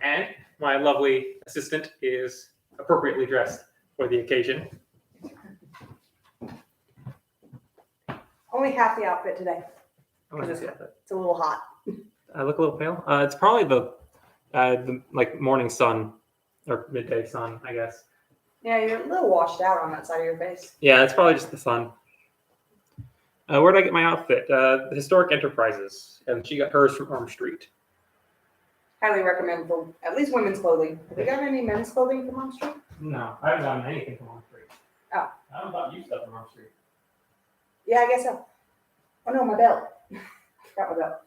And my lovely assistant is appropriately dressed for the occasion. Only half the outfit today. Oh, It's a little hot. I look a little pale. It's probably the like morning sun or midday sun, I guess. Yeah, you're a little washed out on that side of your face. Yeah, it's probably just the sun. Where did I get my outfit? The Historic Enterprises, and she got hers from Arm Street. Highly recommend for at least women's clothing. Have you got any men's clothing from Arm Street? No, I haven't gotten anything from Arm Street. Oh. I haven't bought you stuff from Arm Street. Yeah, I guess so. Oh no, my belt. Got my belt.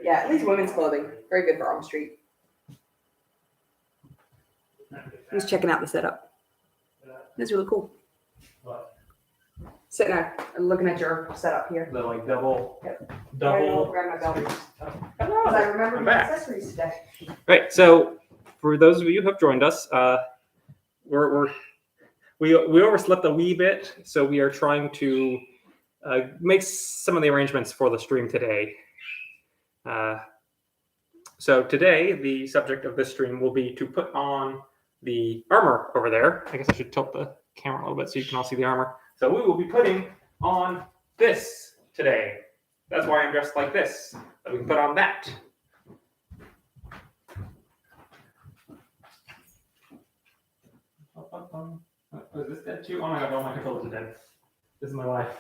Yeah, at least women's clothing. Very good for Arm Street. I was checking out the setup. It's really cool. What? Sitting there and looking at your setup here. The like double. Yep. Double. Grab my belt. Hello. Because I remember I'm my back. accessories today. Right. So, for those of you who have joined us, we overslept a wee bit, so we are trying to make some of the arrangements for the stream today. So today, the subject of this stream will be to put on the armor over there. I guess I should tilt the camera a little bit so you can all see the armor. So we will be putting on this today. That's why I'm dressed like this, so we can put on that. Is this dead too? Oh my god, all my controllers are dead. This is my life.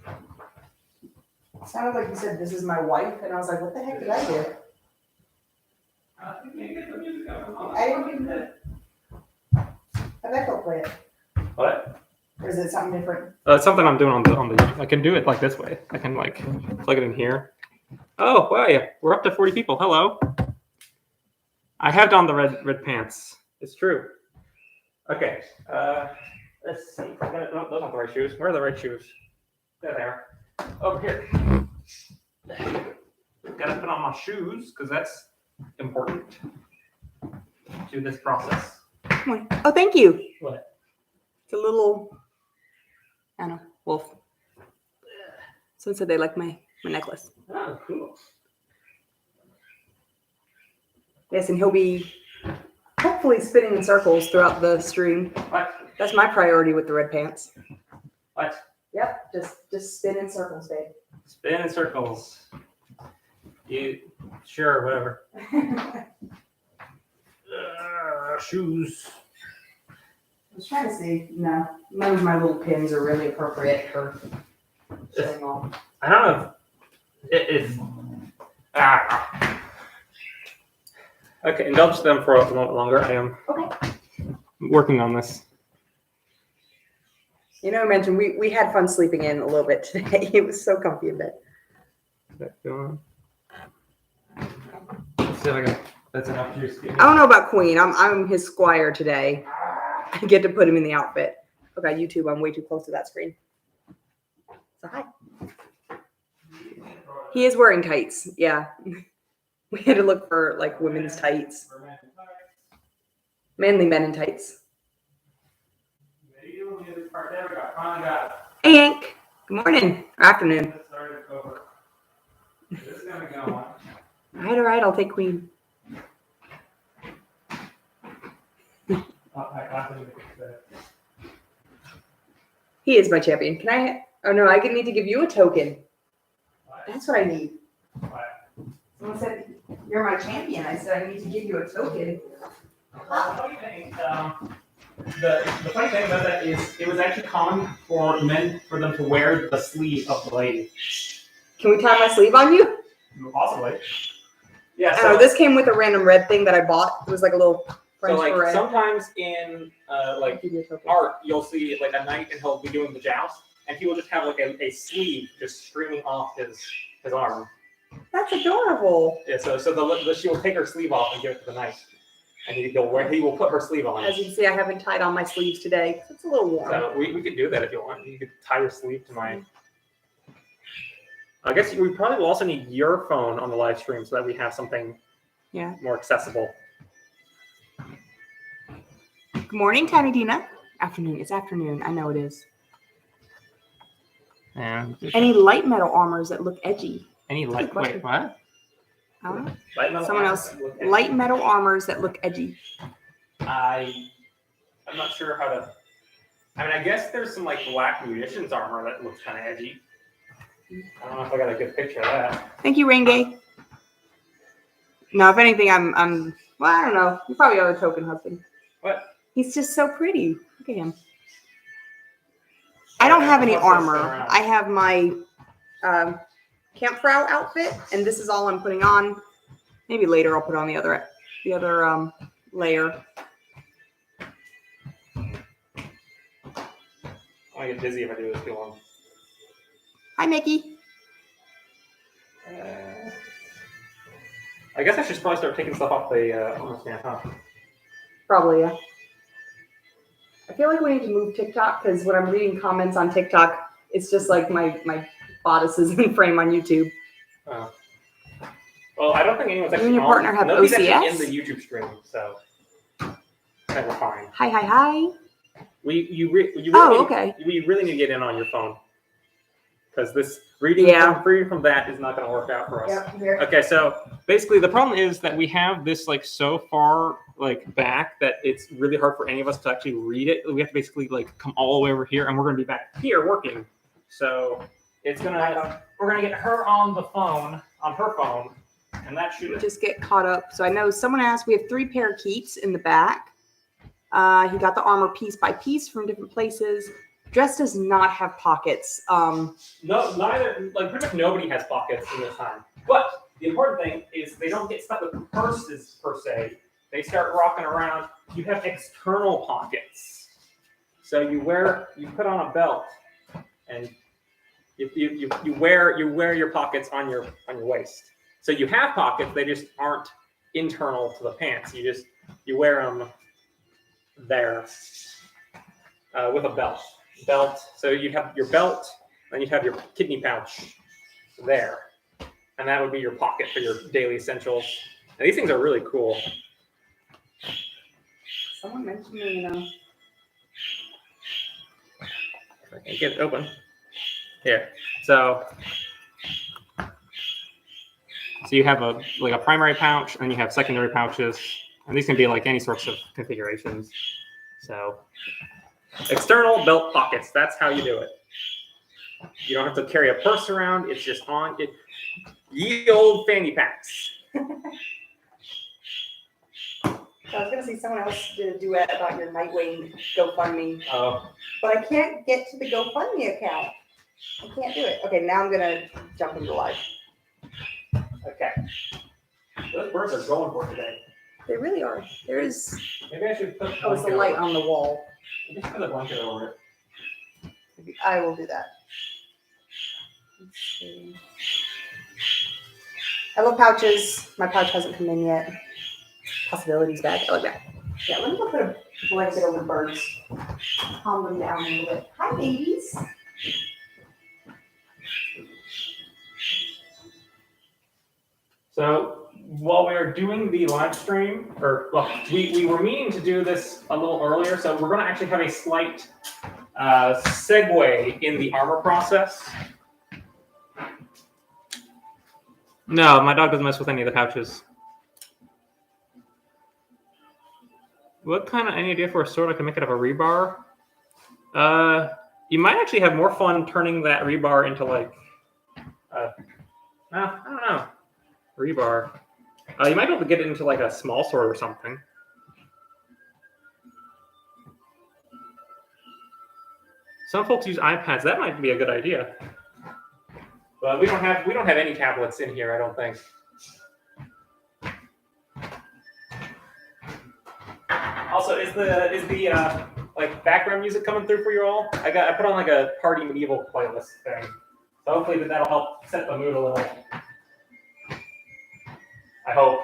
It sounded like you said, "This is my wife," and I was like, "What the heck did I do?" I I didn't even. How'd that go play it? What? Or is it something different? It's something I'm doing on the. I can do it like this way. I can like plug it in here. Oh, wow, yeah. We're up to 40 people. Hello. I have donned the red pants. It's true. Okay. Let's see. No, those aren't the right shoes. Where are the right shoes? There they are. Over here. Gotta put on my shoes because that's important to this process. Oh, thank you. What? It's a little, I don't know, wolf. Someone said they like my necklace. Oh, cool. Yes, and he'll be hopefully spinning in circles throughout the stream. What? That's my priority with the red pants. What? Yep, just spin in circles, babe. Spin in circles. You sure, whatever. Shoes. I was trying to see. No, none of my little pins are really appropriate for showing off. I don't know if it is. Okay, indulge them for a moment longer. I am working on this. You know, I mentioned we had fun sleeping in a little bit today. It was so comfy in bed. Is that going on? Let's see if I can. That's enough juice. I don't know about Queen. I'm his squire today. I get to put him in the outfit. Okay, YouTube, I'm way too close to that screen. So hi. He is wearing tights. Yeah. We had to look for like women's tights. Manly men in tights. Hey, Hank. Good morning. Or afternoon. All right. I'll take Queen. He is my champion. Can I? Oh no, I need to give you a token. That's what I need. Someone said you're my champion. I said I need to give you a token. The funny thing about that is it was actually common for men for them to wear the sleeve of the lady. Can we tie my sleeve on you? Possibly. Yeah. So this came with a random red thing that I bought. It was like a little French beret. Sometimes in art you'll see like a knight and he'll be doing the joust and he will just have like a sleeve just streaming off his arm. That's adorable. Yeah. So she will take her sleeve off and give it to the knight. And he will put her sleeve on. As you can see, I haven't tied on my sleeves today. It's a little warm. So we could do that if you want. You could tie your sleeve to my. I guess we probably will also need your phone on the live stream so that we have something more accessible. Good morning, Tiny Dina. Afternoon. It's afternoon. I know it is. And any light metal armors that look edgy? Any light? Wait, what? Oh, Light metal someone armors else. that look edgy. Light metal armors that look edgy. I'm not sure how to. I mean, I guess there's some like black munitions armor that looks kind of edgy. I don't know if I got a good picture of that. Thank you, Renge. No, if anything, I'm. Well, I don't know. You probably have a token husband. What? He's just so pretty. Look at him. I don't have any armor. I have my Campfrau outfit, and this is all I'm putting on. Maybe later I'll put on the other layer. I get dizzy if I do this too long. Hi, Mickey. I guess I should probably start taking stuff off the armor stand, huh? Probably, yeah. I feel like we need to move TikTok because when I'm reading comments on TikTok, it's just like my bodices in frame on YouTube. Well, I don't think anyone's You actually and your partner have nobody's actually OCS? in the YouTube stream, so we're fine. Hi. You really Okay. We really need to get in on your phone because this reading from that is not going to work out for us. Yep. Okay, so basically the problem is that we have this like so far like back that it's really hard for any of us to actually read it. We have to basically like come all the way over here, and we're going to be back here working. So we're gonna get her on her phone, and that should Just get caught up. So I know someone asked. We have 3 parakeets in the back. He got the armor piece by piece from different places. Dress does not have pockets. No, neither. Like pretty much nobody has pockets in this time. But the important thing is they don't get stuck with purses per se. They start rocking around. You have external pockets. So you put on a belt, and you wear your pockets on your waist. So you have pockets. They just aren't internal to the pants. You wear them there with a belt. So you have your belt, and you have your kidney pouch there, and that would be your pocket for your daily essentials. And these things are really cool. Someone mentioned me, I can get it open here. So you have a primary pouch, and you have secondary pouches, and these can be like any sorts of configurations. So external belt pockets, that's how you do it. You don't have to carry a purse around, it's just on it. Ye old fanny packs. I was gonna say someone else did a duet about your Nightwing GoFundMe. Oh. But I can't get to the GoFundMe account. I can't do it. Okay, now I'm gonna jump into live. Okay. Those birds are going for today. They really are. There is. Maybe I should put Oh, it's the light on the wall. Maybe put a blanket over it. Maybe I will do that. Let's see. I love pouches. My pouch hasn't come in yet. Possibilities bag. I like that. Yeah, let me go put a blanket over the birds. Calm them down a little bit. Hi, babies. So while we are doing the live stream, we were meaning to do this a little earlier, so we're going to actually have a slight segue in the armor process. No, my dog doesn't mess with any of the pouches. Any idea for a sword I can make out of a rebar? You might actually have more fun turning that rebar into I don't know. Rebar. You might be able to get it into a small sword or something. Some folks use iPads. That might be a good idea. But we don't have any tablets in here, I don't think. Also, is the background music coming through for you all? I put on a party medieval playlist thing. So hopefully that'll help set the mood a little. I hope.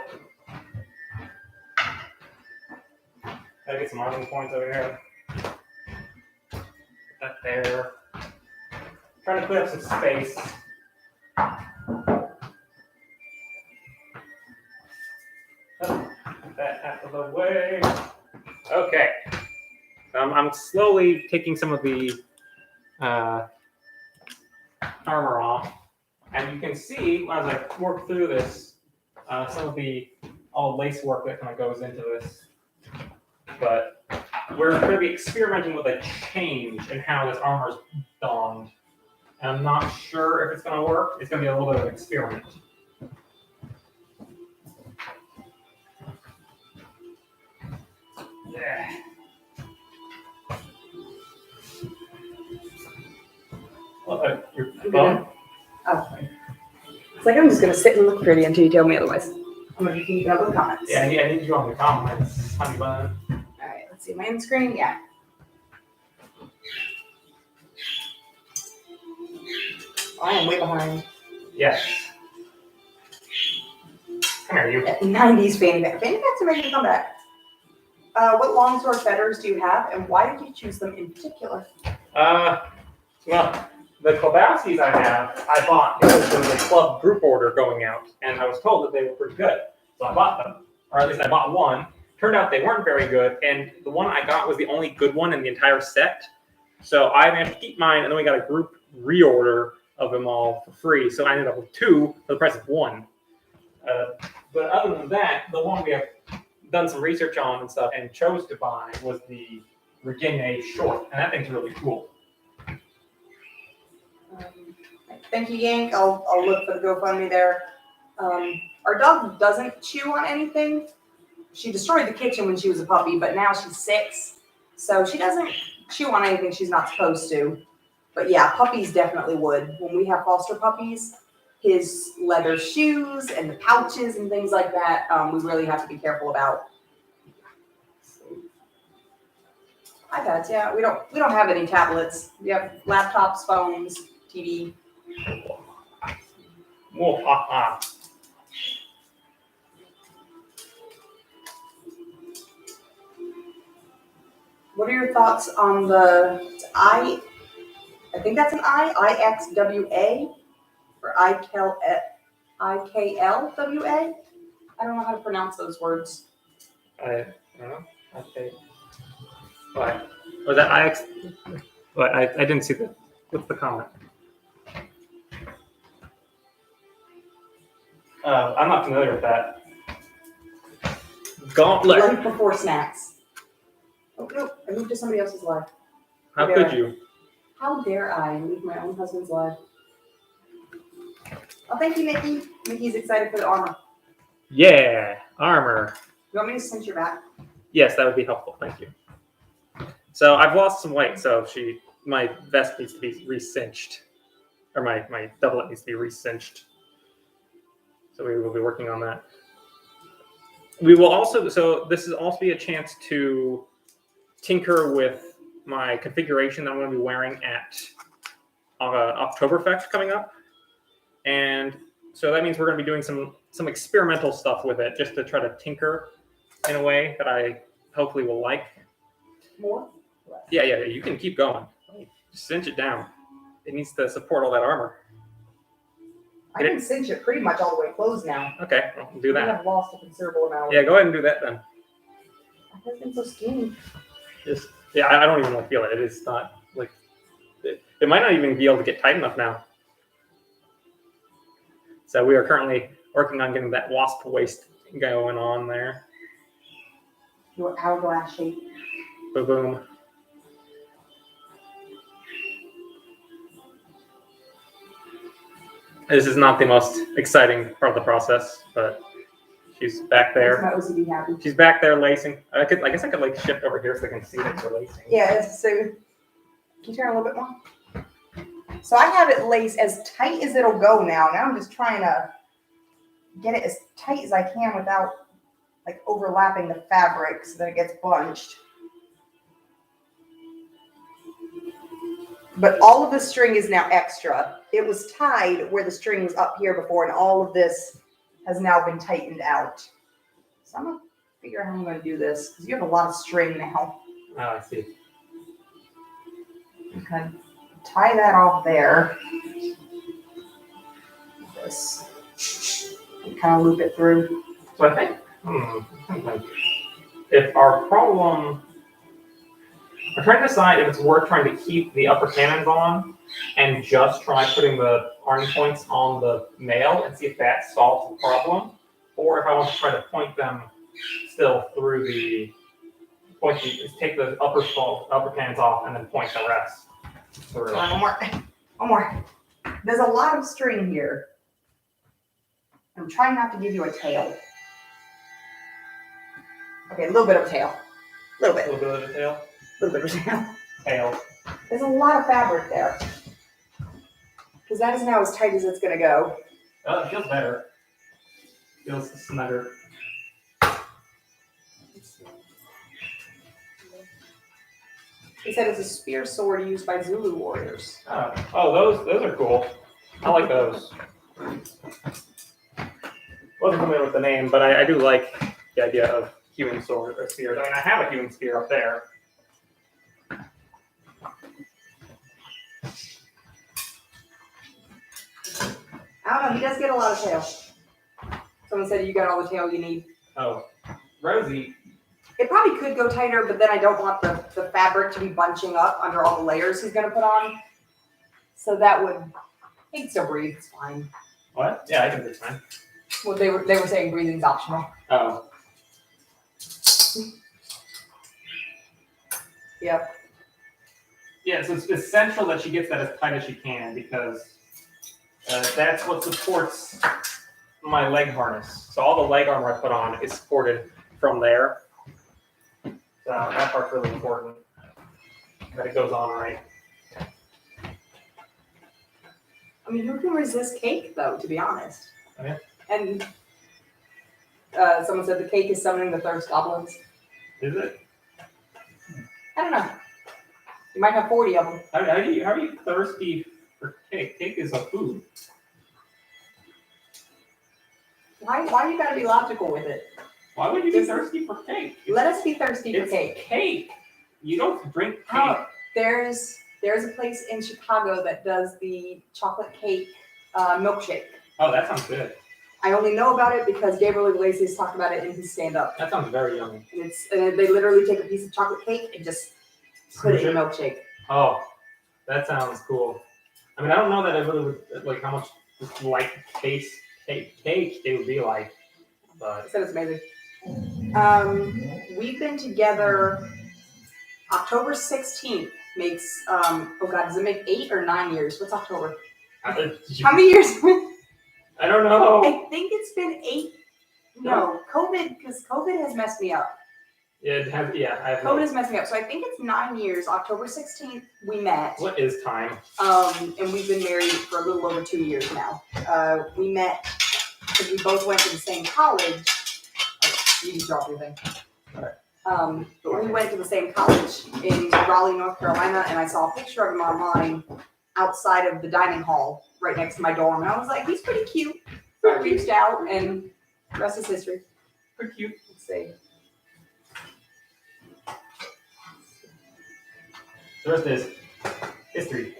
Gotta get some marking points over here. Put that there. Trying to clear up some space. Get that out of the way. Okay. I'm slowly taking some of the armor off, and you can see as I work through this, some of the all lace work that kind of goes into this. But we're going to be experimenting with a change in how this armor is donned. And I'm not sure if it's going to work. It's going to be a little bit of an experiment. Yeah. Well, your phone? Oh. It's like I'm just going to sit and look pretty until you tell me otherwise. I'm going to keep up with comments. Yeah, I need you on the comments, honey bun. All right, let's see. Am I on screen? Yeah. I am way behind. Yes. Come here, you. 90s fanny pack. Fanny packs are making a comeback. What longsword feathers do you have, and why did you choose them in particular? Well, the Klobowskis I have, I bought because there was a club group order going out, and I was told that they were pretty good. So I bought them. Or at least I bought one. Turned out they weren't very good, and the one I got was the only good one in the entire set. So I managed to keep mine, and then we got a group reorder of them all for free. So I ended up with 2 for the price of 1. But other than that, the one we have done some research on and stuff and chose to buy was the Virginia short, and that thing's really cool. Thank you, Yank. I'll look for the GoFundMe there. Our dog doesn't chew on anything. She destroyed the kitchen when she was a puppy, but now she's 6. So she doesn't chew on anything she's not supposed to. But yeah, puppies definitely would. When we have foster puppies, his leather shoes and the pouches and things like that, we really have to be careful about. iPads, yeah. We don't have any tablets. We have laptops, phones, TV. Whoa, ha, ha. What are your thoughts on the I think that's an IXWA or IKLWA? I don't know how to pronounce those words. I don't know. Okay. What? Was that IX? What? I didn't see the. What's the comment? I'm not familiar with that. Gauntlet. Lunch before snacks. Oh no, I moved to somebody else's live. How could you? How dare I leave my own husband's live? Oh, thank you, Mickey. Mickey's excited for the armor. Yeah, armor. You want me to cinch your back? Yes, that would be helpful. Thank you. So I've lost some weight, so my vest needs to be re-cinched, or my doublet needs to be re-cinched. So we will be working on that. We will also, so this is also be a chance to tinker with my configuration that I'm going to be wearing at Oktoberfest coming up. And so that means we're going to be doing some experimental stuff with it, just to try to tinker in a way that I hopefully will like. More? Yeah, you can keep going. Just cinch it down. It needs to support all that armor. I can cinch it pretty much all the way closed now. Okay, well, do that. I have lost a considerable amount. Yeah, go ahead and do that then. My husband's so skinny. Yeah, I don't even feel it. It is not like it might not even be able to get tight enough now. So we are currently working on getting that wasp waist going on there. Your hourglass shape. Boom, boom. This is not the most exciting part of the process, but she's back there. Makes my OCD happy. She's back there lacing. I guess I could like shift over here so they can see that you're lacing. Yeah, so can you turn a little bit more? So I have it laced as tight as it'll go now. Now I'm just trying to get it as tight as I can without like overlapping the fabric so that it gets bunched. But all of the string is now extra. It was tied where the string was up here before, and all of this has now been tightened out. So I'm going to figure out how I'm going to do this, because you have a lot of string now. Oh, I see. Okay. Tie that off there. This. And kind of loop it through. So I think, if our problem, I'm trying to decide if it's worth trying to keep the upper cannons on and just try putting the arm points on the mail and see if that solves the problem, or if I want to try to point them still through the take the upper pants off and then point the rest through. One more. One more. There's a lot of string here. I'm trying not to give you a tail. Okay, a little bit of a tail. A little bit. A little bit of a tail. A little bit of a tail. Tail. There's a lot of fabric there. Because that is now as tight as it's going to go. Oh, it feels better. Feels snugger. He said it's a spear sword used by Zulu warriors. Oh, those are cool. I like those. Wasn't familiar with the name, but I do like the idea of hewing sword or spears. I mean, I have a hewing spear up there. I don't know, he does get a lot of tail. Someone said you got all the tail you need. Oh, Rosie. It probably could go tighter, but then I don't want the fabric to be bunching up under all the layers he's going to put on. So that would, he can still breathe, it's fine. What? Yeah, I can breathe fine. Well, they were saying breathing's optional. Oh. Yep. Yeah, so it's essential that she gets that as tight as she can because that's what supports my leg harness. So all the leg armor I put on is supported from there. So that part's really important, that it goes on right. I mean, who can resist cake, though, to be honest? Oh, yeah. And someone said the cake is summoning the thirst goblins. Is it? I don't know. You might have 40 of them. How are you thirsty for cake? Cake is a food. Why you gotta be logical with it? Why would you be thirsty for cake? Let us be thirsty for It's cake. cake. You don't drink cake. Oh, there's a place in Chicago that does the chocolate cake milkshake. Oh, that sounds good. I only know about it because Gabriel Iglesias talked about it in his stand-up. That sounds very yummy. And they literally take a piece of chocolate cake and just put it in a milkshake. Oh, that sounds cool. I mean, I don't know that I really would like how much like cake it would be like, I but said it's amazing. We've been together. October 16th makes oh god, does it make 8 or 9 years? What's October? How many years? I don't know. I think it's been 8. No, COVID, because COVID has messed me up. Yeah, it has. Yeah, I have. COVID has messed me up. So I think it's 9 years. October 16th, we met. What is time? And we've been married for a little over 2 years now. We met because we both went to the same college. Oh, you can drop your thing. All right. But we went to the same college in Raleigh, North Carolina, and I saw a picture of him online outside of the dining hall right next to my dorm. And I was like, he's pretty cute. So I reached out, and the rest is history. Pretty cute. Let's see. The rest is history.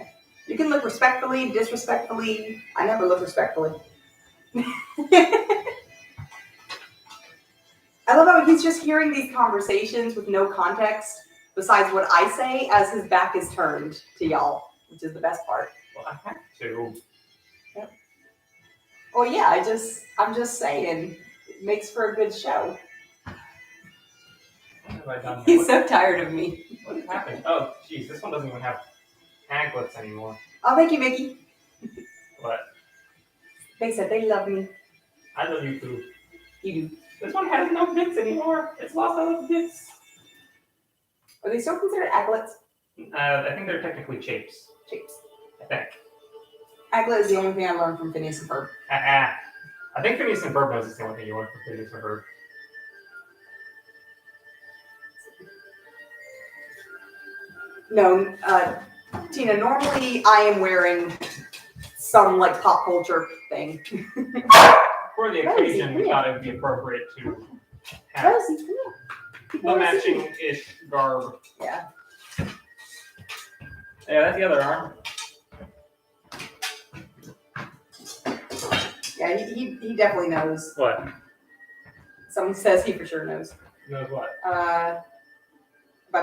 You can look respectfully, disrespectfully. I never look respectfully. I love how he's just hearing these conversations with no context besides what I say as his back is turned to y'all, which is the best part. Well, I have to. Yep. Well, yeah, I'm just saying, it makes for a good show. What have I done? He's so tired of me. What happened? Oh, geez, this one doesn't even have anklets anymore. Oh, thank you, Mickey. What? They said they love me. I love you too. You do. This one has no bits anymore. It's lost all the bits. Are they still considered aglets? I think they're technically shapes. Shapes. I think. Aglet is the only thing I learned from Phineas and Ferb. I think Phineas and Ferb knows it's the only thing you learn from Phineas and Ferb. No, Tina, normally I am wearing some like pop culture thing. For the Rosie, occasion, we come thought it would be appropriate to have Rosie, come here. the matching-ish garb. Yeah. Yeah, that's the other arm. Yeah, he definitely knows. What? Someone says he for sure knows. Knows what? About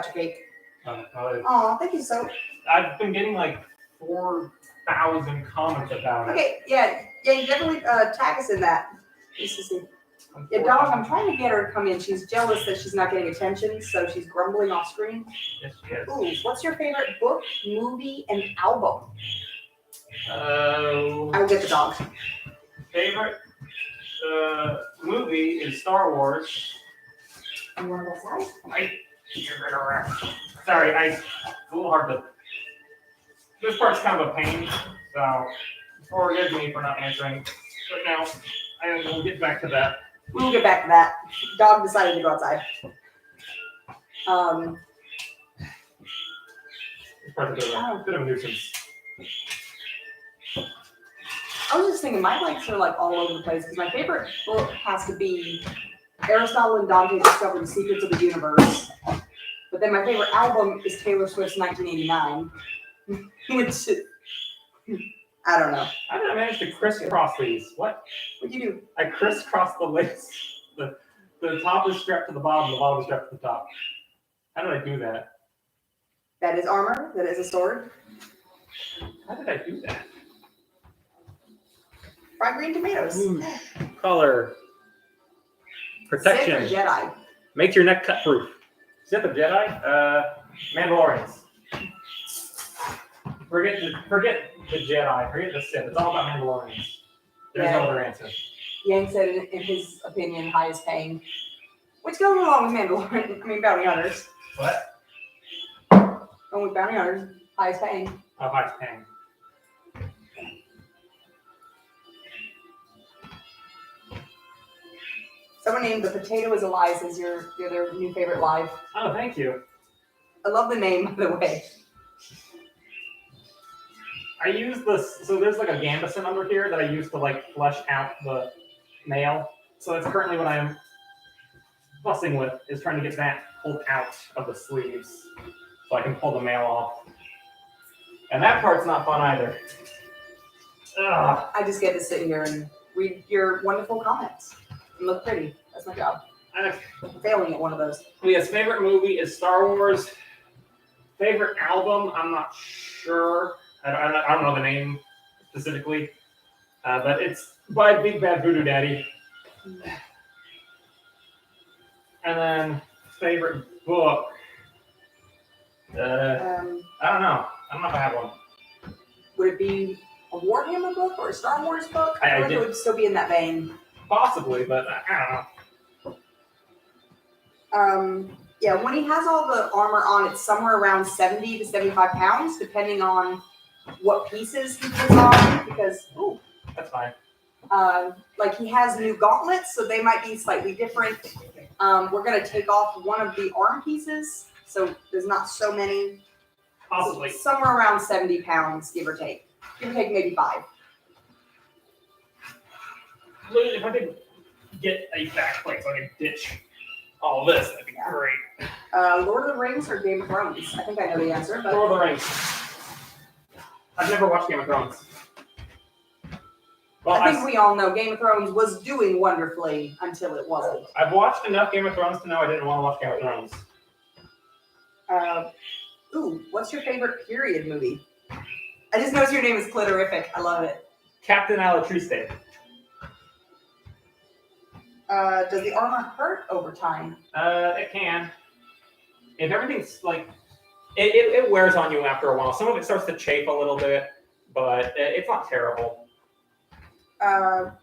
your cake. Oh, Oh, thank you so. I've been getting like 4,000 comments about it. Okay, yeah, you definitely tag us in that. Just to see. Yeah, dog, I'm trying to get her to come in. She's jealous that she's not getting attention, so she's grumbling off screen. Yes, she is. Ooh, what's your favorite book, movie, and album? I will get the dog. Favorite movie is Star Wars. You want to go outside? Sorry, it's a little hard to. This part's kind of a pain, so forgive me for not answering right now. And we'll get back to that. We'll get back to that. Dog decided to go outside. This part's a bit of a nuisance. I was just thinking, my likes are like all over the place because my favorite book has to be Aristotle and Dante Discover the Secrets of the Universe. But then my favorite album is Taylor Swift's 1989, which I don't know. How did I manage to crisscross these? What? What'd you do? I crisscrossed the lace. The top is strapped to the bottom, the bottom is strapped to the top. How did I do that? That is armor. That is a sword. How did I do that? Fried green tomatoes. Ooh, color. Protection. Sith or Jedi? Makes your neck cut proof. Sith or Jedi? Mandalorians. Forget the Jedi. Forget the Sith. It's all about Mandalorians. There's no other answer. Yang said, in his opinion, highest paying. Which goes along with Mandalorian. I mean, bounty hunters. What? Going with bounty hunters, highest paying. Oh, highest paying. Someone named the potato is Elias as your their new favorite live. Oh, thank you. I love the name, by the way. I use this, so there's like a gambeson under here that I use to like flesh out the nail. So that's currently what I'm fussing with, is trying to get that pulled out of the sleeves so I can pull the nail off. And that part's not fun either. Ugh. I just get to sit here and read your wonderful comments and look pretty. That's my job. I'm failing at one of those. Leah's favorite movie is Star Wars. Favorite album, I'm not sure. I don't know the name specifically, but it's by Big Bad Voodoo Daddy. And then favorite book. I don't know. I don't know if I have one. Would it be a Warhammer book or a Star Wars book? I feel like did- it would still be in that vein. Possibly, but I don't know. Yeah, when he has all the armor on, it's somewhere around 70 to 75 pounds, depending on what pieces he puts on. Because, That's fine. like he has new gauntlets, so they might be slightly different. We're gonna take off one of the arm pieces, so there's not so many. Possibly. Somewhere around 70 pounds, give or take. Give or take maybe 5. If I could get a back plate so I could ditch all this, that'd be great. Lord of the Rings or Game of Thrones? I think I know the answer, but Lord of the Rings. I've never watched Game of Thrones. Well, I think we all know Game of Thrones was doing wonderfully until it wasn't. I've watched enough Game of Thrones to know I didn't want to watch Game of Thrones. What's your favorite period movie? I just noticed your name is Clitorific. I love it. Captain Alatriste. Does the armor hurt over time? It can. If everything's like, it wears on you after a while. Some of it starts to chafe a little bit, but it's not terrible.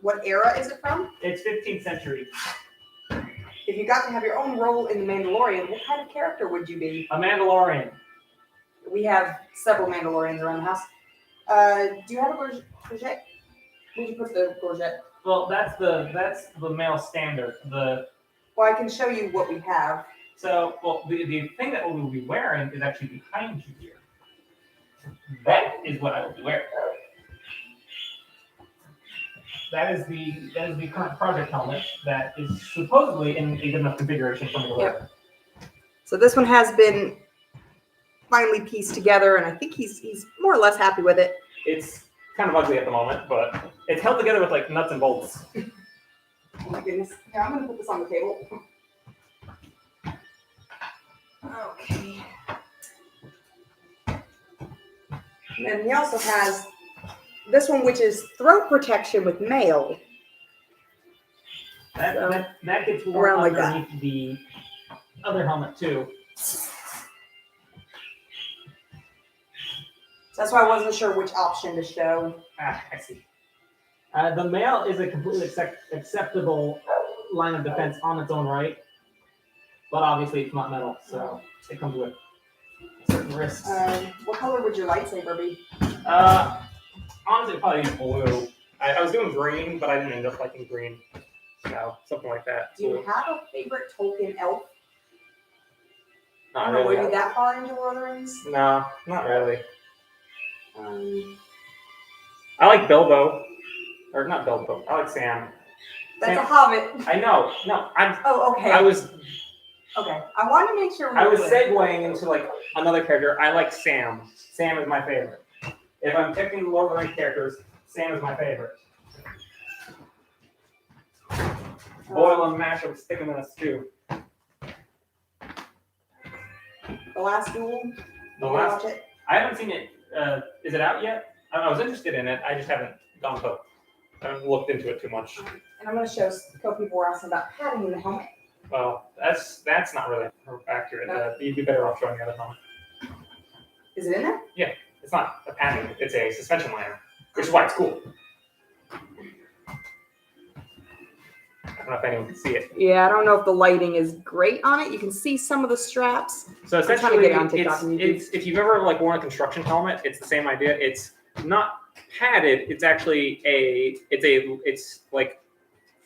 What era is it from? It's 15th century. If you got to have your own role in The Mandalorian, what kind of character would you be? A Mandalorian. We have several Mandalorians around the house. Do you have a courgette? Where'd you put the courgette? Well, that's the male standard. Well, I can show you what we have. So, the thing that we will be wearing is actually behind you here. That is what I will be wearing. That is the current project helmet that is supposedly in a good enough configuration for me to wear. Yep. So this one has been finally pieced together, and I think he's more or less happy with it. It's kind of ugly at the moment, but it's held together with like nuts and bolts. Oh my goodness. Here, I'm going to put this on the table. Okay. And then he also has this one, which is throat protection with mail. That gets worn around like that. underneath the other helmet too. So that's why I wasn't sure which option to show. I see. The mail is a completely acceptable line of defense on its own right, but obviously it's not metal, so it comes with certain risks. What color would your lightsaber be? Honestly, probably blue. I was doing green, but I didn't end up liking green. So something like that. Do you have a favorite Tolkien elf? Not I don't know, really. were you that far into Lord of the Rings? No, not really. I like Bilbo. Or not Bilbo. I like Sam. That's a hobbit. I know. No, Oh, okay. Okay. I wanted to make sure I was segueing into like another character. I like Sam. Sam is my favorite. If I'm picking Lord of the Rings characters, Sam is my favorite. Boil and mash them, stick them in a stew. The Last Duel. I Watch it? I haven't seen it. Is it out yet? I was interested in it. I just haven't gone hooked. I haven't looked into it too much. And I'm going to show a couple people were asking about padding in the helmet. Well, that's not really accurate. No. You'd be better off showing the other helmet. Is it in there? Yeah, it's not a padding. It's a suspension liner, which is why it's cool. I don't know if anyone can see it. Yeah, I don't know if the lighting is great on it. You can see some of the straps. So I'm trying to essentially, get on TikTok and YouTube. it's if you've ever like worn a construction helmet, it's the same idea. It's not padded. It's actually it's like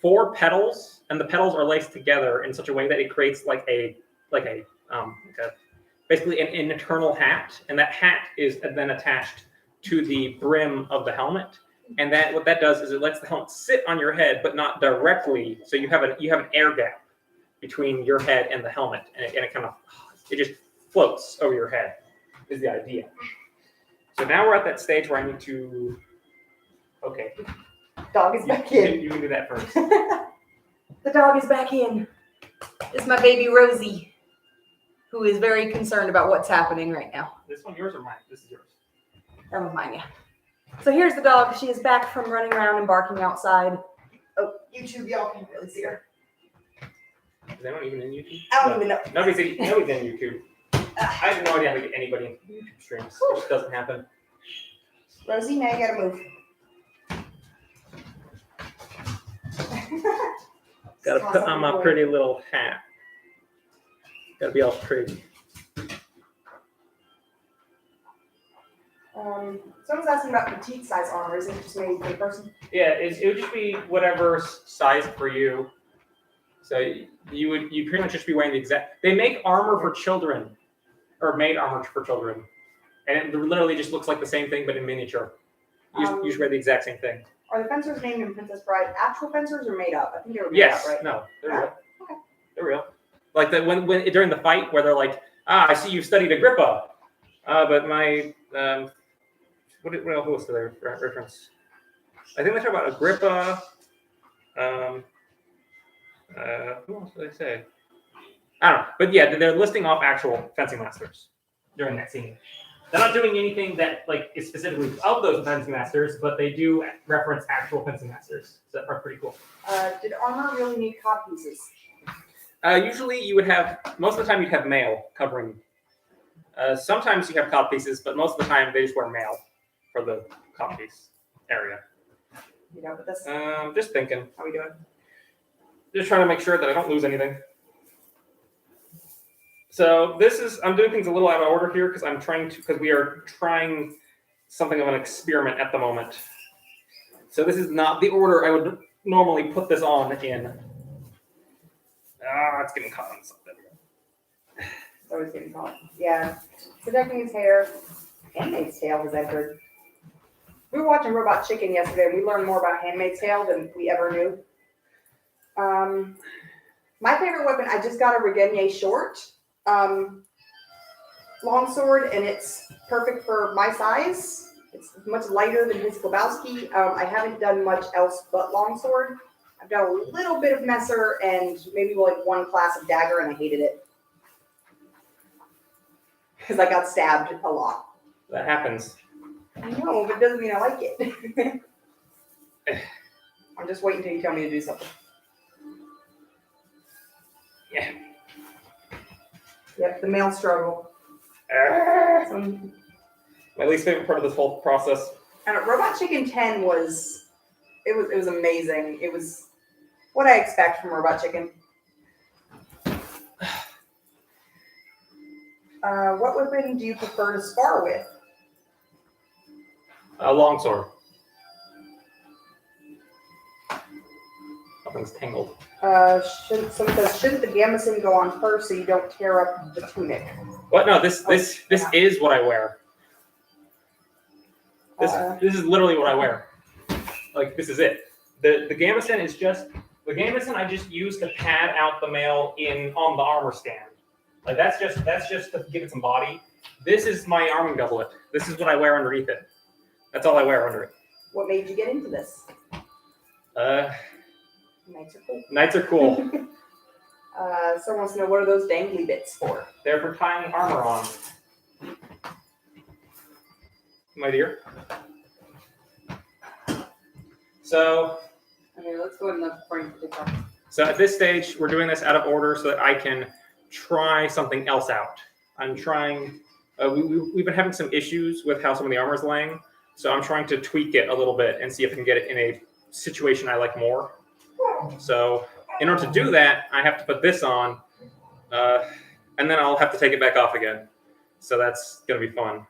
4 pedals, and the pedals are laced together in such a way that it creates like a basically an internal hat, and that hat is then attached to the brim of the helmet. And that what that does is it lets the helmet sit on your head, but not directly. So you have an air gap between your head and the helmet, and it kind of just floats over your head. Is the idea. So now we're at that stage where I need to. Okay. Dog is back in. You can do that first. The dog is back in. This is my baby Rosie, who is very concerned about what's happening right now. This one yours or mine? This is yours. That was mine, yeah. So here's the dog. She is back from running around and barking outside. Oh, YouTube, y'all can't really see her. Is anyone even in YouTube? I don't even know. Nobody's in YouTube. I have no idea how to get anybody into YouTube streams. It just doesn't happen. Rosie, now you gotta move. Gotta put on my pretty little hat. Gotta be all pretty. Someone's asking about petite size armor. Is it just made for the person? Yeah, it would just be whatever size for you. So you pretty much just be wearing the exact. They make armor for children, or made armor for children, and it literally just looks like the same thing but in miniature. You just wear the exact same thing. Are the fencers named in Princess Bride actual fencers or made up? I think they were made up, right? No, they're real. Okay. They're real. Like when during the fight where they're like, I see you've studied Agrippa, but my what else do they reference? I think they talk about Agrippa. Who else do they say? I don't know, but yeah, they're listing off actual fencing masters during that scene. They're not doing anything that like is specifically of those fencing masters, but they do reference actual fencing masters. So that are pretty cool. Did armor really need cod pieces? Usually, you would have most of the time you'd have mail covering. Sometimes you have cod pieces, but most of the time they just wear mail for the cod piece area. You know, but this. Just thinking. How we doing? Just trying to make sure that I don't lose anything. So I'm doing things a little out of order here because we are trying something of an experiment at the moment. So this is not the order I would normally put this on in. It's getting caught on something. It's always getting caught. Yeah. Protecting his hair. Handmaid's Tale has entered. We were watching Robot Chicken yesterday, and we learned more about Handmaid's Tale than we ever knew. My favorite weapon, I just got a Regenier short longsword, and it's perfect for my size. It's much lighter than his Klobowski. I haven't done much else but longsword. I've done a little bit of Messer and maybe like one class of dagger, and I hated it because I got stabbed a lot. That happens. I know, but it doesn't mean I like it. I'm just waiting until you tell me to do something. Yeah. Yep, the male struggle. My least favorite part of this whole process. And Robot Chicken 10 was amazing. It was what I expect from Robot Chicken. What weapon do you prefer to spar with? A longsword. Nothing's tangled. Shouldn't the gambeson go on first so you don't tear up the tunic? What? No, this is what I wear. This is literally what I wear. Like, this is it. The gambeson is just the gambeson I just use to pad out the mail on the armor stand. Like that's just to give it some body. This is my arming doublet. This is what I wear underneath it. That's all I wear under it. What made you get into this? Knights are cool. Knights are cool. Someone wants to know, what are those dangly bits for? They're for tying armor on. My dear. So. Okay, let's go ahead and look for TikTok. So at this stage, we're doing this out of order so that I can try something else out. I'm trying. We've been having some issues with how some of the armor is laying, so I'm trying to tweak it a little bit and see if I can get it in a situation I like more. So in order to do that, I have to put this on, and then I'll have to take it back off again. So that's going to be fun.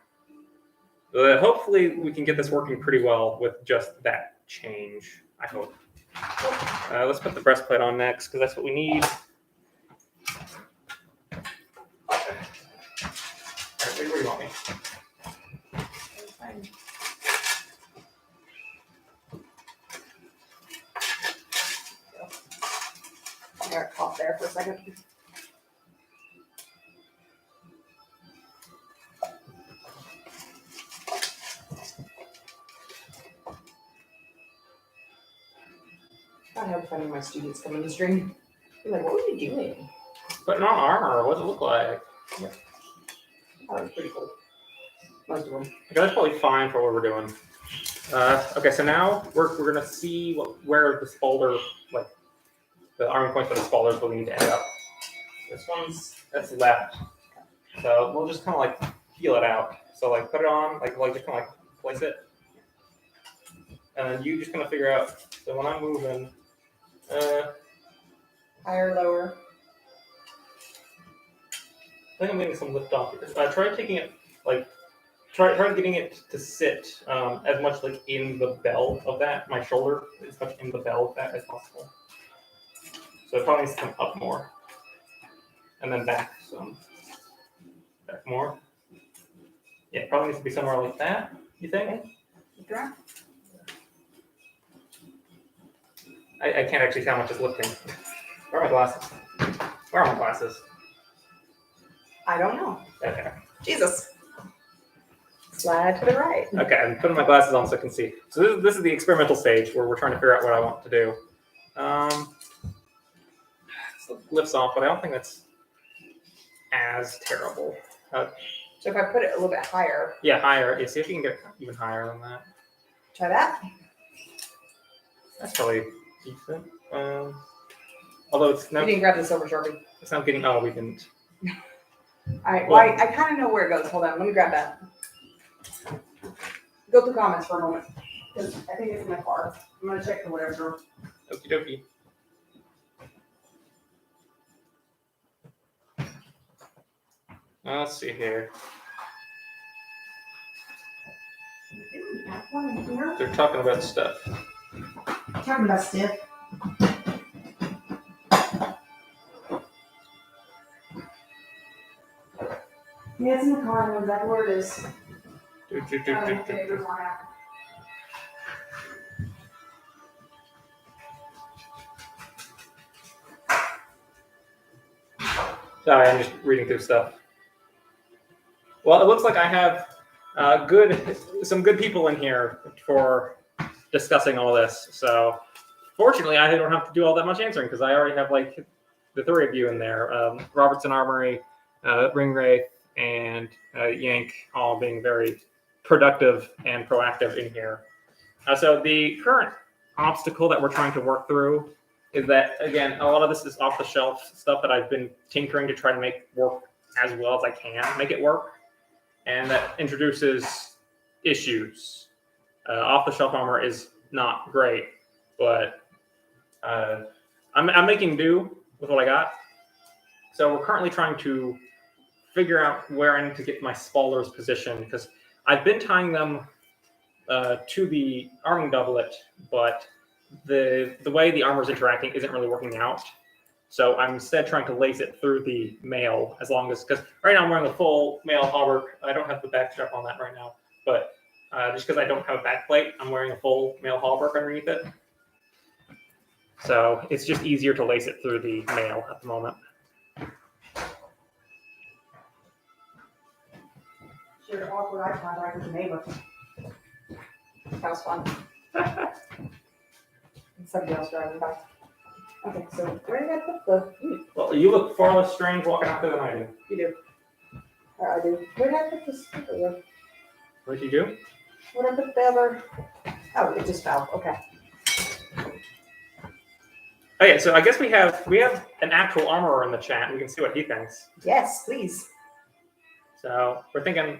Hopefully we can get this working pretty well with just that change, I hope. Let's put the breastplate on next, because that's what we need. Okay. All right, where do you want me? I got caught there for a second. I hope any of my students come in the stream. They're like, what were you doing? Putting on armor. What does it look like? Yeah. That was pretty cool. Most of them. Okay, that's probably fine for what we're doing. Okay, so now we're gonna see where the spalder, like the arming points for the spalders will need to end up. That's left. So we'll just kind of like feel it out. So like put it on, like just kind of like place it, and then you just kind of figure out. So when I'm moving, higher, lower. I think I'm getting some lift off. Try taking it like. Try getting it to sit as much like in the bell of that, my shoulder, as much in the bell of that as possible. So it probably needs to come up more. And then back some. Back more. Yeah, it probably needs to be somewhere like that, you think? Okay. I can't actually see how much it's lifting. Where are my glasses? Where are my glasses? I don't know. Okay. Jesus. Slide to the right. Okay, I'm putting my glasses on so I can see. So this is the experimental stage where we're trying to figure out what I want to do. So it lifts off, but I don't think that's as terrible. So if I put it a little bit higher. Yeah, higher. Yeah, see if you can get it even higher than that. Try that. That's probably decent. Although it's You didn't grab the silver Sharpie. It's not getting. Oh, we didn't. All right. Well, I kind of know where it goes. Hold on. Let me grab that. Go through comments for a moment, because I think it's in my car. I'm gonna check the whatever. Okie dokie. Let's see here. They're talking about stuff. Talking about stuff. Yeah, it's in the car. I know exactly where it is. Sorry, I'm just reading through stuff. Well, it looks like I have some good people in here for discussing all this. So, fortunately, I don't have to do all that much answering because I already have like the three of you in there: Robertson Armory, Ringwraith, and Yank, all being very productive and proactive in here. So the current obstacle that we're trying to work through is that, again, a lot of this is off-the-shelf stuff that I've been tinkering to try to make work as well as I can make it work. And that introduces issues. Off-the-shelf armor is not great, but I'm making do with what I got. So we're currently trying to figure out where I need to get my spoilers positioned, because I've been tying them to the arming doublet, but the way the armor is interacting isn't really working out. So I'm instead trying to lace it through the mail, as long as, because right now I'm wearing a full mail hauberk. I don't have the back strap on that right now, but just because I don't have a back plate, I'm wearing a full mail hauberk underneath it. So it's just easier to lace it through the mail at the moment. Shared awkward eye contact with the neighbor. That was fun. And somebody else driving by. Okay, so where did I put the? Well, you look far less strange walking out there than I do. You do. I do. Where did I put this? What did you do? Where did I put the other? Oh, it just fell. Okay. Okay, so I guess we have an actual armorer in the chat. We can see what he thinks. Yes, please. So we're thinking,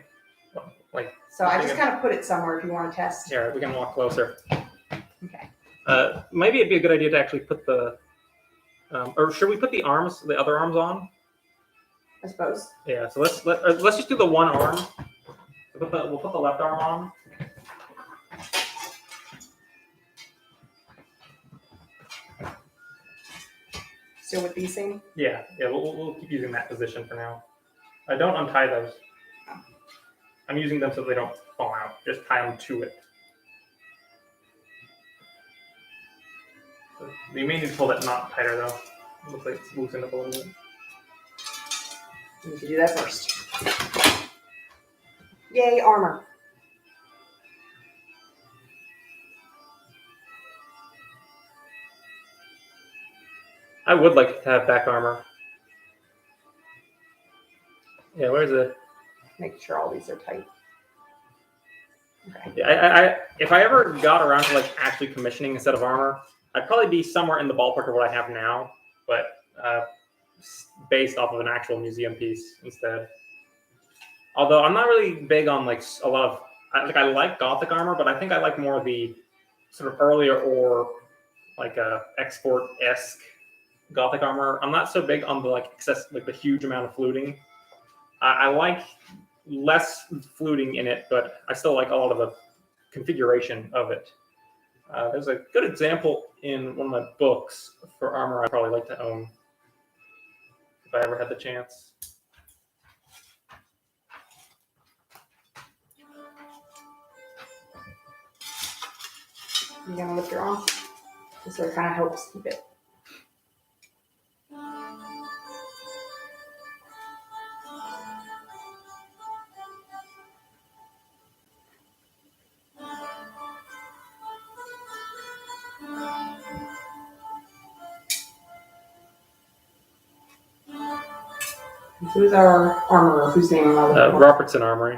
like. So I just kind of put it somewhere if you want to test. Yeah, we can walk closer. Okay. Maybe it'd be a good idea to actually put the, or should we put the other arms on? I suppose. Yeah. So let's just do the one arm. We'll put the left arm on. Still with these same? Yeah. We'll keep using that position for now. Don't untie those. I'm using them so they don't fall out. Just tie them to it. You may need to pull that knot tighter though. It looks like it's loosened up a little bit. You need to do that first. Yay, armor. I would like to have back armor. Yeah, where's the? Make sure all these are tight. Okay. Yeah, if I ever got around to like actually commissioning a set of armor, I'd probably be somewhere in the ballpark of what I have now, but based off of an actual museum piece instead. Although I'm not really big on like a lot of I like Gothic armor, but I think I like more the sort of earlier or like export-esque Gothic armor. I'm not so big on the like the huge amount of fluting. I like less fluting in it, but I still like a lot of the configuration of it. There's a good example in one of my books for armor I'd probably like to own if I ever had the chance. You gonna lift your arm? This sort of kind of helps keep it. Who's our armorer? Whose name am I looking for? Robertson Armory.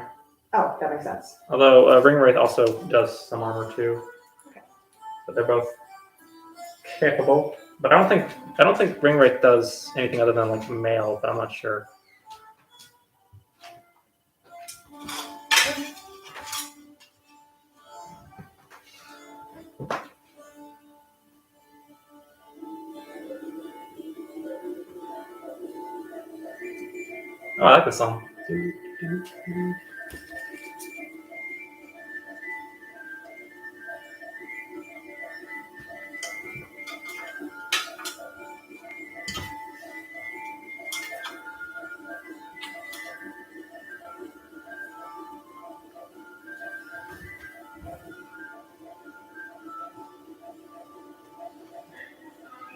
Oh, that makes sense. Although Ringwraith also does some armor too. Okay. But they're both capable. But I don't think Ringwraith does anything other than like mail, but I'm not sure. Oh, I like this song.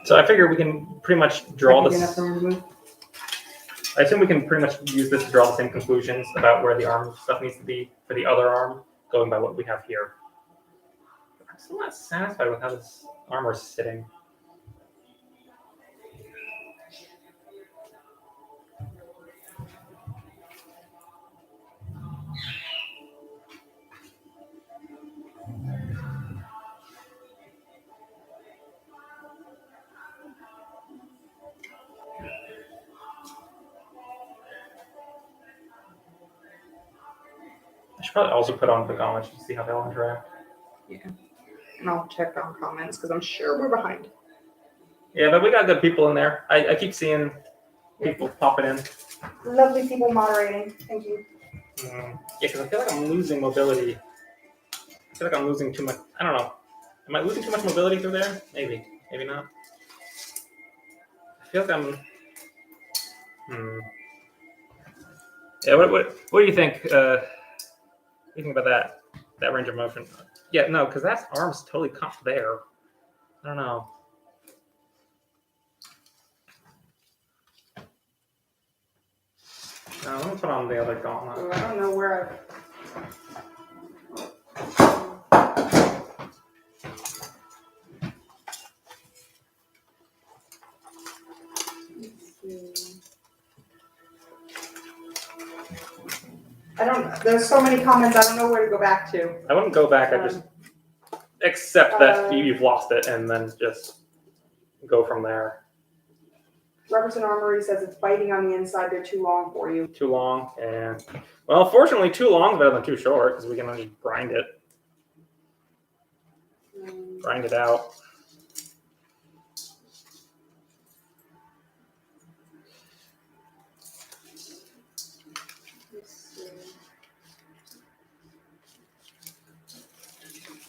So I figure we can pretty much draw this. I assume we can pretty much use this to draw the same conclusions about where the arm stuff needs to be for the other arm, going by what we have here. I'm still not satisfied with how this armor is sitting. probably also put on the gauntlets to see how they'll interact. And I'll check on comments because I'm sure we're behind. Yeah, but we got good people in there. I keep seeing people popping in. Lovely people moderating. Thank you. Yeah, because I feel like I'm losing mobility. I feel like I'm losing too much. I don't know. Am I losing too much mobility through there? Maybe. Maybe not. I feel like I'm. Yeah. What do you think? What do you think about that? That range of motion? Yeah. No, because that arm's totally caught there. I don't know. Let me put on the other gauntlet. So I don't know where there's so many comments, I don't know where to go back to. I wouldn't go back. I just accept that you've lost it and then just go from there. Robertson Armory says it's biting on the inside. They're too long for you. Too long, and well, fortunately, too long is better than too short because we can just grind it. Grind it out.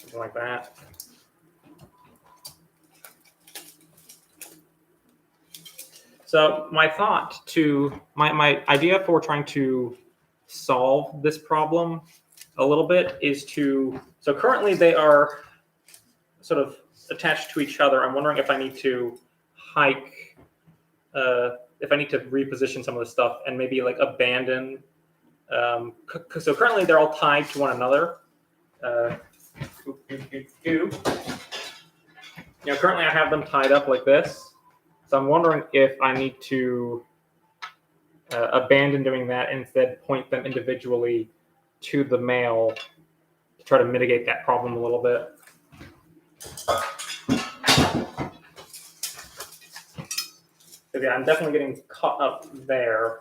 Something like that. So my idea for trying to solve this problem a little bit is so currently they are sort of attached to each other. I'm wondering if I need to hike, if I need to reposition some of the stuff and maybe like abandon. So currently they're all tied to one another. Currently I have them tied up like this. So I'm wondering if I need to abandon doing that and instead point them individually to the male to try to mitigate that problem a little bit. So yeah, I'm definitely getting caught up there.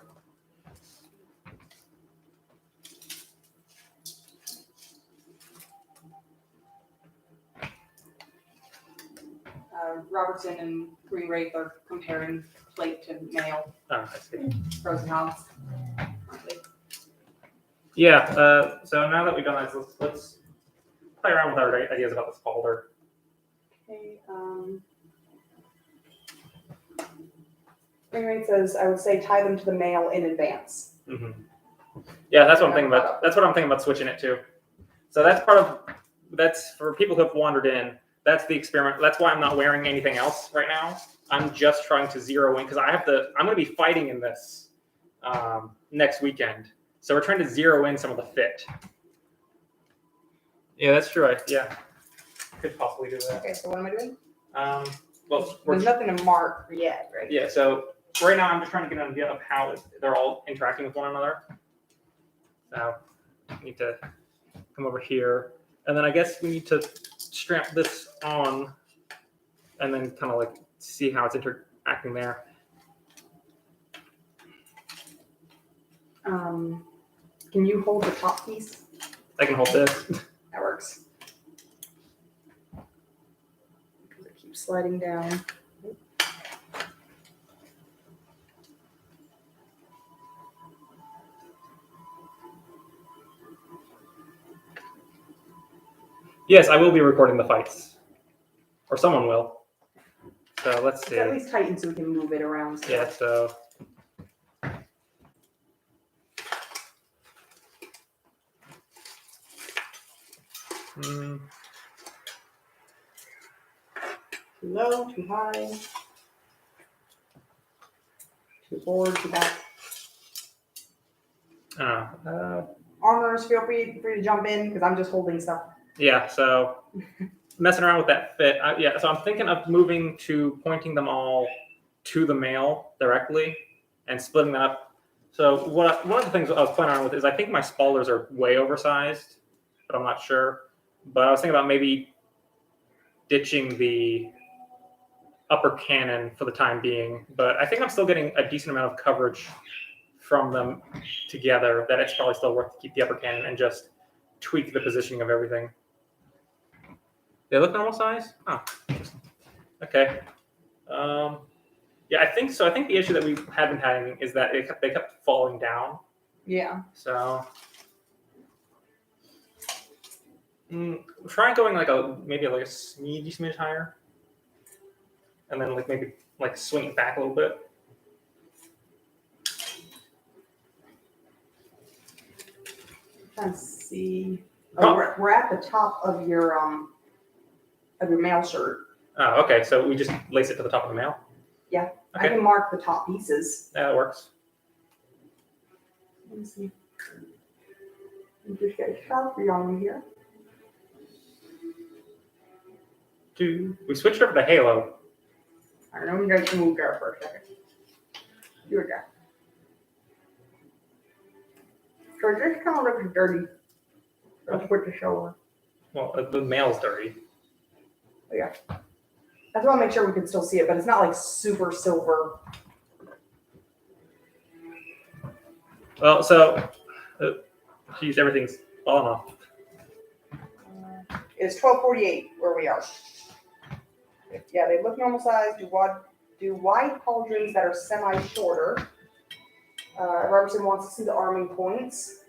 Robertson and Green Wraith are comparing plate to male. I see. Pros and cons. Yeah, so now that we've done this, let's play around with our ideas about this folder. Okay, Green Wraith says, I would say tie them to the male in advance. Mm-hmm. Yeah, that's what I'm thinking about. That's what I'm thinking about switching it to. So that's for people who have wandered in. That's the experiment. That's why I'm not wearing anything else right now. I'm just trying to zero in because I'm going to be fighting in this next weekend. So we're trying to zero in some of the fit. Yeah, that's true. Could possibly do that. Okay, so what am I doing? Well, there's nothing to mark yet, right? Yeah, so right now I'm just trying to get an idea of how they're all interacting with one another. So I need to come over here. And then I guess we need to strap this on and then kind of like see how it's interacting there. Can you hold the top piece? I can hold this. That works. Because it keeps sliding down. Yes, I will be recording the fights. Or someone will. So let's see. It's at least tighten so we can move it around. Yeah, so. Too low, too high. Too forward, too back. Armors, feel free to jump in because I'm just holding stuff. Yeah, so messing around with that fit. So I'm thinking of moving to pointing them all to the male directly and splitting that up. So one of the things I was playing around with is I think my spoilers are way oversized, but I'm not sure. But I was thinking about maybe ditching the upper cannon for the time being. But I think I'm still getting a decent amount of coverage from them together that it's probably still worth to keep the upper cannon and just tweak the positioning of everything. They look normal size? Oh, okay. Yeah, I think so. I think the issue that we have been having is that they kept falling down. Yeah. So try going maybe like a smidge higher, and then maybe swing it back a little bit. Trying to see. Oh, we're at the top of your mail shirt. Oh, okay. So we just lace it to the top of the mail. Yeah. Okay. I can mark the top pieces. Yeah, that works. Let me see. You just get a Sharpie on me here. We switched over to Halo. I don't know. You guys can move there for a second. Here we go. So this kind of looks dirty. Let's put the show on. Well, the mail's dirty. Oh, yeah. I just want to make sure we can still see it, but it's not like super silver. Well, so, geez, everything's falling off. It's 12:48 where we are. Yeah, they look normal size. Do wide pauldrons that are semi-shorter. Robertson wants to see the arming points.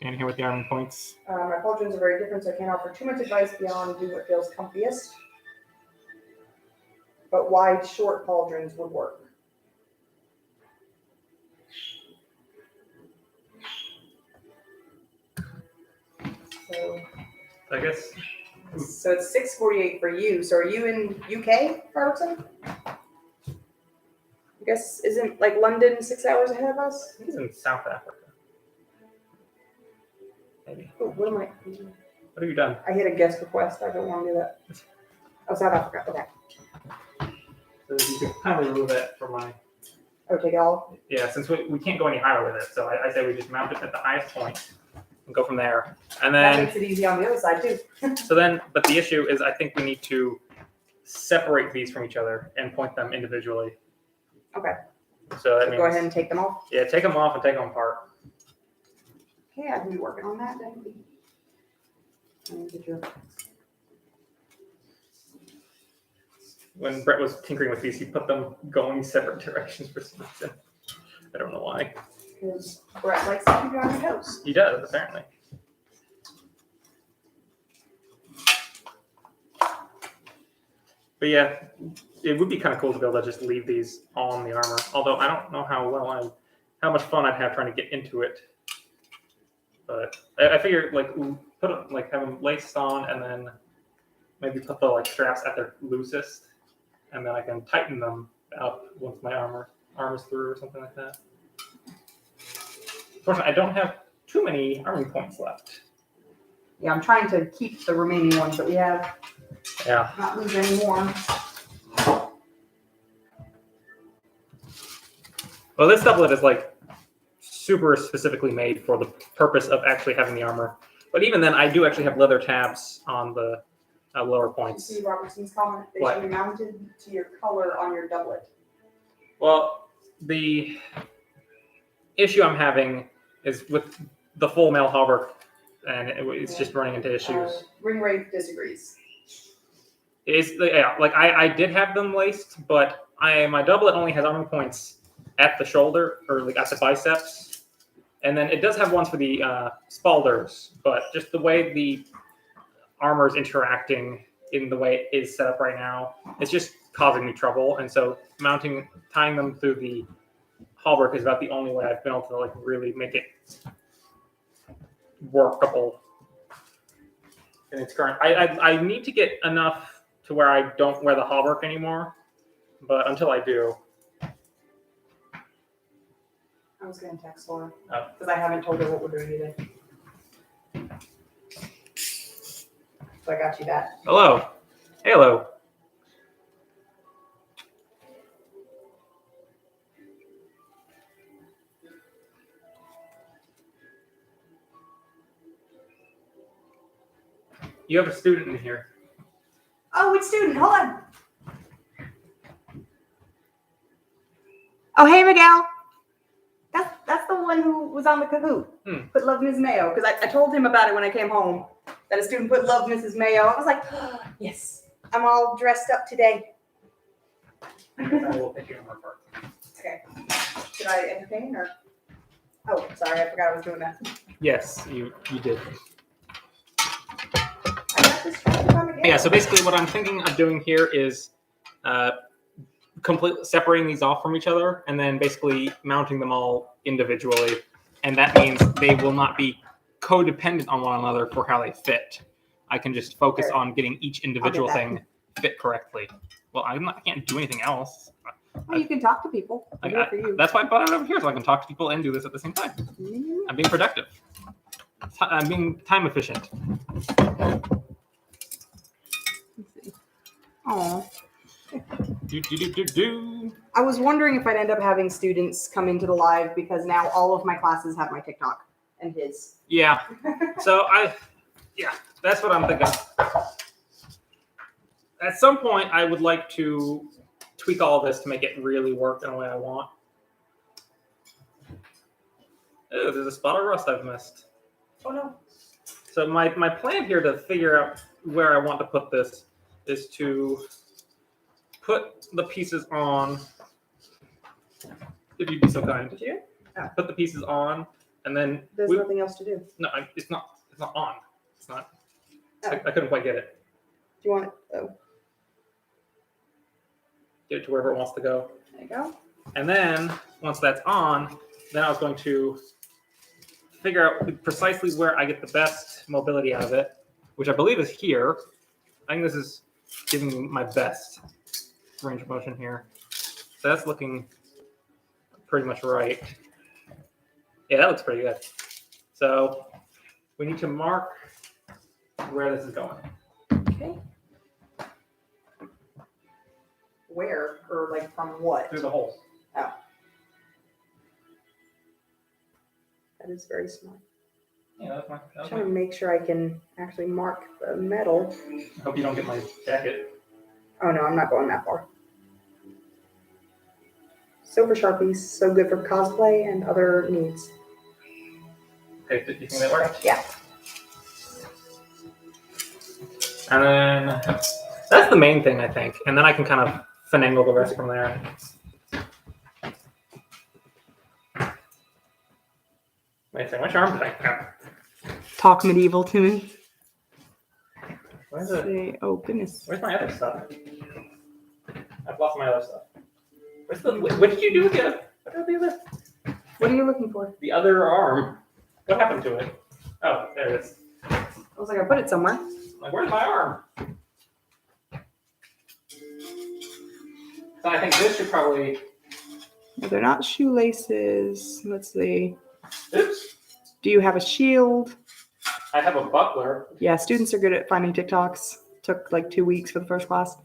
And here with the arming points. My pauldrons are very different, so I can't offer too much advice beyond do what feels comfiest. But wide, short pauldrons would work. So I guess. So it's 6:48 for you. So are you in UK, Robertson? I guess isn't London 6 hours ahead of us? He's in South Africa. Maybe. Oh, what am I? What have you done? I hit a guest request. I don't want to do that. Oh, South Africa. Okay. So you could kind of remove that from my. Oh, take it all? Yeah, since we can't go any higher with it, so I say we just mount it at the highest point and go from there. And That then. makes it easy on the other side, too. But the issue is I think we need to separate these from each other and point them individually. Okay. So that So means. go ahead and take them off. Yeah, take them off and take them apart. Okay, I can be working on that then. Get your... When Brett was tinkering with these, he put them going separate directions for some reason. I don't know why. Because Brett likes to keep you on your toes. He does, apparently. But yeah, it would be kind of cool to be able to just leave these on the armor. Although I don't know how much fun I'd have trying to get into it. But I figure have them laced on and then maybe put the straps at their loosest, and then I can tighten them up once my armor's through or something like that. Unfortunately, I don't have too many arming points left. Yeah, I'm trying to keep the remaining ones that we have. Yeah. Not lose any more. Well, this doublet is super specifically made for the purpose of actually having the armor. But even then, I do actually have leather tabs on the lower points. You see Robertson's comment? They What? should be mounted to your color on your doublet. Well, the issue I'm having is with the full mail hauberk, and it's just running into issues. Ring Wraith disagrees. I did have them laced, but my doublet only has armor points at the shoulder or at the biceps, and then it does have ones for the spalders, but just the way the armor is interacting in the way it is set up right now, it's just causing me trouble. And so tying them through the hauberk is about the only way I've been able to really make it workable in its current. I need to get enough to where I don't wear the hauberk anymore, but until I do. I was going to text Laura Oh. because I haven't told her what we're doing today. So I got you that. Hello. Hello. You have a student in here. Oh, which student? Hold on. Oh, hey, Miguel. That's the one one who was on the Kahoot. Put love Ms. Mayo. Because I told him about it when I came home. That a student put love Mrs. Mayo. I was like, oh, yes, I'm all dressed up today. I will pick you on my part. Okay. Should I entertain or? Oh, sorry, I forgot I was doing that. Yes, you did. I got distracted on the game. Yeah, so basically what I'm thinking of doing here is completely separating these off from each other and then basically mounting them all individually. And that means they will not be codependent on one another for how they fit. I can just focus on getting each individual thing fit correctly. Well, I can't do anything else. Well, you can talk to people. For you. That's why I brought it over here, so I can talk to people and do this at the same time. I'm being productive. I'm being time efficient. Let's see. Oh. I was wondering if I'd end up having students come into the live because now all of my classes have my TikTok and his. Yeah. So that's what I'm thinking. At some point, I would like to tweak all this to make it really work in a way I want. Oh, there's a spot of rust I've missed. Oh no. So my plan here to figure out where I want to put this is to put the pieces on. If you'd be so kind. Did you? Oh. Put the pieces on, and then there's nothing else to do. No, it's not on. It's not. Oh. I couldn't quite get it. Do you want it? Oh. Get it to wherever it wants to go. There you go. And then once that's on, then I was going to figure out precisely where I get the best mobility out of it, which I believe is here. I think this is giving me my best range of motion here. So that's looking pretty much right. Yeah, that looks pretty good. So we need to mark where this is going. Okay. Where? Or like from what? Through the holes. Oh. That is very smart. Yeah, that's fine. I'm trying to make sure I can actually mark the metal. I hope you don't get my jacket. Oh no, I'm not going that far. Silver Sharpies, so good for cosplay and other needs. Okay, do you think that works? Yeah. And then that's the main thing, I think. And then I can kind of finagle the rest from there. Wait a second, which arm did I have? Talk medieval to me. Where's it? Oh goodness. Where's my other stuff? I've lost my other stuff. Where's the? What did you do with the other? What did the other? What are you looking for? The other arm. What happened to it? Oh, there it is. I was like, I put it somewhere. Like, where's my arm? So I think this should probably. They're not shoelaces. Let's see. Oops. Do you have a shield? I have a buckler. Yeah, students are good at finding TikToks. Took like 2 weeks for the first class.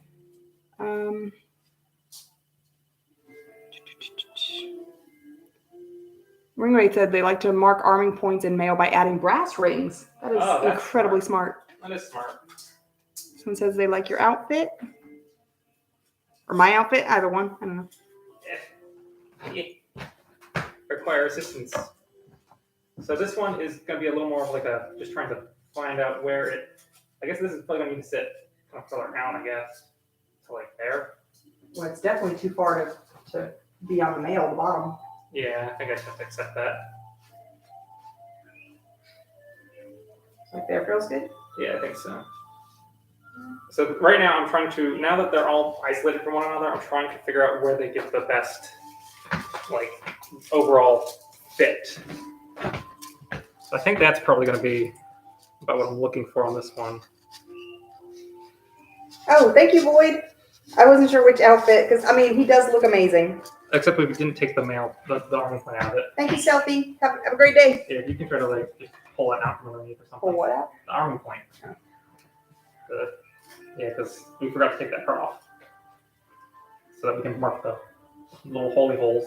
Ringwraith said they like to mark arming points in mail by adding brass rings. That is incredibly smart. That is smart. Someone says they like your outfit. Or my outfit, either one. I don't know. Yeah. Require assistance. So this one is going to be a little more of like a, just trying to find out where it, I guess this is probably going to need to sit kind of further down, I guess, to like there. Well, it's definitely too far to be on the mail at the bottom. Yeah, I think I should have to accept that. Like there feels good? Yeah, I think so. So right now I'm trying to, now that they're all isolated from one another, I'm trying to figure out where they give the best, like, overall fit. So I think that's probably going to be about what I'm looking for on this one. Oh, thank you, Boyd. I wasn't sure which outfit, because, I mean, he does look amazing. Except we didn't take the arm point out of it. Thank you, Selfie. Have a great day. Yeah, you can try to, like, just pull it out from underneath or something. Pull what out? The arming point. Oh. Good. Yeah, because we forgot to take that part off. So that we can mark the little holy holes.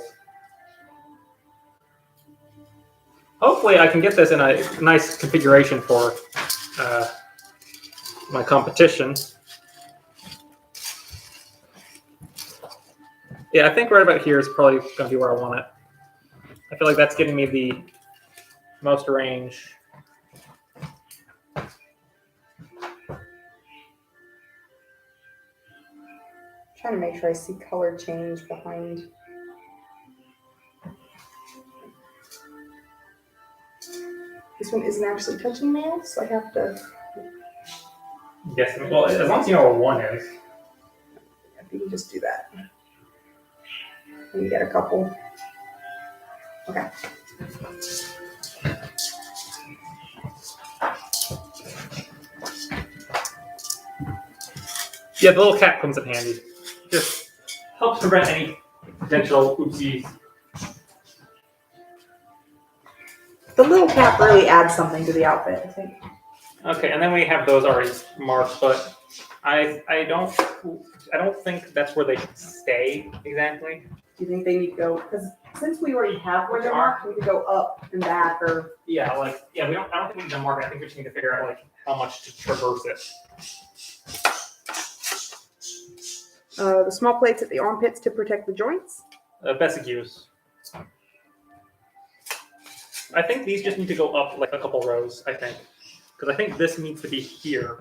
Hopefully I can get this in a nice configuration for my competition. Yeah, I think right about here is probably going to be where I want it. I feel like that's giving me the most range. Trying to make sure I see color change behind. This one isn't actually touching nails, so I have to. Yes. Well, as long as you know where one is. If you can just do that. Let me get a couple. Okay. Yeah, the little cap comes in handy. Just helps prevent any potential oopsies. The little cap really adds something to the outfit, I think. Okay, and then we have those already marked, but I don't think that's where they should stay exactly. Do you think they need to go? Because since we already have where they're marked, we could go up and back, or Yeah, I don't think we need to mark it. I think we just need to figure out like how much to traverse it. the small plates at the armpits to protect the joints. Basic use. I think these just need to go up like a couple rows. I think because I think this needs to be here.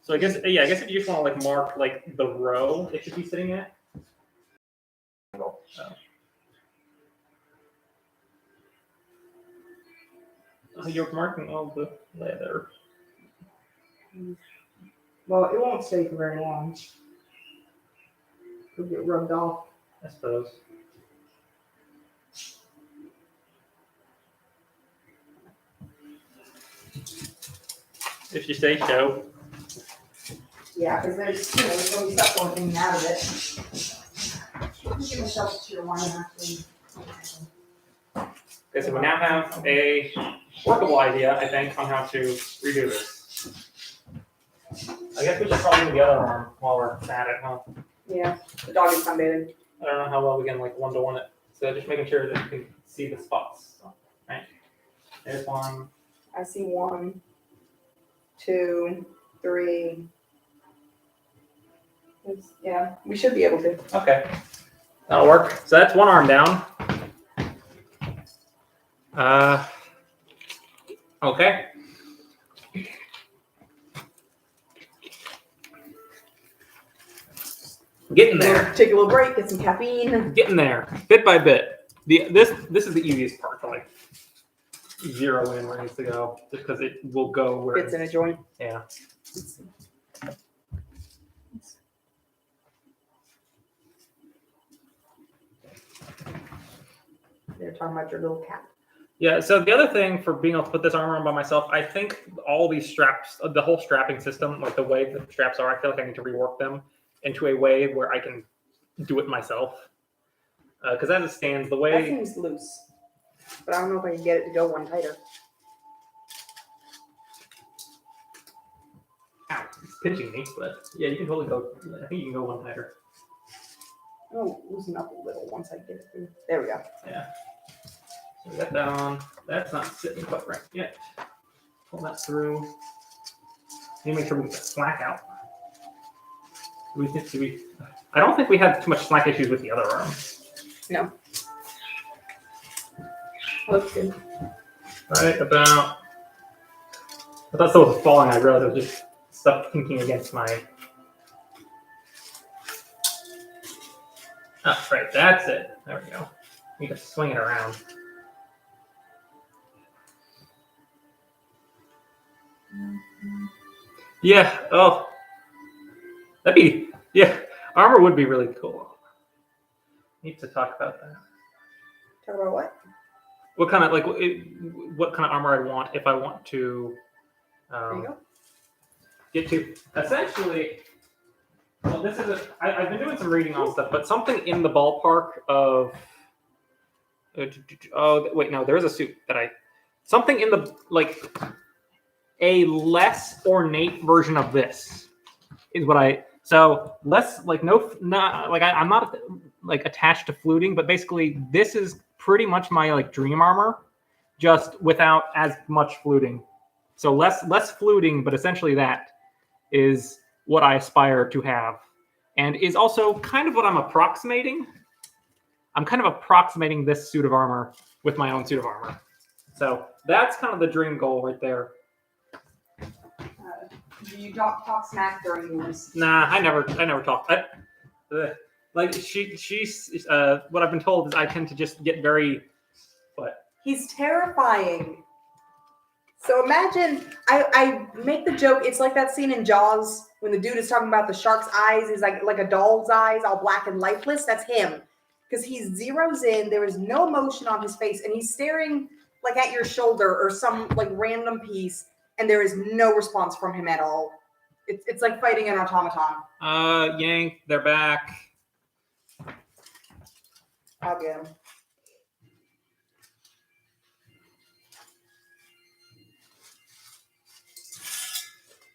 So I guess if you just want to like mark like the row it should be sitting at. Oh, you're marking all the leather. Well, it won't stay for very long. It'll get rubbed off. I suppose. If you say so. Yeah, because there's going to be stuff going in and out of it. Give myself a tier 1 actually. Okay, so we now have a workable idea, I think, on how to redo this. I guess we should probably do the other arm while we're at it, huh? Yeah, the dog is sunbathing. I don't know how well we can like one-to-one it. So just making sure that you can see the spots. So, right. There's one. I see 1, 2, 3. Yeah, we should be able to. Okay. That'll work. So that's one arm down. Okay. Getting there. Take a little break, get some caffeine. Getting there, bit by bit. This is the easiest part to like zero in where it needs to go, just because it will go where Fits in a joint. Yeah. They're talking about your little cap. Yeah, so the other thing for being able to put this armor on by myself, I think all these straps, the whole strapping system, like the way the straps are, I feel like I need to rework them into a way where I can do it myself. Because as it stands, the way... That seems loose. But I don't know if I can get it to go one tighter. Ow, it's pinching me, but yeah, you can totally go, I think you can go one tighter. Oh, loosen up a little once I get it through. There we go. Yeah. So we got that on. That's not sitting quite right yet. Pull that through. Need to make sure we get the slack out. I don't think we had too much slack issues with the other arm. No. Looks good. Right about. I thought someone was falling. I realized it was just stuff kinking against my. Oh, right. That's it. There we go. Need to swing it around. Yeah. Oh. That'd be. Yeah. Armor would be really cool. Need to talk about that. Talk about what? What kind of what kind of armor I'd want if I want to There you go. get to essentially. Well, this is I've been doing some reading on stuff, but something in the ballpark of. Oh wait, no, there is a suit that something in the a less ornate version of this is what less I'm not like attached to fluting, but basically this is pretty much my like dream armor, just without as much fluting. So less fluting, but essentially that is what I aspire to have, and is also kind of what I'm approximating. I'm kind of approximating this suit of armor with my own suit of armor. So that's kind of the dream goal right there. Do you talk smack during yours? Nah, I never talk. Like she's what I've been told is I tend to just get very, what? He's terrifying. So imagine, I make the joke, it's like that scene in Jaws when the dude is talking about the shark's eyes, is like a doll's eyes, all black and lifeless. That's him. Because he zeroes in, there is no emotion on his face, and he's staring like at your shoulder or some like random piece, and there is no response from him at all. It's like fighting an automaton. Yank, they're back. I'll get him.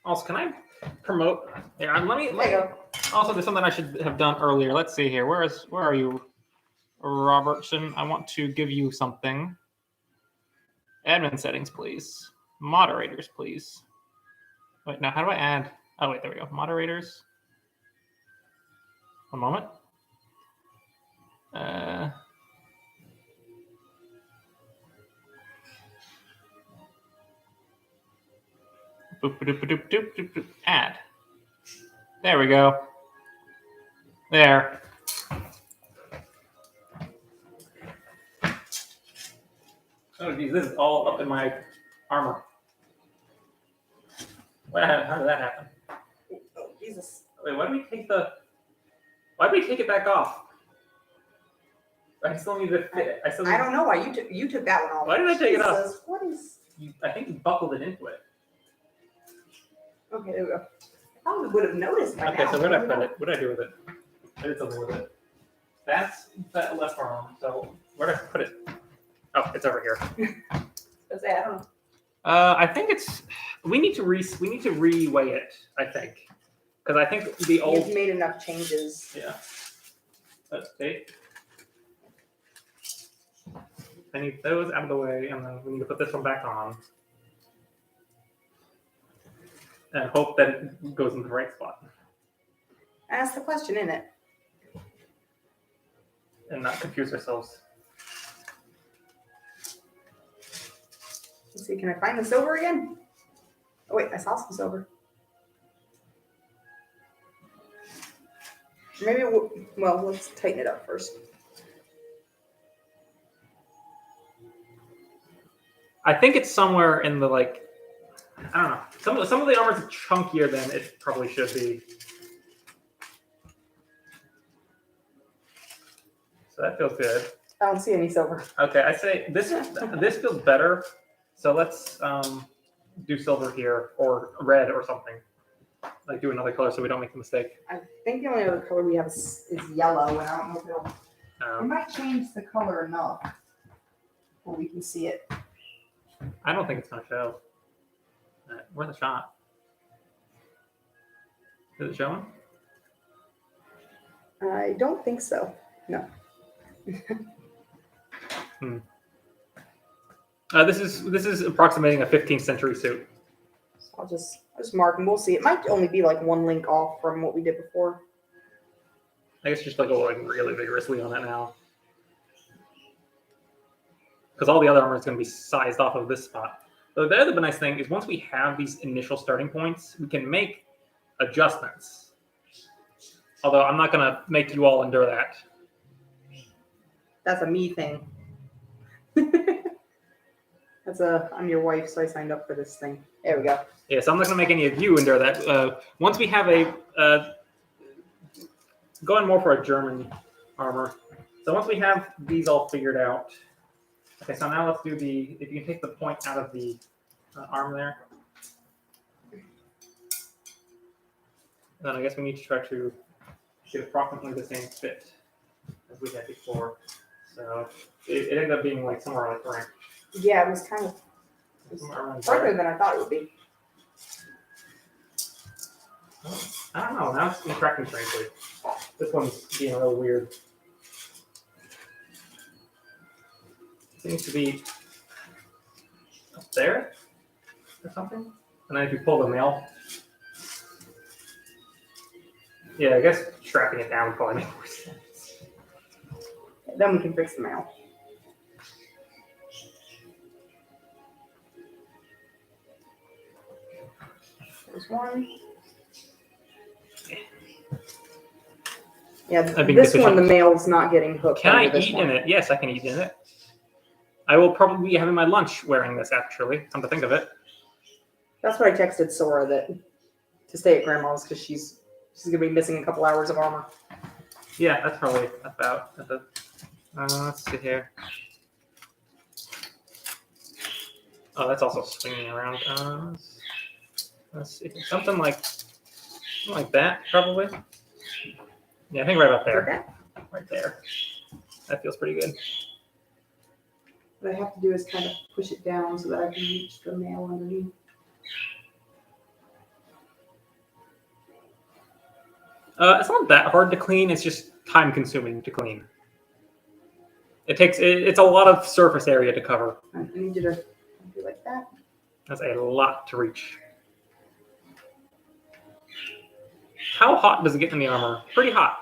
Also, can I promote? Yeah, let me. There you go. Also, there's something I should have done earlier. Let's see here. Where are you, Robertson? I want to give you something. Admin settings, please. Moderators, please. Wait, now how do I add? Oh, wait, there we go. Moderators. One moment. Add. There we go. There. Oh, geez, this is all up in my armor. How did that happen? Oh, Jesus. Wait, why did we take it back off? I still need to fit. I don't know why you took that one off. Why did I take it off? What is? I think you buckled it into it. Okay, there we go. I probably would have noticed by Okay, now. so where did I put it? What did I do with it? I did something with it. That's that left arm. So where did I put it? Oh, it's over here. I don't know. I think it's. We need to reweigh it. I think because I think the old. You've made enough changes. Yeah. Let's take. I need those out of the way, and then we need to put this one back on. And hope that it goes in the right spot. Ask the question, innit? And not confuse ourselves. Let's see, can I find the silver again? Oh wait, I saw some silver. Maybe let's tighten it up first. I think it's somewhere in the I don't know. Some of the armor's chunkier than it probably should be. So that feels good. I don't see any silver. Okay, I say this feels better. So let's do silver here or red or something. Like do another color so we don't make the mistake. I think the only other color we have is yellow, and I don't know if it'll. We might change the color enough where we can see it. I don't think it's gonna show. Where's the shot? Is it showing? I don't think so. No. This is approximating a 15th century suit. So I'll just mark and we'll see. It might only be like one link off from what we did before. I guess just go really vigorously on that now. Because all the other armor is going to be sized off of this spot. So the other nice thing is once we have these initial starting points, we can make adjustments. Although I'm not going to make you all endure that. That's a me thing. I'm your wife, so I signed up for this thing. There we go. Yeah, so I'm not going to make any of you endure that. Once we have going more for a German armor. So once we have these all figured out. Okay, so now let's do if you can take the point out of the arm there. Then I guess we need to try to get approximately the same fit as we had before. So it ended up being somewhere like right. Yeah, it was kind of farther than I thought it would be. I don't know. Now it's contracting strangely. This one's being a little weird. Seems to be up there or something. And then if you pull the nail. Yeah, I guess strapping it down would probably make more sense. Then we can fix the mail. There's one. Yeah, I'm being this one, deficient. the mail's not getting hooked. Can I under this eat one. in it? Yes, I can eat in it. I will probably be having my lunch wearing this, actually, come to think of it. That's what I texted Sora to stay at Grandma's because she's gonna be missing a couple hours of armor. Yeah, that's probably about the. Let's see here. Oh, that's also swinging around. Let's see, something like that, probably. Yeah, I think right about there. Okay. Right there. That feels pretty good. What I have to do is kind of push it down so that I can reach the mail underneath. It's not that hard to clean. It's just time consuming to clean. It's a lot of surface area to cover. I need you to do like that. That's a lot to reach. How hot does it get in the armor? Pretty hot.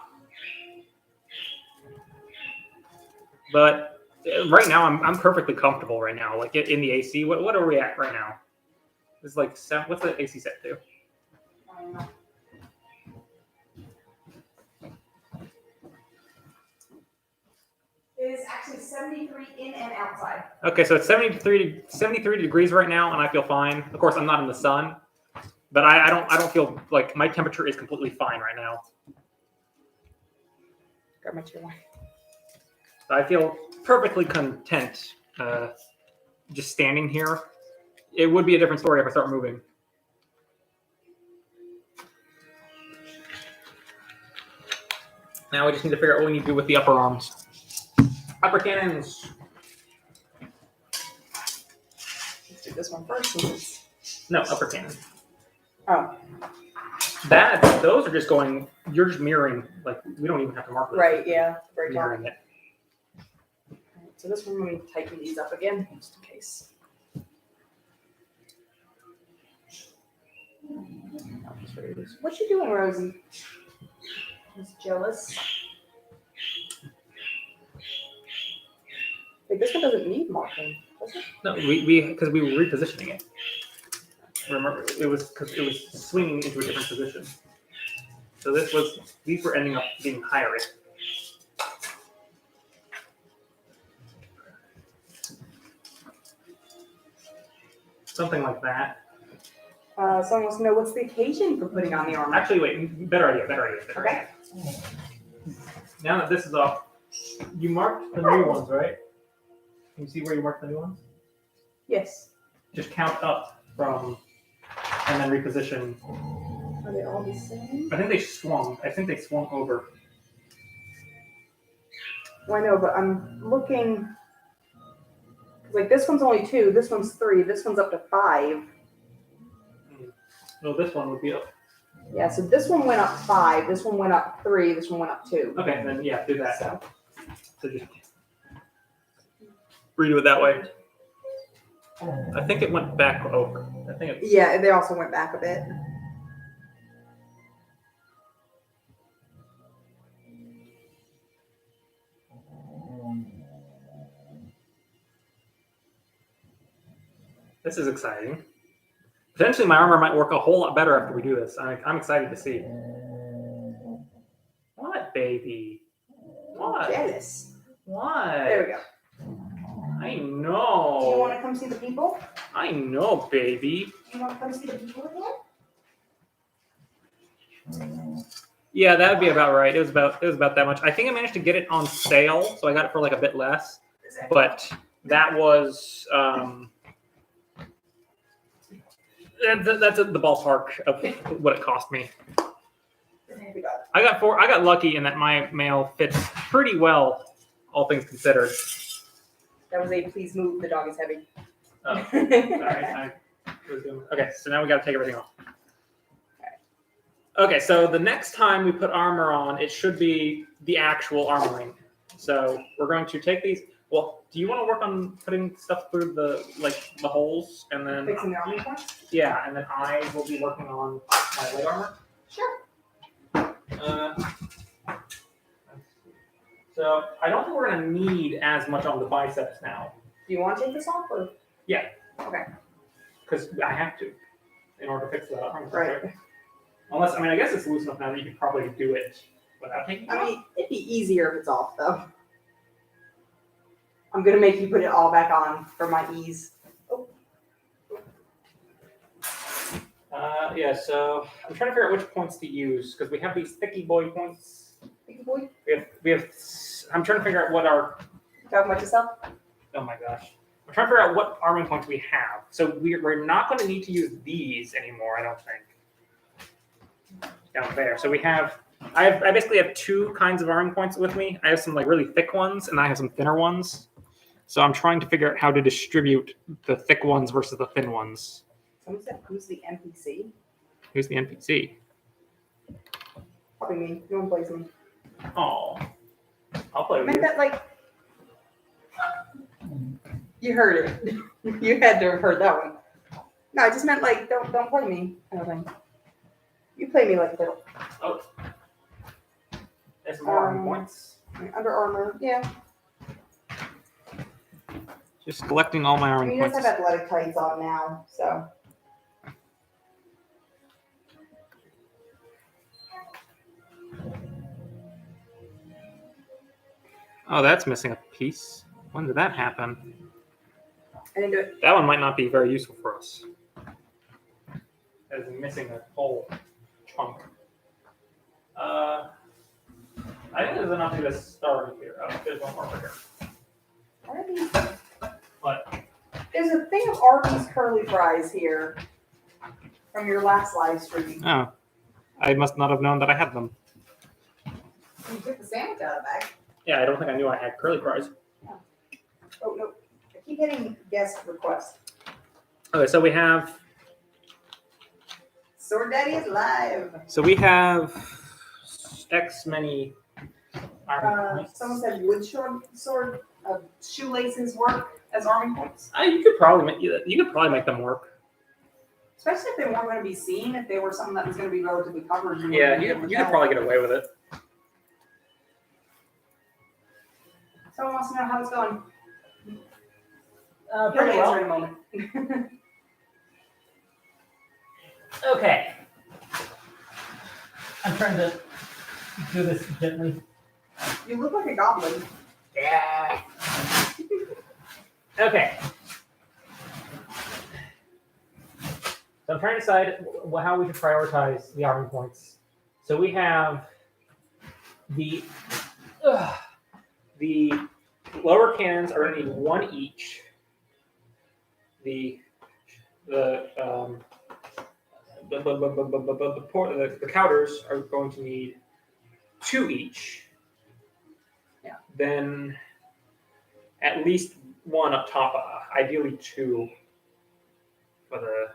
But right now, I'm perfectly comfortable right now. Like in the AC, what are we at right now? It's like what's the AC set to? I don't know. It is actually 73 in and outside. Okay, so it's 73 degrees right now, and I feel fine. Of course, I'm not in the sun, but I don't feel like my temperature is completely fine right now. Grab my chair. I feel perfectly content just standing here. It would be a different story if I start moving. Now we just need to figure out what we need to do with the upper arms. Upper cannons. Let's do this one first. Since No, upper cannon. oh, Those are just going. You're just mirroring. Like we don't even have to mark it. right, yeah. Very top. Mirroring it. Right, so this one, let me tighten these up again, just in case. What you doing, Rosie? She's jealous. Wait, this one doesn't need marking, does it? No, because we were repositioning it. Remember, it was because it was swinging into a different position. So these were ending up being higher. Something like that. Someone wants to know what's the occasion for putting on the armor. Actually, wait, better idea. Okay. Now that this is off, you marked the new ones, right? Can you see where you marked the new ones? Yes. Just count up from, and then reposition. Are they all the same? I think they swung over. Well, I know, but I'm looking. Like this one's only 2, this one's 3, this one's up to 5. No, this one would be up. Yeah, so this one went up 5, this one went up 3, this one went up 2. Okay, then yeah, do that. So So just redo it that way. I think it went back over. I think it's, yeah, they also went back a bit. this is exciting. Potentially, my armor might work a whole lot better after we do this. I'm excited to see. What, baby? What? Jealous. What? There we go. I Do you know. want to come see the people? I know, baby. Do you want to come see the people again? Yeah, that would be about right. It was about that much. I think I managed to get it on sale, so I got it for like a bit less. But that was that's the ballpark of what it cost me. I got lucky in that my mail fits pretty well, all things considered. That was a please move. The dog is heavy. Oh, sorry. Okay, so now we got to take everything off. Okay, so the next time we put armor on, it should be the actual armoring. So we're going to take these. Well, do you want to work on putting stuff through the holes, and then Fixing the army parts? yeah, and then I will be working on my leg armor. Sure. So I don't think we're gonna need as much on the biceps now. Do you want to take this off or? Yeah. Okay. Because I have to in order to fix the arm. Right. Unless, I mean, I guess it's loose enough now that you could probably do it without taking it I off. mean, it'd be easier if it's off though. I'm gonna make you put it all back on for my ease. Oh. Yeah, so I'm trying to figure out which points to use because we have these thicky boy points. Thicky boy. We have. I'm trying to figure out what our. Talking about yourself? Oh my gosh. I'm trying to figure out what arming points we have. So we're not going to need to use these anymore, I don't think. Down there. So we have. I basically have two kinds of arming points with me. I have some like really thick ones, and I have some thinner ones. So I'm trying to figure out how to distribute the thick ones versus the thin ones. Someone said, who's the NPC? Who's the NPC? Probably me. No one plays me. Oh, I'll play I with meant you. that like. You heard it. You had to have heard that one. No, I just meant like don't play me. I don't think. You play me like a fiddle. Oh, there's some more arming points. Under Armour, yeah. Just collecting all my I arming mean, he does points. have athletic tights on now, so. Oh, that's missing a piece. When did that happen? I didn't do it. That one might not be very useful for us. That is missing a whole chunk. I think there's enough to get us started here. Oh, there's one more over here. Arby's. What? There's a thing of Arby's curly fries here from your last live stream. Oh, I must not have known that I had them. You took the sandwich out of the bag. Yeah, I don't think I knew I had curly fries. Oh, no. I keep getting guest requests. Okay, so we have. Sword Daddy is live. So we have X many. Arming points. Someone said wood sword shoelaces work as arming points. You could probably make them work. Especially if they weren't going to be seen, if they were something that was going to be relatively covered. Yeah, you could probably get away with it. Someone wants to know how it's going. Pretty He'll well. answer in a moment. Okay. I'm trying to do this gently. You look like a goblin. Yeah. Okay. So I'm trying to decide how we should prioritize the arming points. So we have the lower cannons are going to need one each. The counters are going to need two each. Yeah. Then at least one up top, ideally two for the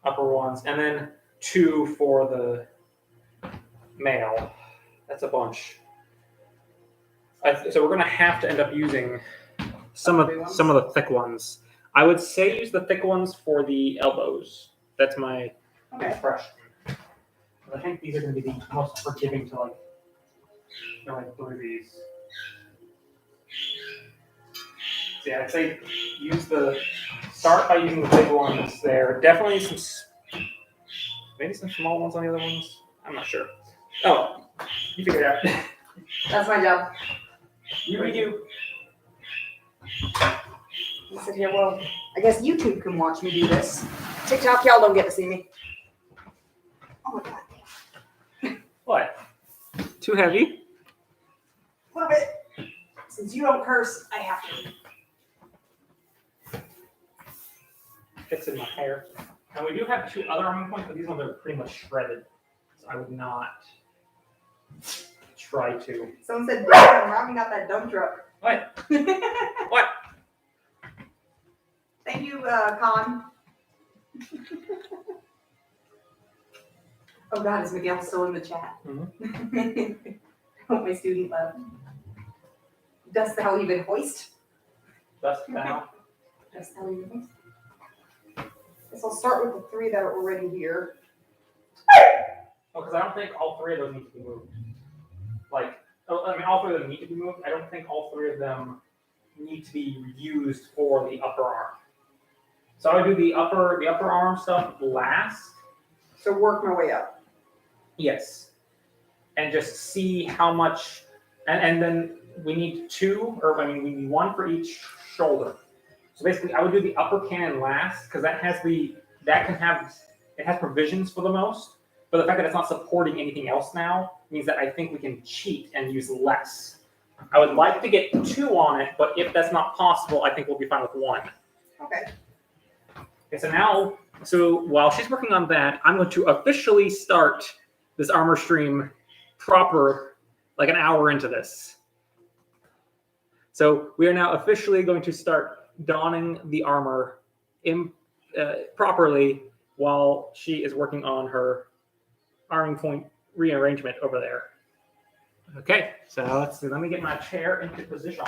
upper ones, and then two for the male. That's a bunch. So we're going to have to end up using some of the thick ones. I would say use the thick ones for the elbows. That's my impression. I think these are going to be the most forgiving to like through these. So yeah, I'd say start by using the big ones there. Definitely maybe some small ones on the other ones. I'm not sure. Oh, you figured it out. That's my job. You redo. I sit here, well, I guess YouTube can watch me do this. TikTok, y'all don't get to see me. Oh my god. What? Too heavy? A little bit. Since you don't curse, I have to. Fixing my hair. And we do have two other arming points, but these ones are pretty much shredded. So I would not try to. Someone said, I'm rounding out that dump truck. What? What? Thank you, Con. Oh god, is Miguel still in the chat? Mm-hmm. I hope my student left. Dost thou even hoist? Dust now. Dost thou even hoist? Guess I'll start with the three that are already here. Oh, because I don't think all three of those need to be moved. Like, I mean, all three of them need to be moved. I don't think all three of them need to be used for the upper arm. So I would do the upper arm stuff last. So work my way up. Yes. And just see how much, and then we need we need one for each shoulder. So basically, I would do the upper cannon last because it has provisions for the most. But the fact that it's not supporting anything else now means that I think we can cheat and use less. I would like to get 2 on it, but if that's not possible, I think we'll be fine with 1. Okay. Okay, so while she's working on that, I'm going to officially start this armor stream proper, like an hour into this. So we are now officially going to start donning the armor properly while she is working on her arming point rearrangement over there. Okay, so let's see. Let me get my chair into position.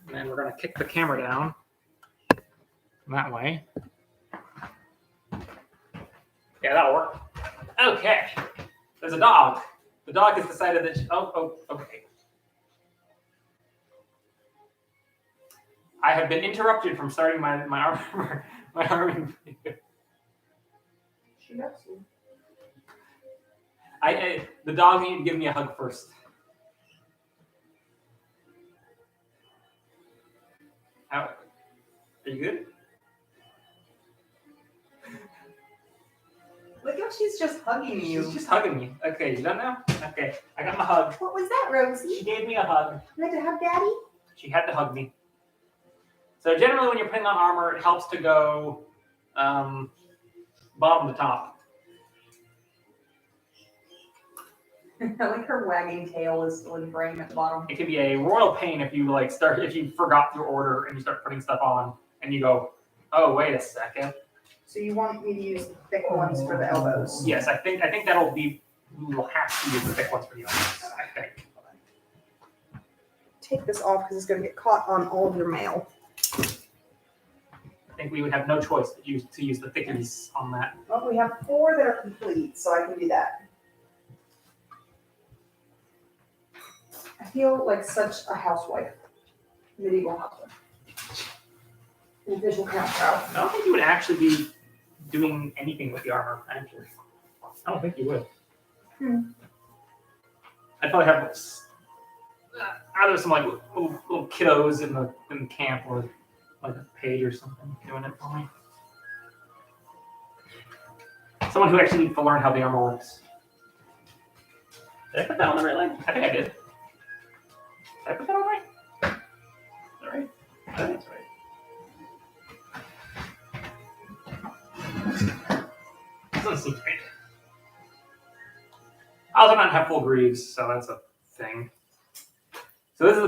And then we're going to kick the camera down that way. Yeah, that'll work. Okay, there's a dog. The dog has decided that okay. I have been interrupted from starting my arming. She loves you. The dog needed to give me a hug first. How? Are you good? Look how she's just hugging you. She's just hugging me. Okay, you done now? Okay, I got my hug. What was that, Rosie? She gave me a hug. You had to hug Daddy? She had to hug me. So generally when you're putting on armor, it helps to go bottom to top. I like her wagging tail is still in frame at the bottom. It can be a royal pain if you if you forgot your order and you start putting stuff on and you go, oh wait a second. So you want me to use the thick ones for the elbows? Yes, I think that'll be. We will have to use the thick ones for the elbows. I think. Take this off because it's going to get caught on all of your mail. I think we would have no choice to use the thickies on that. Well, we have 4 that are complete, so I can do that. I feel like such a housewife. Medieval housewife. An official countdown. I don't think you would actually be doing anything with the armor, actually. I don't think you would. I'd probably have either some like little kiddos in the camp or like a page or something doing it for me. Someone who actually needs to learn how the armor works. Did I put that on the right leg? I think I did. Did I put that on right? Is that right? I think that's right. Doesn't seem right. I also don't have full greaves, so that's a thing. So this is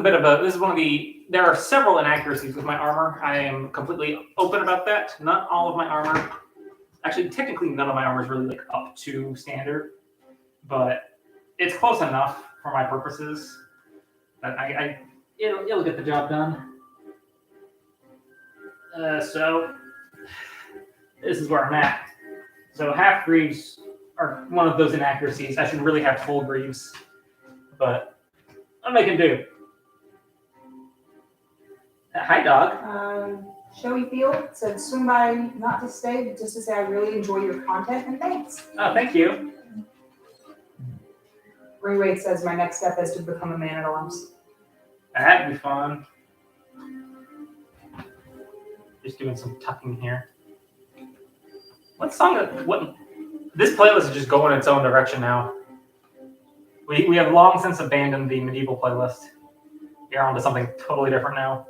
one of the, there are several inaccuracies with my armor. I am completely open about that. Not all of my armor, actually technically none of my armor is really like up to standard, but it's close enough for my purposes that it'll get the job done. So this is where I'm at. So half greaves are one of those inaccuracies. I should really have full greaves, but I'm making do. Hi, dog. Showy Field said, swing by not to stay, but just to say I really enjoy your content and thanks. Oh, thank you. Ray Wade says my next step is to become a man at arms. That'd be fun. Just doing some tucking here. What song? This playlist is just going its own direction now. We have long since abandoned the medieval playlist. We're on to something totally different now.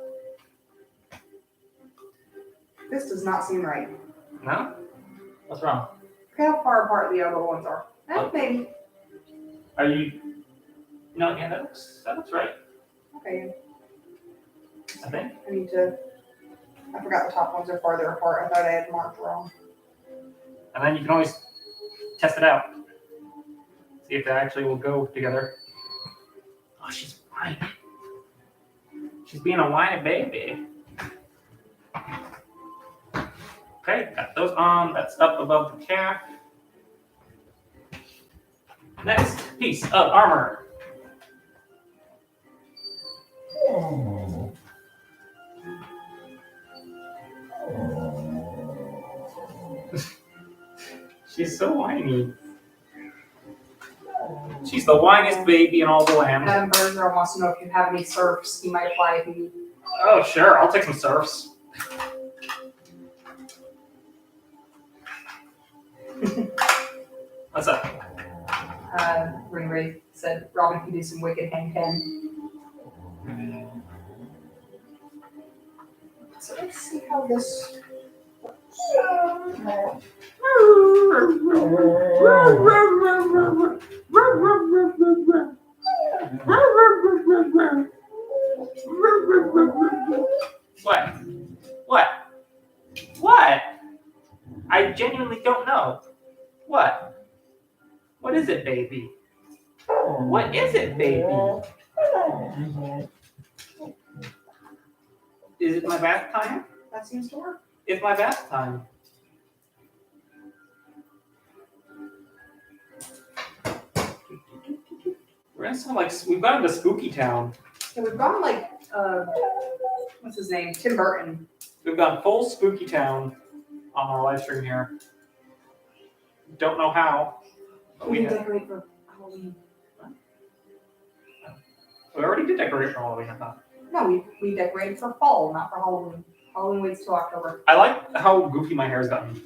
This does not seem right. No? What's wrong? Look how far apart the other ones are. Maybe. Are you? No, yeah, that looks right. Okay. I think. I forgot the top ones are farther apart. I thought I had marked wrong. And then you can always test it out. See if they actually will go together. Oh, she's whiny. She's being a whiny baby. Okay, got those on. That's up above the calf. Next. piece of armor. She's so whiny. She's the whiniest baby in all the land. Adam Berger wants to know if you have any surfs. He might apply if you. Oh, sure. I'll take some surfs. What's up? Ray said Robin can do some wicked hang 10. So let's see how this What? What? What? I genuinely don't know. What? What is it, baby? What is it, baby? Is it my bath time? that seems to work. It's my bath time. We're in some we've gone to Spooky Town. Yeah, we've gone like what's his name? Tim Burton. We've gone full Spooky Town on our live stream here. Don't know how. But We we can have. decorate for Halloween. We already did decorate for Halloween, I thought. No, we decorated for fall, not for Halloween. Halloween waits till October. I like how goofy my hair's gotten.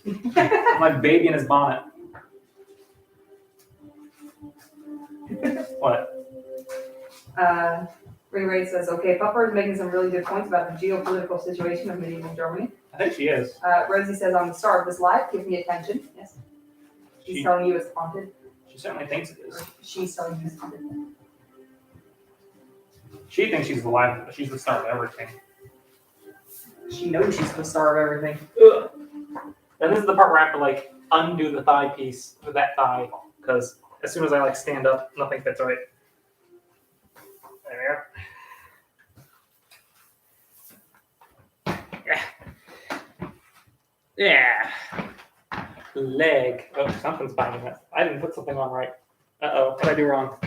I'm like baby in his bonnet. What? Ray says, okay, Pupper is making some really good points about the geopolitical situation of medieval Germany. I think she is. Rosie says, on the start of this live, give me attention. Yes. She's telling you it's haunted. She certainly thinks it is. She's telling you it's haunted. She thinks she's alive, but she's the star of everything. She knows she's the star of everything. Ugh. And this is the part where I have to undo the thigh piece with that thigh, because as soon as I stand up, nothing fits right. There we go. Yeah. Leg. Oh, something's binding it. I didn't put something on right. Uh-oh, what did I do wrong?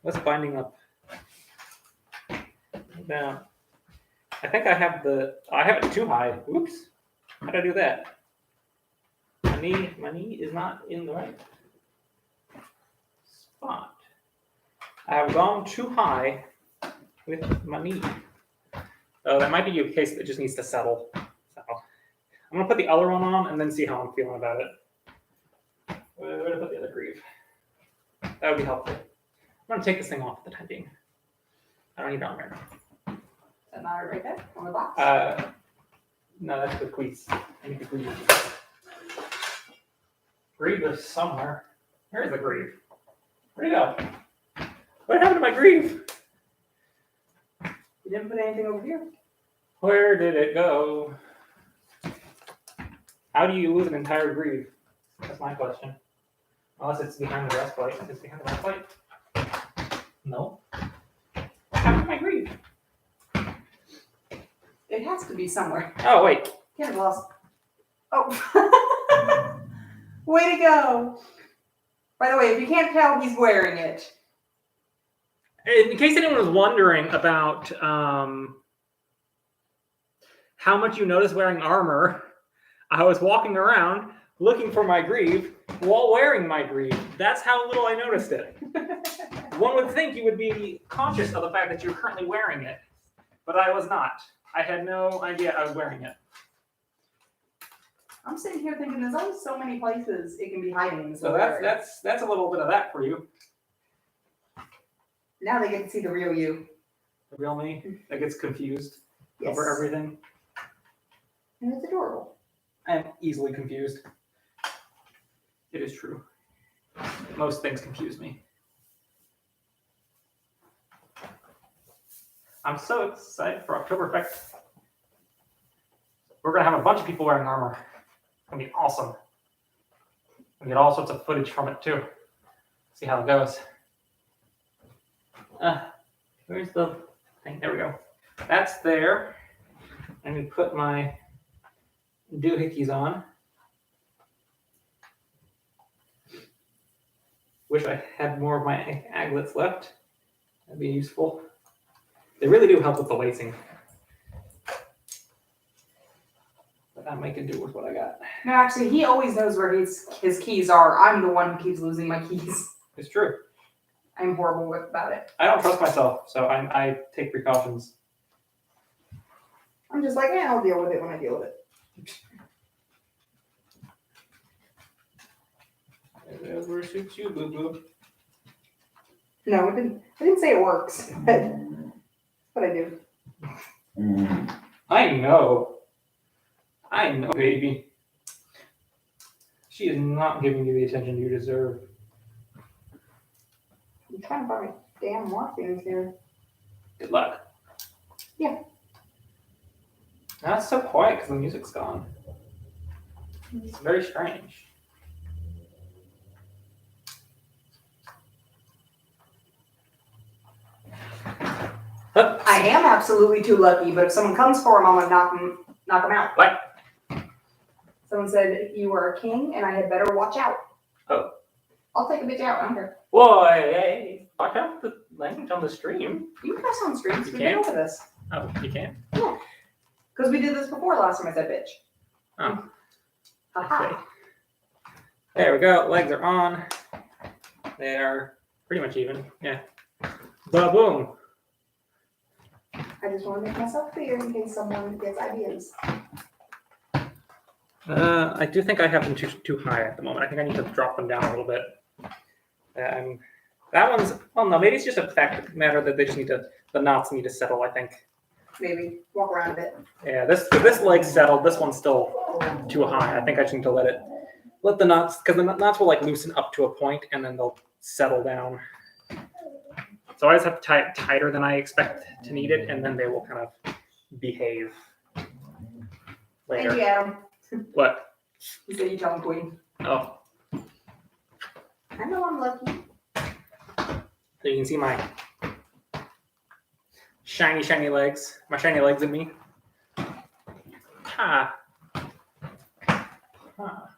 What's binding up? Down. I think I have it too high. Oops. How did I do that? My knee is not in the right spot. I have gone too high with my knee. That might be a case that just needs to settle. So I'm gonna put the other one on and then see how I'm feeling about it. Where to put the other greave? That would be helpful. I'm gonna take this thing off for the time being. I don't need it on right now. Is that not right there on the box? No, that's the queeze. I need the greave. Greave is somewhere. Where's the greave? Where'd it go? What happened to my greave? You didn't put anything over here. Where did it go? How do you lose an entire greave? That's my question. Unless it's behind the breastplate. If it's behind the breastplate? No. What happened to my greave? It has to be somewhere. Oh, wait. Can't have lost. Oh. Way to go. By the way, if you can't tell, he's wearing it. In case anyone was wondering about how much you notice wearing armor, I was walking around looking for my greave while wearing my greave. That's how little I noticed it. One would think you would be conscious of the fact that you're currently wearing it, but I was not. I had no idea I was wearing it. I'm sitting here thinking there's only so many places it can be hiding in this So little area. that's a little bit of that for you. Now they get to see the real you. The real me that gets confused Yes. over everything. And it's adorable. I am easily confused. It is true. Most things confuse me. I'm so excited for Oktoberfest. We're going to have a bunch of people wearing armor. It's going to be awesome. We get all sorts of footage from it too. See how it goes. Where's the thing? There we go. That's there. I'm going to put my doohickeys on. Wish I had more of my aglets left. That'd be useful. They really do help with the lacing. But I make it do with what I got. No, actually, he always knows where his keys are. I'm the one who keeps losing my keys. It's true. I'm horrible about it. I don't trust myself, so I take precautions. I'm just like, yeah, I'll deal with it when I deal with it. Whatever suits you, boo boo. No, I didn't say it works, but I do. I know, baby. She is not giving you the attention you deserve. I'm trying to find my damn morphines here. Good luck. Yeah. That's so quiet because the music's gone. It's very strange. I am absolutely too lucky, but if someone comes for him, I'm gonna knock him out. What? Someone said you were a king, and I had better watch out. Oh. I'll take a bitch out. I don't care. Whoa, hey, watch out the language on the stream. You can press on streams. You We've been can't? over this. Oh, you can't? Yeah. Because we did this before last time I said bitch. Oh. Haha. Okay. There we go. Legs are on. They are pretty much even. Yeah. Ba-boom. I just want to make myself clear in case someone gets ideas. I do think I have them too high at the moment. I think I need to drop them down a little bit. That one's, well, no, maybe it's just a fact matter that they just need to, the knots need to settle, I think. Maybe walk around a bit. Yeah, this leg's settled. This one's still too high. I think I just need to let the knots, because the knots will like loosen up to a point and then they'll settle down. So I just have to tie it tighter than I expect to need it, and then they will kind of behave later. Thank you, Adam. What? You said you tell him queen. Oh, I know I'm lucky. so you can see my shiny legs. My shiny legs in me. Ha. Ha.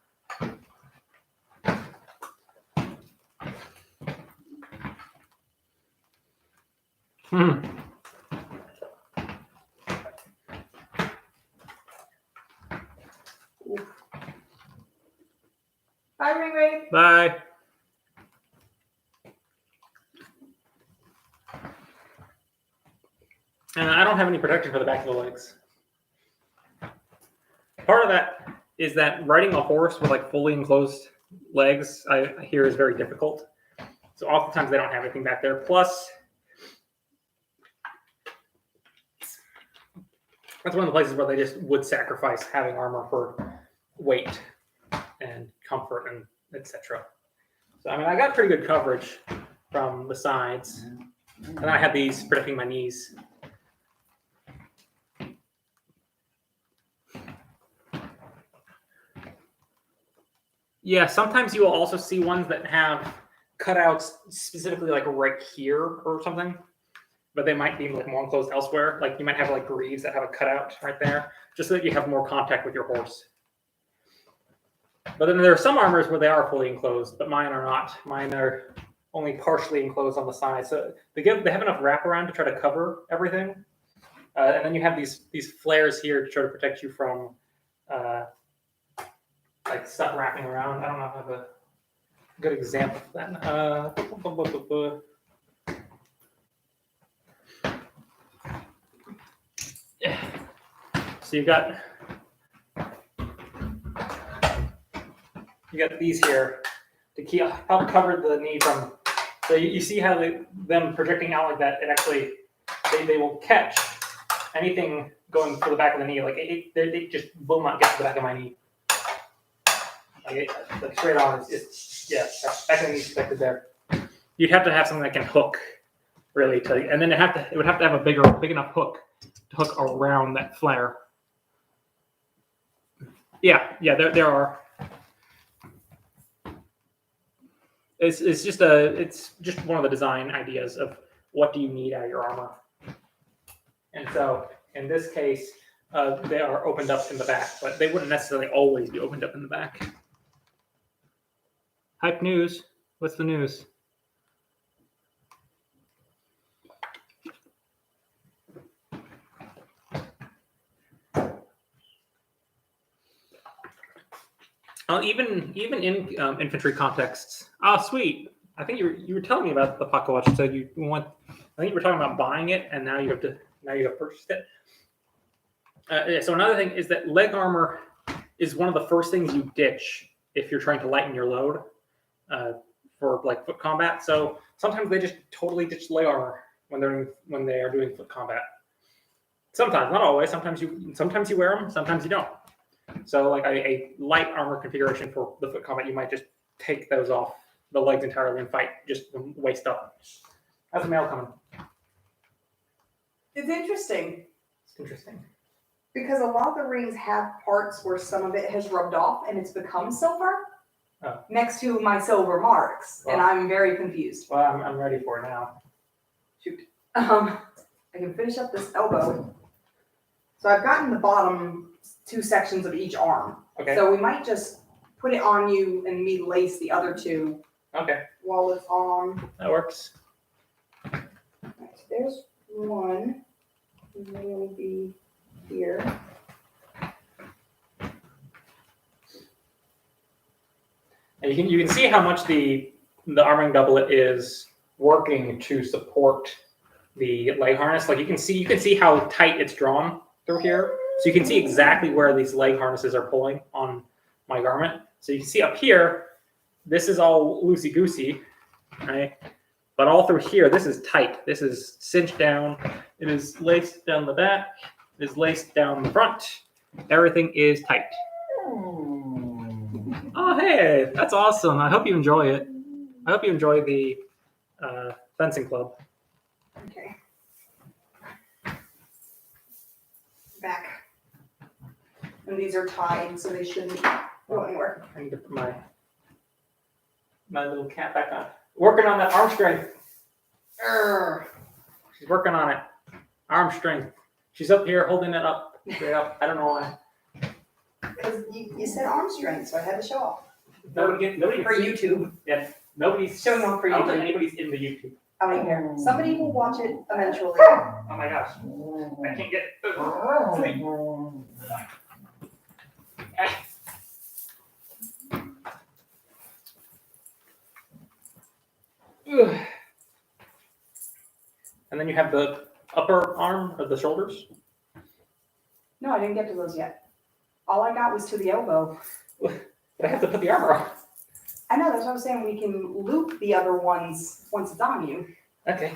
Hmm. Bye, Ring Ring. Bye. And I don't have any protection for the back of the legs. Part of that is that riding a horse with like fully enclosed legs, I hear, is very difficult. So oftentimes they don't have anything back there. Plus, that's one of the places where they just would sacrifice having armor for weight and comfort and etc. So I mean, I got pretty good coverage from the sides, and then I had these protecting my knees. Yeah, sometimes you will also see ones that have cutouts specifically like right here or something, but they might be like more enclosed elsewhere. Like you might have like greaves that have a cutout right there, just so that you have more contact with your horse. But then there are some armors where they are fully enclosed, but mine are not. Mine are only partially enclosed on the side. So they have enough wraparound to try to cover everything. And then you have these flares here to try to protect you from like stuff wrapping around. I don't know if I have a good example of that. So you got these here to help cover the knee from. So you see how them projecting out like that. It actually they will catch anything going for the back of the knee. Like they just will not get to the back of my knee. Like straight on, that back of the knee is protected there. You'd have to have something that can hook, really, and then it would have to have a big enough hook to hook around that flare. Yeah, there are. It's just one of the design ideas of what do you need out of your armor. And so in this case, they are opened up in the back, but they wouldn't necessarily always be opened up in the back. Hype news. What's the news? Oh, even in infantry contexts. Oh, sweet. I think you were telling me about the pocket watch. So you want? I think you were talking about buying it, and now you have purchased it. Yeah, so another thing is that leg armor is one of the first things you ditch if you're trying to lighten your load for like foot combat. So sometimes they just totally ditch leg armor when they are doing foot combat. Sometimes, not always. Sometimes you wear them. Sometimes you don't. So like a light armor configuration for the foot combat, you might just take those off the legs entirely and fight just the waist up. That's a mail coming. It's interesting. It's interesting. Because a lot of the rings have parts where some of it has rubbed off and it's become silver next to my silver marks. Well, and I'm very confused. Well, I'm ready for it now. Shoot. I can finish up this elbow. So I've gotten the bottom 2 sections of each arm. Okay. So we might just put it on you and me lace the other 2. Okay. While it's on. That works. Right, there's one. And then it'll be here. And you can see how much the arming doublet is working to support the leg harness. Like you can see how tight it's drawn through here. So you can see exactly where these leg harnesses are pulling on my garment. So you can see up here, this is all loosey-goosey, right? But all through here, this is tight. This is cinched down. It is laced down the back. It is laced down the front. Everything is tight. Oh, hey, that's awesome. I hope you enjoy it. I hope you enjoy the fencing club. Okay. Back. And these are tied, so they shouldn't go anywhere. I need to put my little cap back on. Working on that arm strength. She's working on it. Arm strength. She's up here holding it up. Straight up. I don't know why. Because you said arm strength, so I had to show off. Nobody for YouTube. Yeah. Nobody's showing off for I don't think YouTube. anybody's in the YouTube. I don't care. Somebody will watch it eventually. Oh my gosh. I can't get it. And then you have the upper arm of the shoulders. No, I didn't get to those yet. All I got was to the elbow. But I have to put the armor on. I know, that's what I was saying. We can loop the other ones once it's on you. Okay.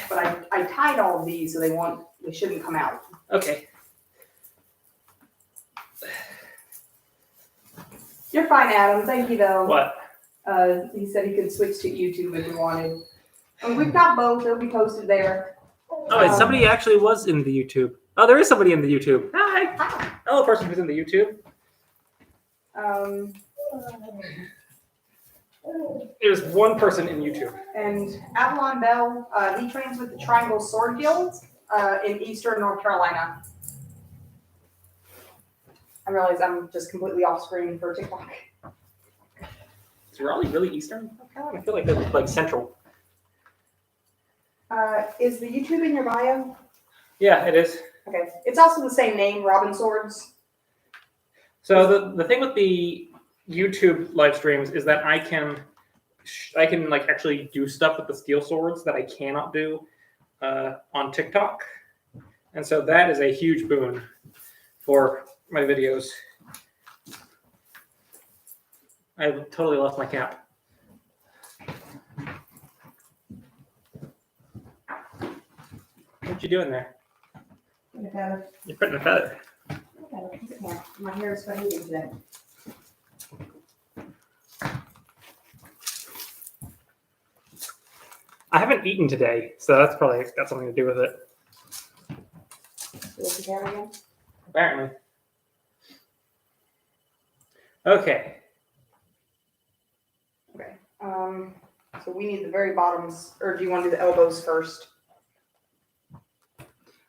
But I tied all of these so they shouldn't come out. Okay. You're fine, Adam. Thank you, though. What? He said he could switch to YouTube if we wanted. And we've got both. They'll be posted there. Oh, somebody actually was in the YouTube. Oh, there is somebody in the YouTube. Hi. Hi. Hello, person who's in the YouTube. There's one person in YouTube. And Avalon Bell, he trains with the Triangle Sword Guild in Eastern North Carolina. I realize I'm just completely off screen for TikTok. Is Raleigh really Eastern? I feel like they're like Central. Is the YouTube in your bio? Yeah, it is. Okay. It's also the same name, Robin Swords. So the thing with the YouTube live streams is that I can like actually do stuff with the steel swords that I cannot do on TikTok, and so that is a huge boon for my videos. I've totally lost my cap. What you doing there? You're putting a feather. My hair is funny today. I haven't eaten today, so that's probably got something to do with it. Look at that again. Apparently. Okay. Okay. So we need the very bottoms, or do you want to do the elbows first?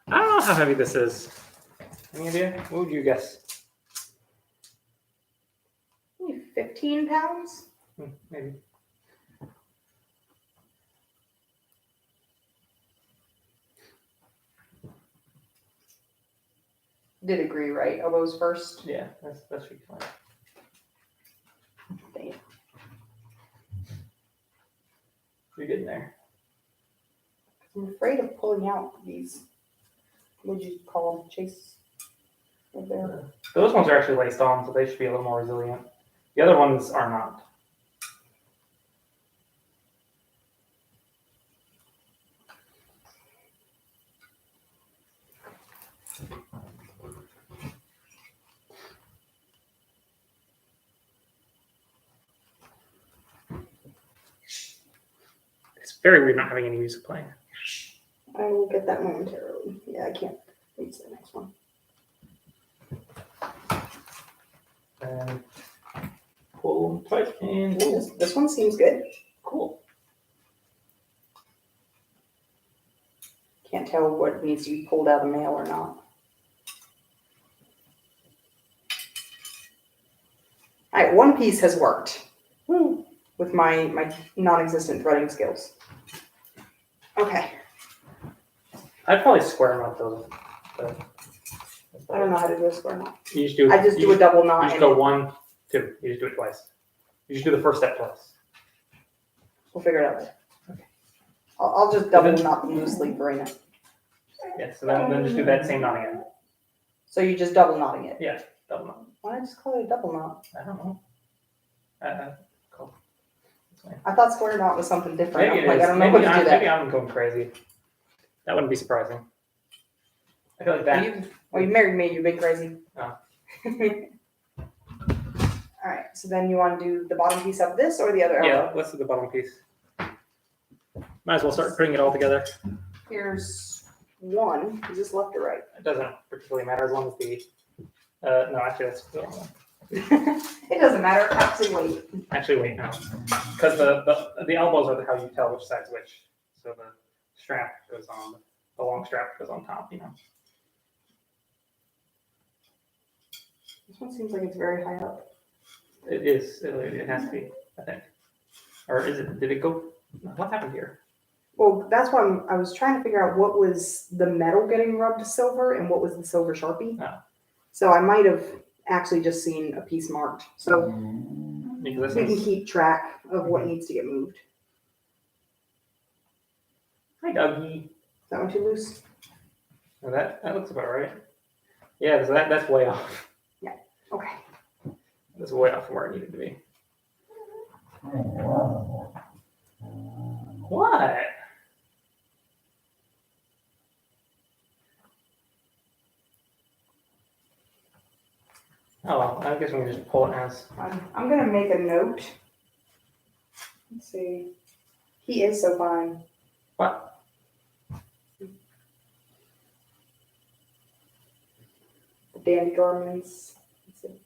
I don't know how heavy this is. Any idea? What would you guess? Maybe 15 pounds? Maybe. did agree, right? Elbows first. Yeah, that should be fine. Damn. You're getting there. I'm afraid of pulling out these. What would you call them? Chase. Right there. Those ones are actually laced on, so they should be a little more resilient. The other ones are not. It's very weird not having any music playing. I will get that momentarily. Yeah, I can't reach the next one. And pull twice and This one seems good. cool. Can't tell what needs to be pulled out of the mail or not. All right, one piece has worked. Woo. With my non-existent threading skills. Okay. I'd probably square knot those. But I don't know how to do a square knot. You just do. I just do a double knot. You just go 1, 2. You just do it twice. You just do the first step twice. We'll figure it out later. Okay. I'll just double knot them loosely for right now. Yeah. So then just do that same knot again. So you're just double knotting it. Yeah. Double knot. Why not just call it a double knot? I don't know. Cool. I thought square knot was something different. Maybe it I is. don't know what to do Maybe that. I'm going crazy. That wouldn't be surprising. I feel like that. You married me, you've been crazy. Oh. Alright, so then you want to do the bottom piece of this or the other Yeah, elbow? let's do the bottom piece. Might as well start putting it all together. Here's one. Is this left or right? It doesn't particularly matter as long as the. No, actually, that's the wrong one. It doesn't matter. Actually, wait. Actually, wait, no. Because the elbows are how you tell which side's which. So the strap goes on, the long strap goes on top, you know. This one seems like it's very high up. It is. It has to be, I think. Or is it? Did it go? What happened here? Well, that's why I was trying to figure out what was the metal getting rubbed to silver and what was the silver Sharpie. Oh. So I might have actually just seen a piece marked. So Because we can keep track of what needs to get moved. Hi, Dougie. Is that one too loose? No, that looks about right. Yeah, so that's way off. Okay. That's way off from where it needed to be. What? Oh, well, I guess we can just pull it as. I'm going to make a note. Let's see. He is so fine. What? The dandy garments. Let's see.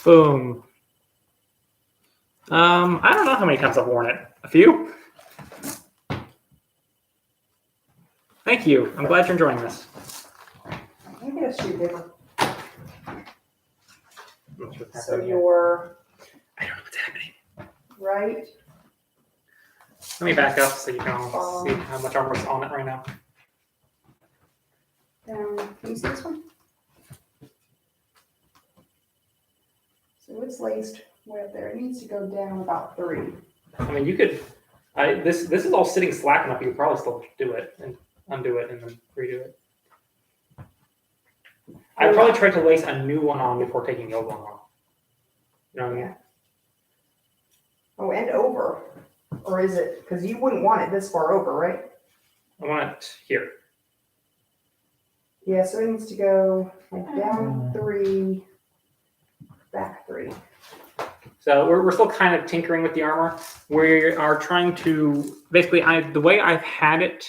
Boom. I don't know how many times I've worn it. A few? Thank you. I'm glad you're enjoying this. Let me get a sheet of paper. Not sure what's So happening here. you're I don't know what's happening. right. Let me back up so you can all see how much armor's on it right now. Down. Can you see this one? So it's laced way up there. It needs to go down about 3. I mean, you could. This is all sitting slack enough. You could probably still do it and undo it and then redo it. I'd probably try to lace a new one on before taking the old one off. You know what I mean? Yeah. Oh, and over. Or is it? Because you wouldn't want it this far over, right? I want it here. Yeah, so it needs to go like down 3, back 3. So we're still kind of tinkering with the armor. We are trying to basically. The way I've had it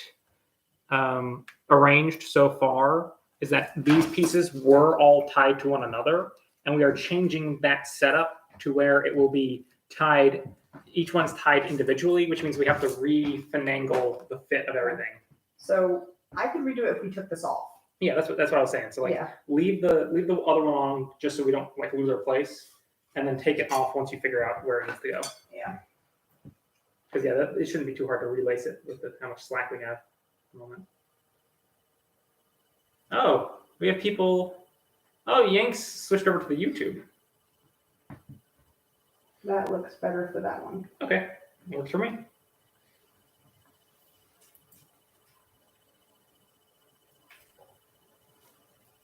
arranged so far is that these pieces were all tied to one another, and we are changing that setup to where it will be tied. Each one's tied individually, which means we have to re-finagle the fit of everything. So I could redo it if we took this off. Yeah, that's what I was saying. So like, Yeah. leave the other one on just so we don't like lose our place, and then take it off once you figure out where it needs to go. Yeah. Because yeah, it shouldn't be too hard to relace it with how much slack we have at the moment. Oh, we have people. Oh, Yanks switched over to the YouTube. That looks better for that one. Okay, works for me.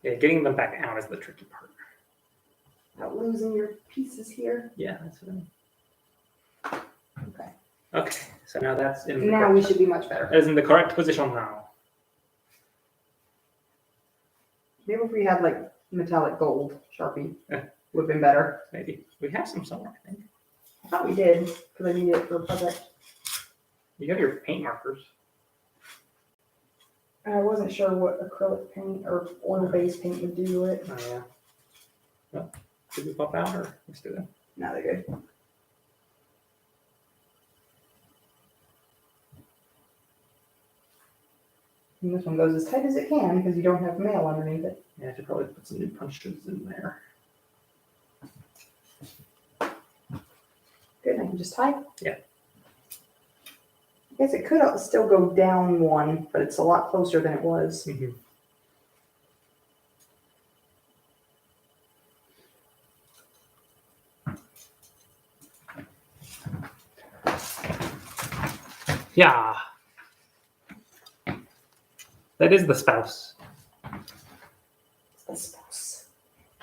Yeah, getting them back out is the tricky part. Not losing your pieces here. Yeah, that's what I mean. Okay. Okay, so now that's in. Now we should be much better. That is in the correct position now. Maybe if we had like metallic gold Sharpie, Yeah. would have been better. Maybe we have some somewhere. I think I thought we did because I needed it for a project. you got your paint markers. I wasn't sure what acrylic paint or oil-based paint would do to it. Oh yeah. Well, should we pop out or let's do that? No, they're good. And this one goes as tight as it can because you don't have mail underneath it. Yeah, I should probably put some new punches in there. Good, I can just type. Yeah. I guess it could still go down one, but it's a lot closer than it was. Mm-hmm. Yeah. That is the spouse. The spouse.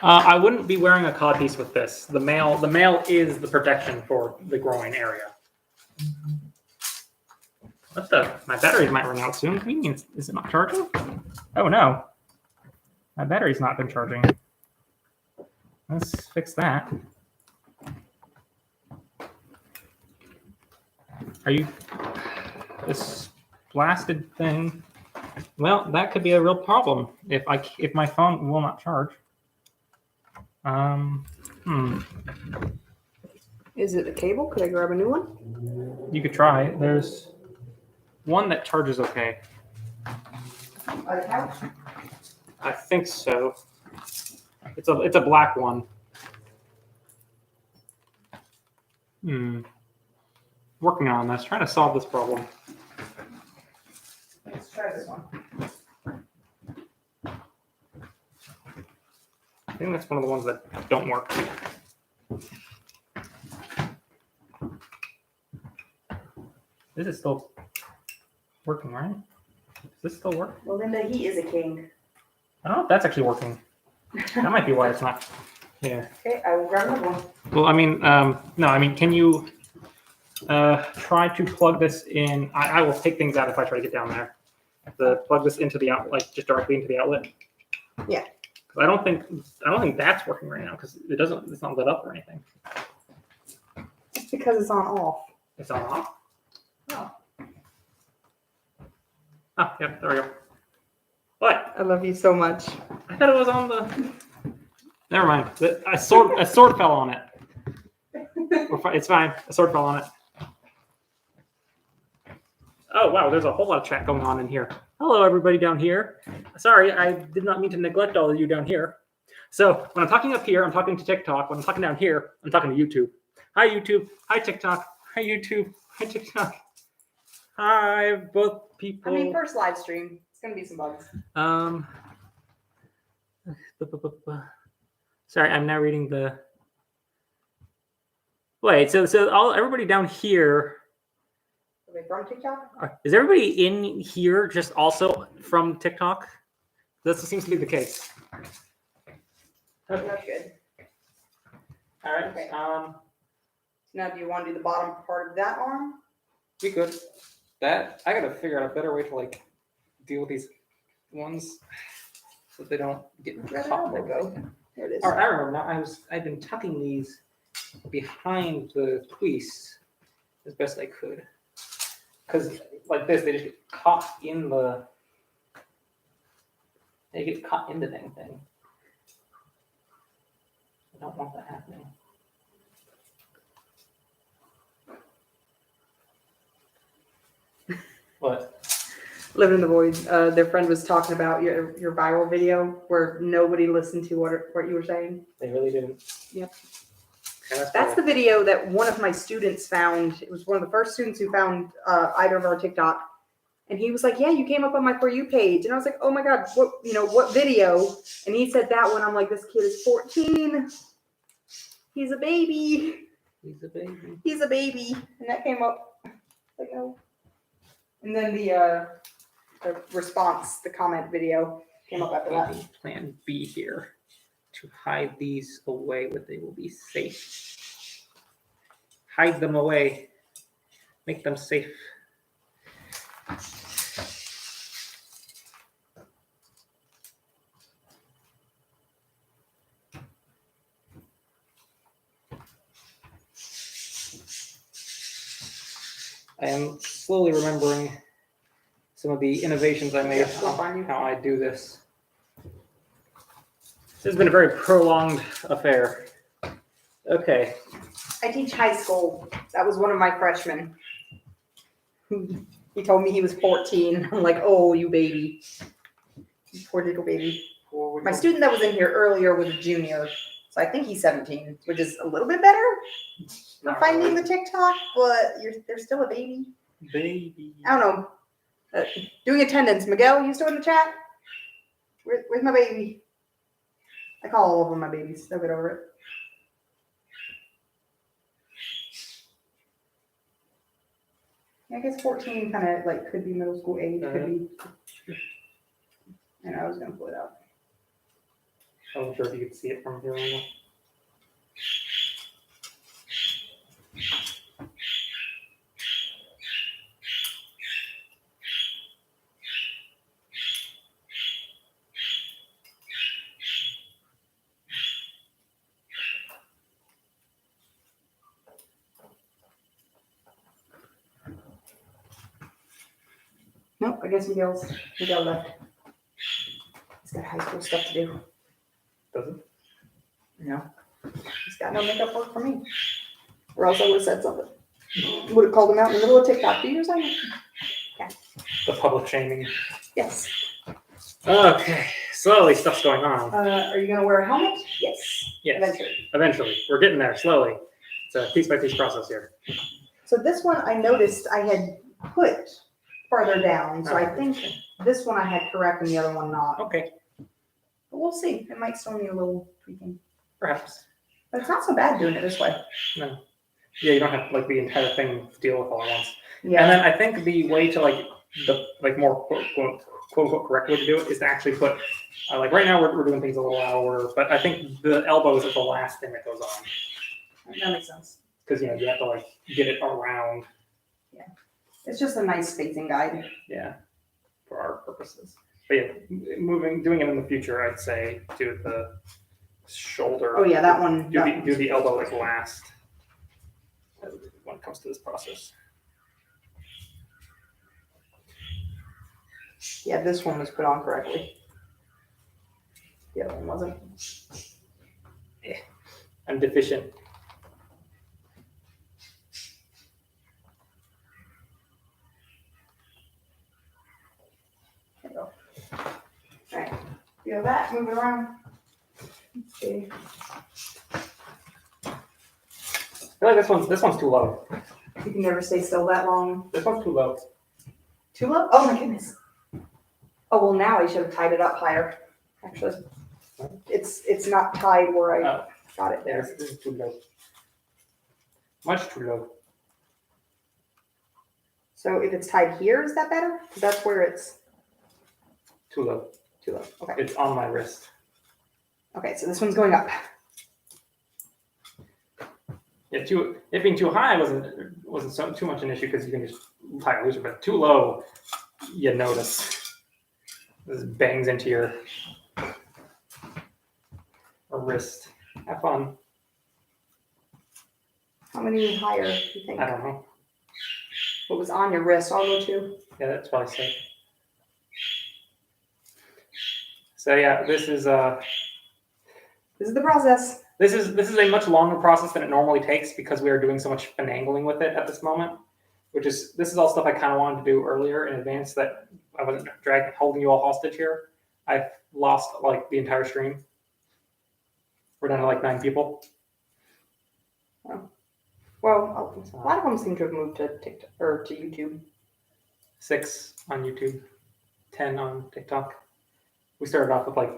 I wouldn't be wearing a codpiece with this. The male is the protection for the groin area. What the? My batteries might run out soon. What do you mean? Is it not charging? Oh no. My battery's not been charging. Let's fix that. Are you... This blasted thing... Well, that could be a real problem if my phone will not charge. Is it a cable? Could I grab a new one? You could try. There's one that charges okay. A couch? I think so. It's a black one. Working on this, trying to solve this problem. Let's try this one. I think that's one of the ones that don't work. This is still working, right? Does this still work? Well, Linda, he is a king. I don't know if that's actually working. That might be why it's not. Yeah. Okay, I will grab another one. Well, I mean, no, I mean, can you try to plug this in? I will take things out if I try to get down there. Plug this into the outlet, like just directly into the outlet. Yeah. I don't think that's working right now because it's not lit up or anything. It's because it's on off. It's on off. Oh. Oh, yeah, there we go. What? I love you so much. I thought it was on the. Never mind. A sword fell on it. It's fine. A sword fell on it. Oh wow, there's a whole lot of chat going on in here. Hello, everybody down here. Sorry, I did not mean to neglect all of you down here. So when I'm talking up here, I'm talking to TikTok. When I'm talking down here, I'm talking to YouTube. Hi, YouTube. Hi, TikTok. Hi, YouTube. Hi, TikTok. Hi, both people. I mean, first live stream. It's gonna be some bugs. Sorry, I'm now reading the. Wait, so everybody down here. Are they from TikTok? Is everybody in here just also from TikTok? This seems to be the case. That's good. All right. Okay. Now, do you want to do the bottom part of that arm? We could. That I gotta figure out a better way to like deal with these ones so that they don't get caught. There we go. There it is. Or I remember now. I've been tucking these behind the crease as best I could. Because like this, they just get caught in the. They get caught in the dang thing. I don't want that happening. What? Living in the Void. Their friend was talking about your viral video where nobody listened to what you were saying. They really didn't. Yep. That's the video that one of my students found. It was one of the first students who found either of our TikTok. And he was like, yeah, you came up on my For You page. And I was like, oh my God, what video? And he said that one. I'm like, this kid is 14. He's a baby. He's a baby. He's a baby. And that came up. Like, oh. And then the response, the comment video came up after that. Plan B here. To hide these away where they will be safe. Hide them away. Make them safe. I am slowly remembering some of the innovations I made on how I do this. This has been a very prolonged affair. Okay. I teach high school. That was one of my freshmen. He told me he was 14. I'm like, oh, you baby. Poor little baby. My student that was in here earlier was a junior. So I think he's 17, which is a little bit better for finding the TikTok, but they're still a baby. Baby. I don't know. Doing attendance. Miguel, you still in the chat? Where's my baby? I call all of them my babies. They'll get over it. I guess 14 kind of like could be middle school age. Could be. And I was going to pull it out. I wasn't sure if you could see it from here. Nope, I guess Miguel left. He's got high school stuff to do. Does it? No. He's got no makeup work for me. Or else I would have said something. Would have called him out in the middle of TikTok. Do you understand? Yeah. The public shaming. Yes. Okay. Slowly, stuff's going on. Are you going to wear a helmet? Yes. Yes. Eventually. Eventually. We're getting there slowly. It's a piece-by-piece process here. So this one I noticed I had put farther down. So I think this one I had correct and the other one not. Okay. But we'll see. It might still need a little tweaking. Perhaps. But it's not so bad doing it this way. No. Yeah, you don't have like the entire thing to deal with all at once. Yeah. And then I think the way to the more quote unquote correct way to do it is to actually put like right now we're doing things a little out of order, but I think the elbows is the last thing that goes on. That makes sense. Because you have to like get it around. Yeah. It's just a nice spacing guide. Yeah. For our purposes. But yeah, doing it in the future, I'd say do the shoulder. Oh yeah, that one. Do the elbow as last when it comes to this process. Yeah, this one was put on correctly. The other one wasn't. I'm deficient. There you go. All right. Feel that? Move it around. Let's see. I feel like this one's too low. You can never stay still that long. This one's too low. Too low? Oh my goodness. Oh well, now I should have tied it up higher. Actually, it's not tied where I got it there. This is too low. Much too low. So if it's tied here, is that better? Because that's where it's Too low. too low. Okay. It's on my wrist. Okay, so this one's going up. Yeah, it being too high wasn't too much an issue because you can just tie it looser, but too low, you notice. This bangs into your wrist. Have fun. How many higher do you think? I don't know. What was on your wrist? I'll go too. Yeah, that's probably safe. So yeah, this is the process. This is a much longer process than it normally takes because we are doing so much finagling with it at this moment. This is all stuff I kind of wanted to do earlier in advance that I wasn't holding you all hostage here. I've lost like the entire stream. We're down to like 9 people. Well, a lot of them seem to have moved to TikTok or to YouTube. 6 on YouTube, 10 on TikTok. We started off with like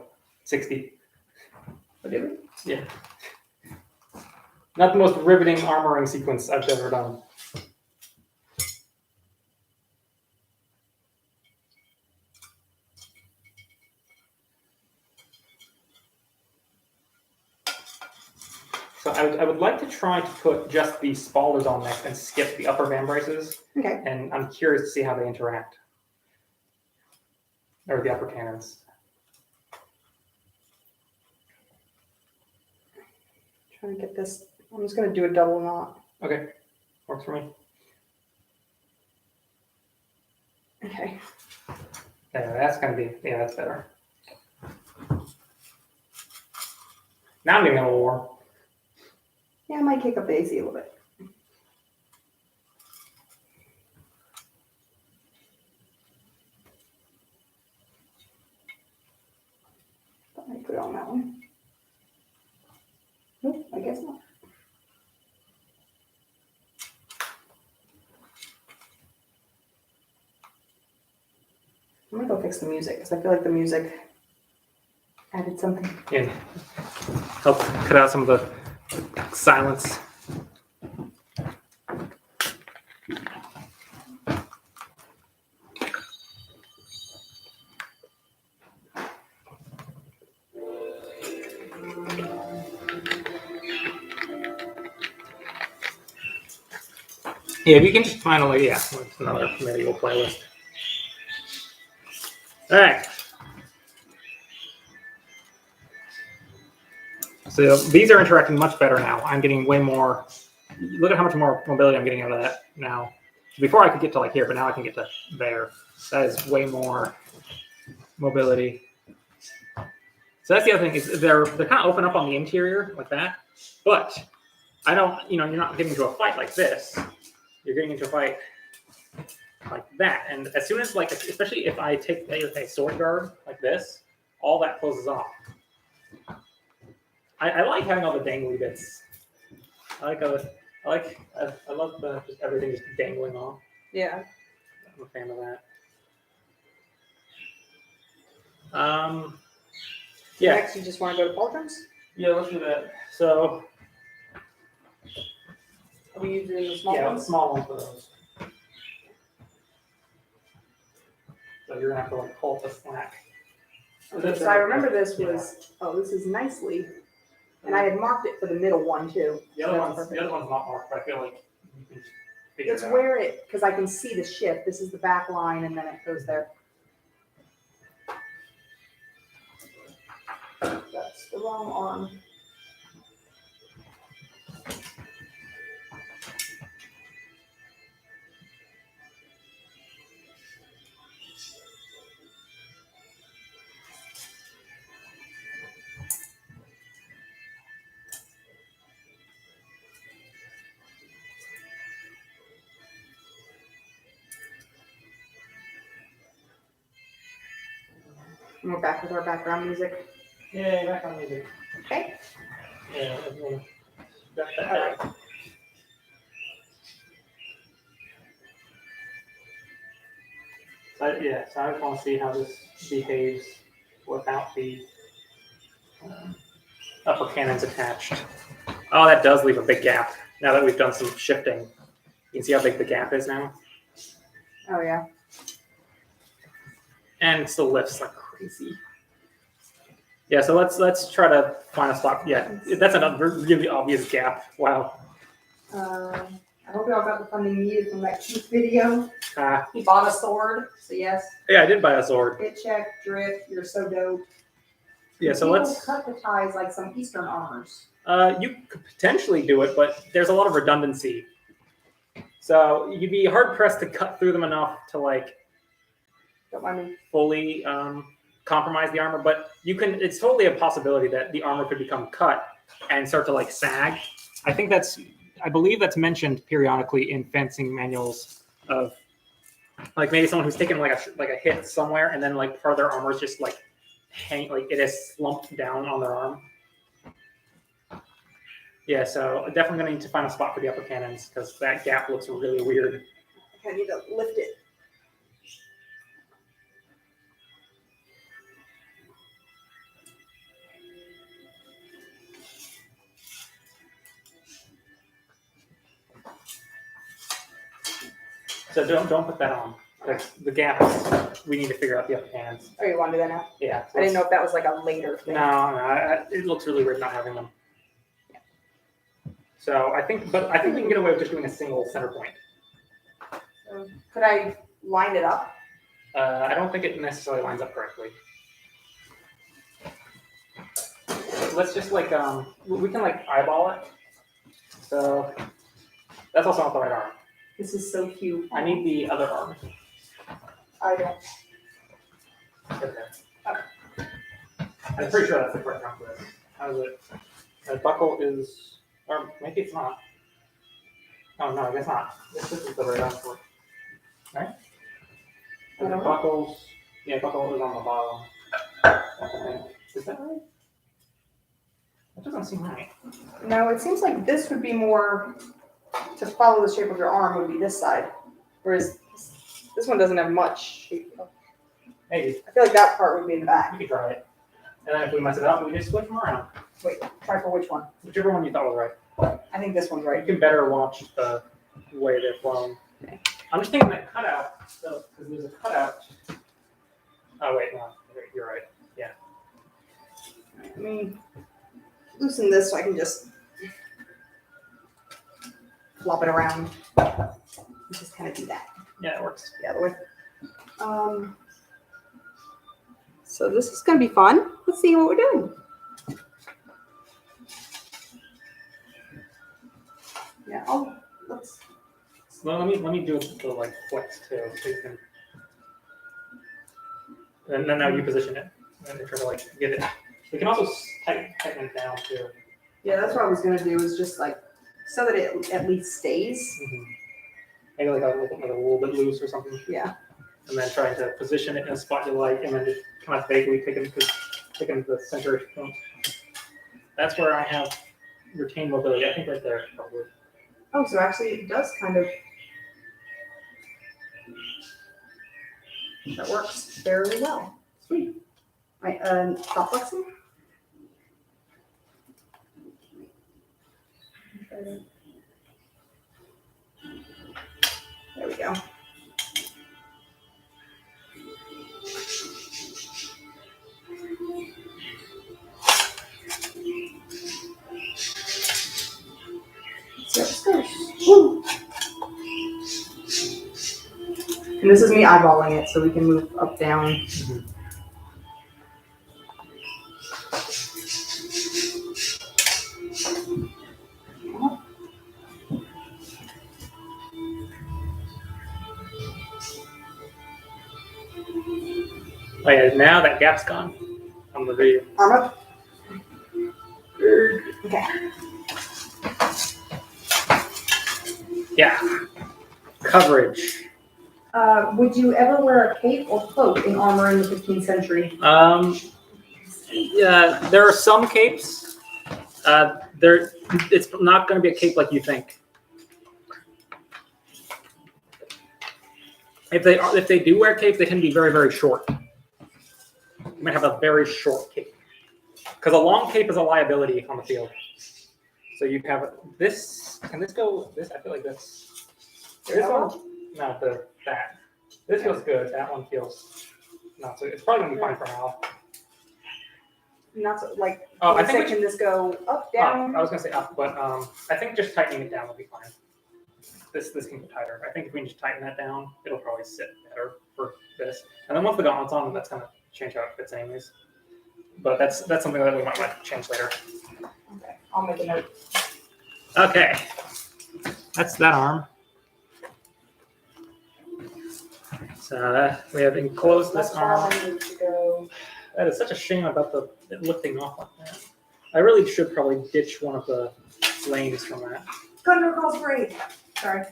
60. What did we? Yeah. Not the most riveting armoring sequence I've ever done. So I would like to try to put just the spaulders on next and skip the upper vambraces. Okay. And I'm curious to see how they interact. Or the upper cannons. Trying to get this. I'm just going to do a double knot. Okay. Works for me. Okay. Yeah, that's going to be, yeah, that's better. Now I'm getting a little warm. Yeah, I might kick up the AC a little bit. Thought I put it on that one. Nope, I guess not. I'm gonna go fix the music because I feel like the music added something. And help cut out some of the silence. Yeah, we can just finally, yeah, it's another medieval playlist. All right. So these are interacting much better now. I'm getting way more. Look at how much more mobility I'm getting out of that now. Before I could get to like here, but now I can get to there. That is way more mobility. So that's the other thing is they're kind of open up on the interior like that, but I don't. You're not getting into a fight like this. You're getting into a fight like that, and as soon as especially if I take a sword guard like this, all that closes off. I like having all the dangly bits. I love just everything just dangling off. Yeah. I'm a fan of that. Yeah. Next, you just want to go to Pauldrons? Yeah, let's do that. So Are we using the small yeah, ones? the small one for those. So you're gonna have to hold the slack. Okay, so I remember this was, this is nicely, and I had marked it for the middle one too. The other one's not marked, but I feel like you can just figure It's it out. where because I can see the shift. This is the back line, and then it goes there. That's the wrong arm. And we're back with our background music. Yeah, back on music. Okay. Yeah, All right. So I just want to see how this behaves without the upper cannons attached. Oh, that does leave a big gap. Now that we've done some shifting, you can see how big the gap is now, Oh yeah. and it still lifts like crazy. Yeah, so let's try to find a spot. Yeah, that's another really obvious gap. Wow. I hope y'all got the funding needed from that Keith video. He bought a sword, so yes. Yeah, I did buy a sword. Hit check, drift, you're so dope. Yeah, so People let's. cut the ties like some Eastern armors. You could potentially do it, but there's a lot of redundancy. So you'd be hard pressed to cut through them enough to Don't mind me. fully compromise the armor. But you can. It's totally a possibility that the armor could become cut and start to sag. I believe that's mentioned periodically in fencing manuals of maybe someone who's taken a hit somewhere and then part of their armor is just hang it has slumped down on their arm. Yeah, so definitely gonna need to find a spot for the upper cannons because that gap looks really weird. I need to lift it. So don't put that on. Because the gaps, we need to figure out the upper cannons. Oh, you want to do that now? Yeah. I didn't know if that was like a later thing. No, it looks really weird not having them. So I think we can get away with just doing a single center point. Could I line it up? I don't think it necessarily lines up correctly. Let's just like we can like eyeball it. So that's also not the right arm. This is so cute. I need the other arm. I don't. Okay. I'm pretty sure that's the correct arm for this. How is it? The buckle is, or maybe it's not. Oh no, I guess not. This is the right arm for it. Right? And the buckles, yeah, buckle is on the bottom. Okay. Is that right? That doesn't seem right. No, it seems like this would be more to follow the shape of your arm would be this side, whereas this one doesn't have much shape. Maybe. I feel like that part would be in the back. We could try it. And then if we mess it up, we just switch them around. Wait, try for which one? Whichever one you thought was right. I think this one's You right. can better watch the way they're flown. Okay. I'm just thinking that cutout, because there's a cutout. Oh wait, no, you're right. Yeah. Let me loosen this so I can just flop it around. Just kind of do that. Yeah, it works. The other way. So this is going to be fun. Let's see what we're doing. Yeah. Let's. Well, let me do the like flex too, so you can. And then now you position it and try to like get it. We can also tighten it down too. Yeah, that's what I was going to do. Is just like so that it at least stays. Mm-hmm. Maybe like a little bit loose or something. Yeah. And then trying to position it in a spot you like, and then just kind of vaguely taking the center point. That's where I have retained mobility. I think right there probably. Oh, so actually it does kind of. That works fairly well. Sweet. Right, stop flexing. There we go. So let's go. Woo. And this is me eyeballing it, so we can move up, down. Mm-hmm. Oh yeah, now that gap's gone on the video. Arm up. Okay. Yeah. Coverage. Would you ever wear a cape or cloak in armor in the 15th century? Yeah, there are some capes. It's not going to be a cape like you think. If they do wear capes, they tend to be very, very short. You might have a very short cape. Because a long cape is a liability on the field. So you have this. Can this go? This I feel like this. This one, no, that. This feels good. That one feels not so. It's probably gonna be fine for now. Not so, like. Oh, I think can this go up, down? I was gonna say up, but I think just tightening it down will be fine. This can get tighter. I think if we just tighten that down, it'll probably sit better for this. And then once the gauntlet's on, that's gonna change how it fits anyways. But that's something that we might want to change later. Okay, I'll make a note. Okay, that's that arm. So we have enclosed this arm. That is such a shame about it lifting off like that. I really should probably ditch one of the lanes from that. Thunder calls parade. Sorry.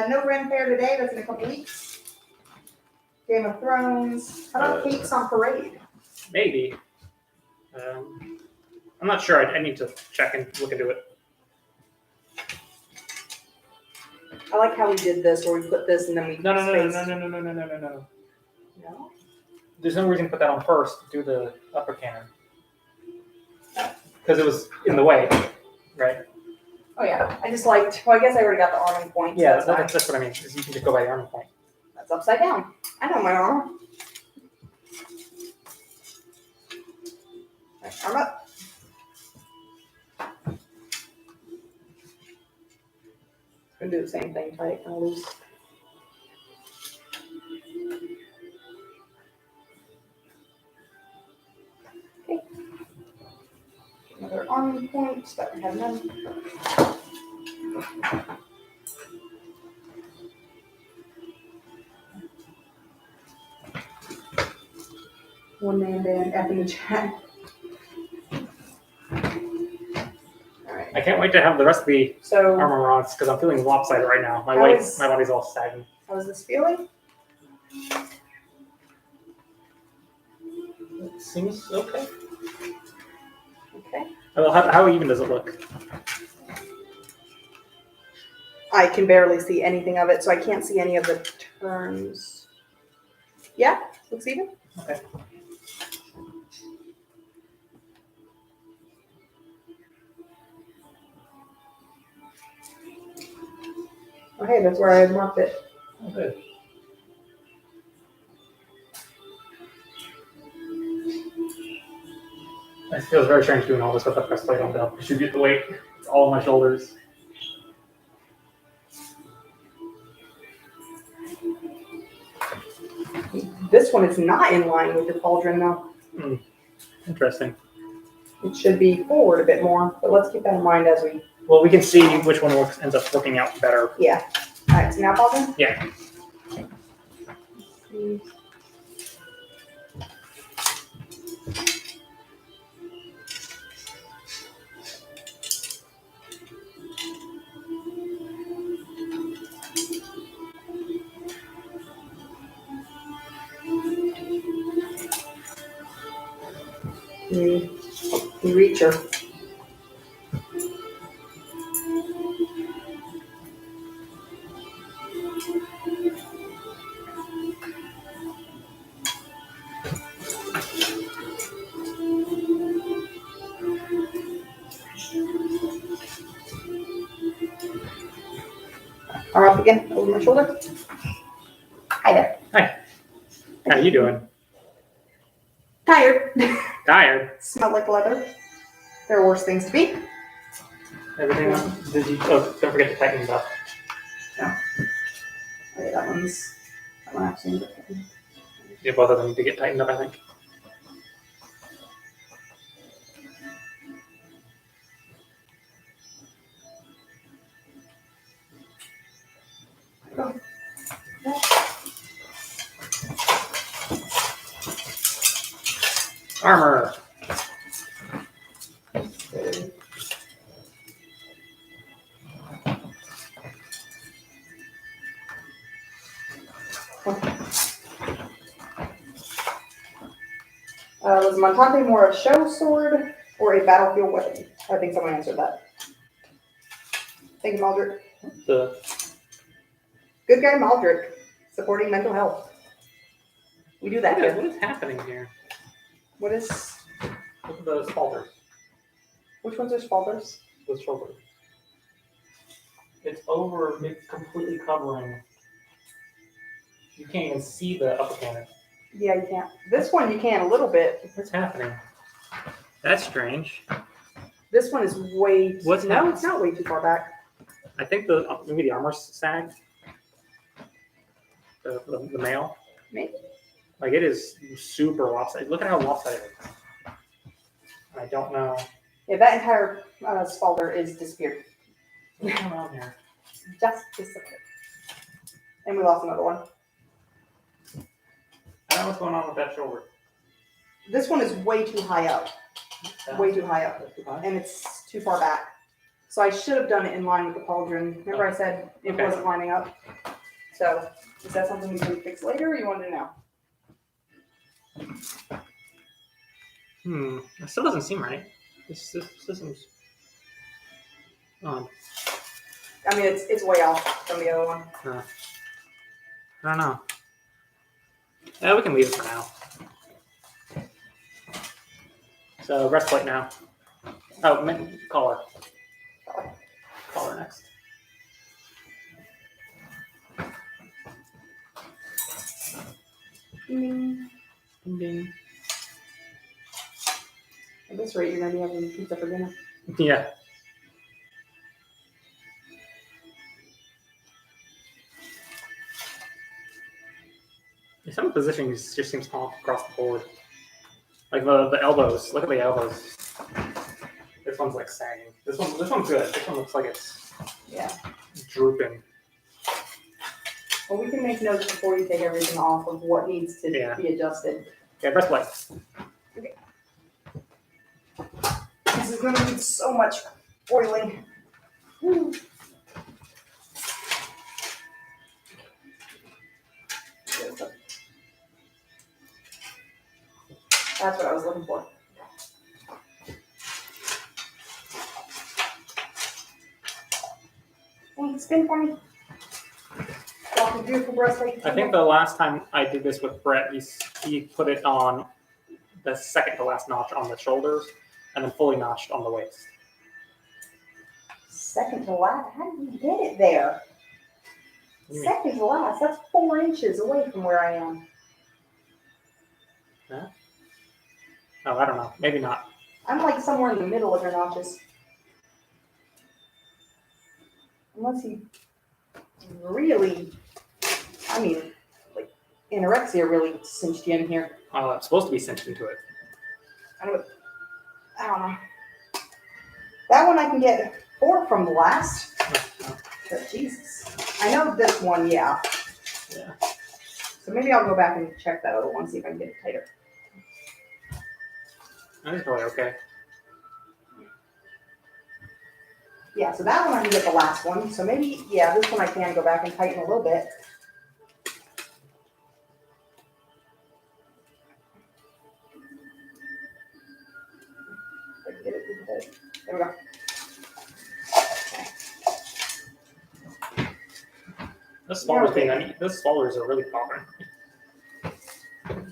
No Ren Fair today. That's in a couple weeks. Game of Thrones. How about Capes on Parade? Maybe. I'm not sure. I need to check and look into it. I like how we did this, where we put this and then we No. spaced. No. No? There's no reason to put that on first. Do the upper cannon. Because it was in the way, right? Oh yeah, I just liked. Well, I guess I already got the arming point. So Yeah, that's fine. that's what I mean. Is you can just go by the armor point. That's upside down. I know my armor. Right, arm up. Gonna do the same thing. Tight and loose. Okay. Another arming point that we have none. One man band F in the chat. Alright. I can't wait to have the rest of the So armor on because I'm feeling lopsided right now. My body's all sagging. how is this feeling? It seems okay. Okay. Well, how even does it look? I can barely see anything of it, so I can't see any of the turns. Yeah, looks even. Okay. Okay, that's where I marked it. Oh, good. It feels very strange doing all this with the breastplate on, though. Distribute the weight. It's all on my shoulders. This one is not in line with the pauldron, though. Interesting. It should be forward a bit more, but let's keep that in mind as we. Well, we can see which one ends up working out better. Yeah. All right, so now pauldron? Yeah. You reach her. Arm up again, over my shoulder. Hi there. Hi. How you doing? Tired. Tired? Smell like leather. There are worse things to be. Everything? Did you? Oh, don't forget to tighten it up. Okay, that one actually. Yeah, both of them need to get tightened up, I think. Armor. Was Montante more a show sword or a battlefield weapon? I think someone answered that. Thank you, Maldrick. The Good guy, Maldrick. Supporting mental health. We do that here. what is happening here? What is? Look at those spalders. Which ones are spalders? The shoulder. It's over. It's completely covering. You can't even see the upper cannon. Yeah, you can't. This one you can a little bit. What's happening? That's strange. This one is way. What's no, happening? it's not way too far back. I think maybe the armor's sagged. The male. Maybe. Like it is super lopsided. Look at how lopsided it is. I don't know. Yeah, that entire spalder is disappeared. What's going on here? Just disappeared. And we lost another one. I don't know what's going on with that shoulder. This one is way too high up. Way too high up. That's too high. And it's too far back. So I should have done it in line with the pauldron. Remember I said it Okay. wasn't lining up? So is that something we can fix later or you want to know? It still doesn't seem right. This system's on. I mean, it's way off from the other one. I don't know. Yeah, we can leave it for now. So breastplate now. Oh, collar. Collar next. Ding. Ding ding. At this rate, you're gonna be having pizza for dinner. Yeah. Some positioning just seems off across the board. Like the elbows. Look at the elbows. This one's like sagging. This one's good. This one looks like it's drooping. Well, we can make notes before you take everything off of what needs to be adjusted. Yeah, breastplate. Okay. This is going to need so much oiling. That's what I was looking for. Hey, spin for me. Beautiful breastplate. I think the last time I did this with Brett, he put it on the second to last notch on the shoulders, and then fully notched on the waist. Second to last? How did you get it there? Second to last? That's 4 inches away from where I am. Huh? Oh, I don't know. Maybe not. I'm like somewhere in the middle of your notches. Unless he really, I mean, like anorexia really cinched you in here. Oh, I'm supposed to be cinched into it. I don't know. That one I can get 4 from the last. But Jesus. I know this one, yeah. Yeah. So maybe I'll go back and check that other one, see if I can get it tighter. That's probably okay. Yeah, so that one I can get the last one. So maybe, yeah, this one I can go back and tighten a little bit. Get it through the hole. There we go. Those swallowers are really popping.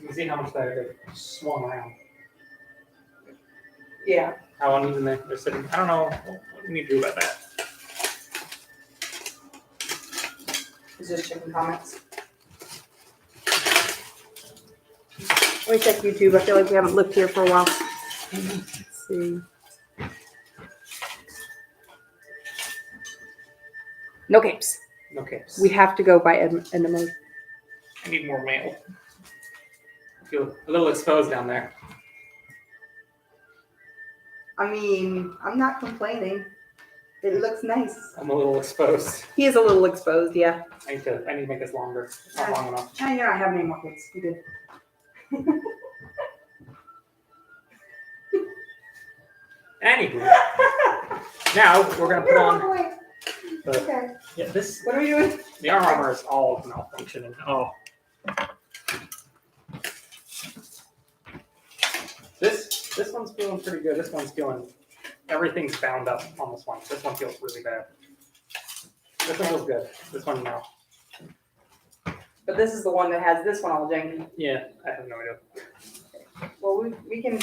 You can see how much they swung around. Yeah. How uneven they're sitting. I don't know. What do we need to do about that? It's just chicken comments. Let me check YouTube. I feel like we haven't looked here for a while. Let's see. No capes. No capes. We have to go by Endemol. I need more mail. I feel a little exposed down there. I mean, I'm not complaining. It looks nice. I'm a little exposed. He is a little exposed, yeah. I need to make this longer. It's not long enough. You're not having any more kids. You good. Anywho, now we're gonna put on. Okay. Yeah, this. What are we doing? The armor is all malfunctioning. Oh. This one's feeling pretty good. This one's feeling. Everything's bound up on this one. This one feels really bad. This one feels good. This one no. But this is the one that has this one all janky. Yeah, I have no idea. Well, we can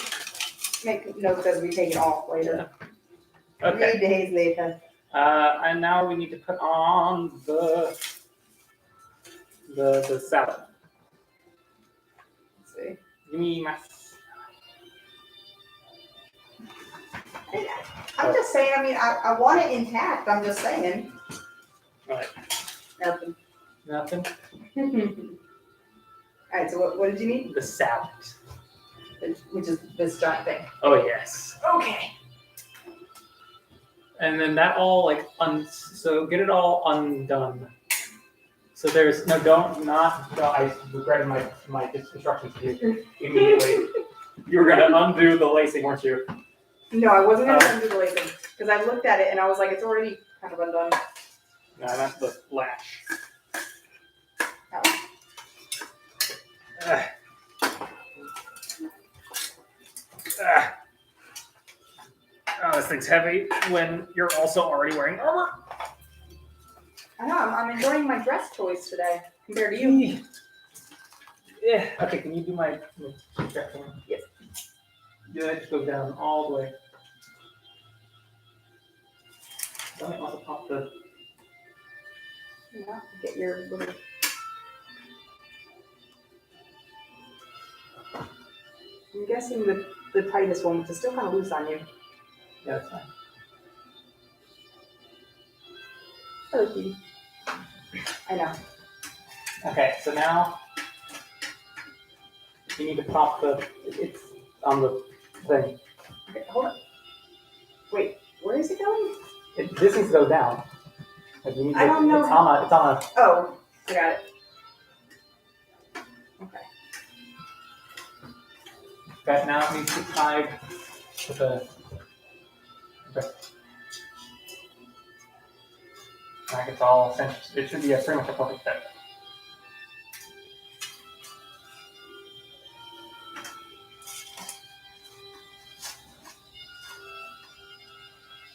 make notes as we take it off later. Okay. 3 days later. And now we need to put on the salad. Let's see. Give me my. I'm just saying, I mean, I want it intact. I'm just saying. All right. Nothing. Nothing. All right, so what did you need? The salad. Which is this giant thing. Oh yes. Okay. And then that all so get it all undone. So there's no I regretted my instructions to you immediately. You were gonna undo the lacing, weren't you? No, I wasn't going to undo the lacing because I looked at it and I was like, it's already kind of undone. No, that's the latch. Oh. Oh, this thing's heavy when you're also already wearing armor. I know, I'm enjoying my dress choice today compared to you. Yeah. Okay, can you do my strap for me? Yes. Yeah, it just goes down all the way. Let me also pop the. Yeah, get your little. I'm guessing the tightest one, which is still kind of loose on you. Yeah, that's fine. Oh, cutie. I know. Okay, so now you need to pop the. It's on the thing. Okay, hold on. Wait, where is it going? This needs to go down. Like you need to, I don't know It's on a. Oh, I got it. Okay. That now it needs to be tied to the. Okay. Like it's all cinched. It should be pretty much a perfect fit.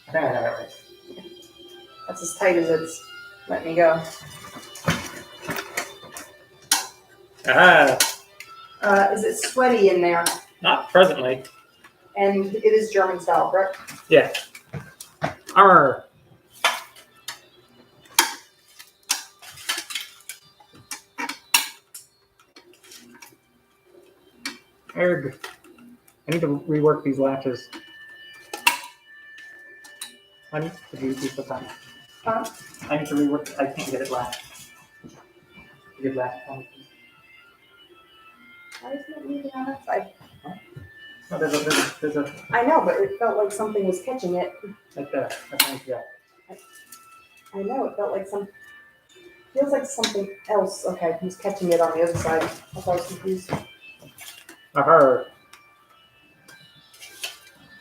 I think I got it right. That's as tight as it's letting me go. Ah, Is it sweaty in there? not presently. And it is German style, correct? Yeah. Armor. Erg. I need to rework these latches. I need to do these sometimes. Huh? I need to rework. I can't get it latched. Get latched on. Why isn't it moving on that side? No, there's a I know, but it felt like something was catching it. right there. I think, yeah. I know, it felt like feels like something else. Okay, was catching it on the other side. I thought I was confused. Aha.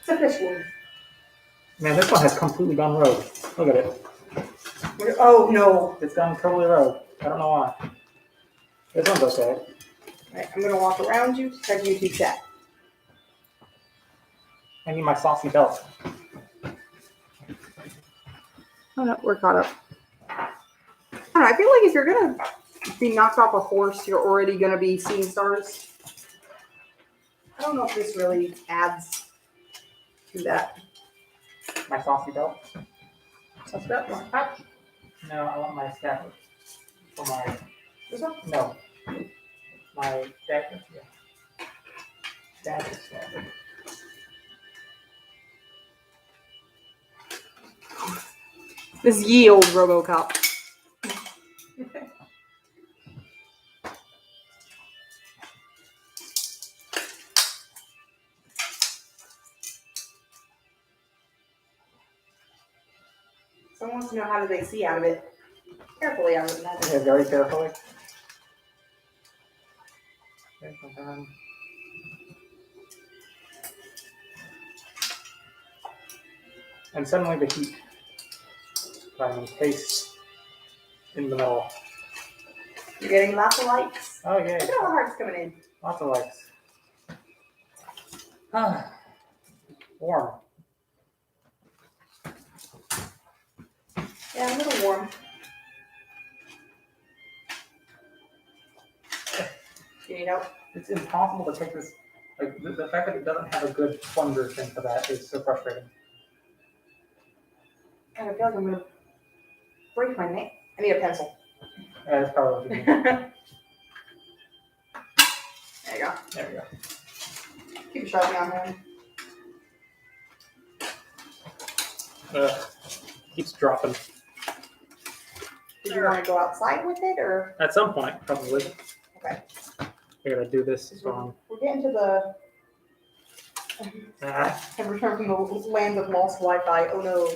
It's a fish wound. Man, this one has completely gone rogue. Look at it. Oh no. It's gone totally rogue. I don't know why. This one's okay. Alright, I'm gonna walk around you to try to do that. I need my saucy belt. Oh no, we're caught up. I don't know, I feel like if you're gonna be knocked off a horse, you're already gonna be seeing stars. I don't know if this really adds to that. My saucy belt? What's that one? No, I want my staff. For my. This one? No. My dagger? Yeah. Dagger staff. This ye old Robocop. Someone wants to know how do they see out of it. Carefully out of it. Yeah, very carefully. And suddenly the heat tastes in the middle. You're getting lots of likes. Oh, yeah. Look at all the hearts coming in. Lots of likes. Ah, warm. Yeah, a little warm. Do you need help? It's impossible to take this. Like the fact that it doesn't have a good plunger thing for that is so frustrating. God, I feel like I'm gonna break my neck. I need a pencil. Yeah, that's probably what you need. There you go. There we go. Keep a Sharpie on hand. Keeps dropping. Did you want to go outside with it, or? At some point, probably. Okay. I gotta do this song. We're getting to the. Have returned from the land of lost Wi-Fi. Oh no.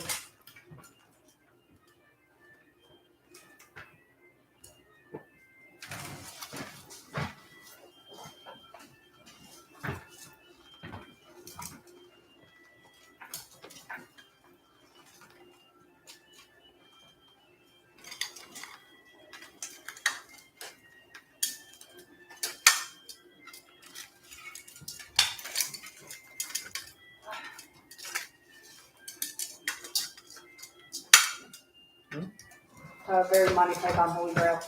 Very Monty Python Holy Grail.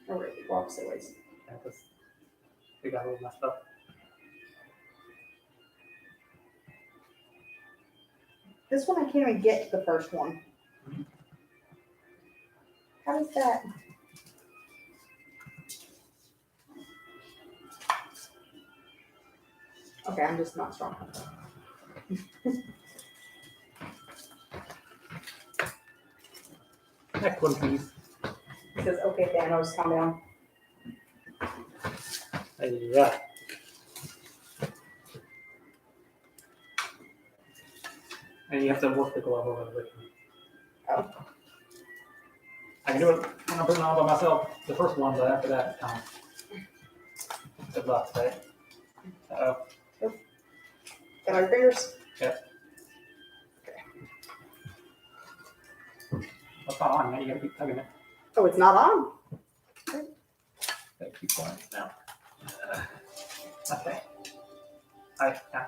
Oh, wait, we go opposite ways. Yeah, we got a little messed up. This one I can't even get the first one. How is that? Okay, I'm just not strong. Next one, please. It says, okay, Thanos, calm down. Yeah. And you have to work the glove over the written. Oh. I can do it when I'm putting it on by myself. The first one, but after that, good luck, right? Uh-oh. Got our fingers? Yep. That's not on yet. You gotta keep tugging it. Oh, it's not on? Gotta keep going now. Okay. Alright, yeah.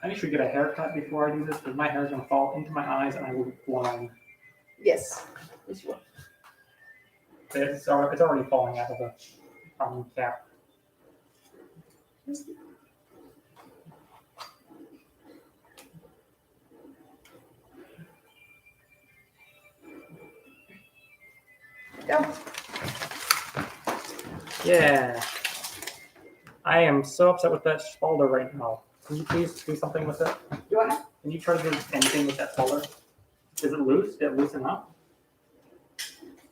I should get a haircut before I do this because my hair is going to fall into my eyes and I will be blind. Yes. Yes, you will. It's already falling out of the cap. Go. Yeah. I am so upset with that folder right now. Can you please do something with it? You want it? Can you try to do anything with that folder? Is it loose? Did it loosen up?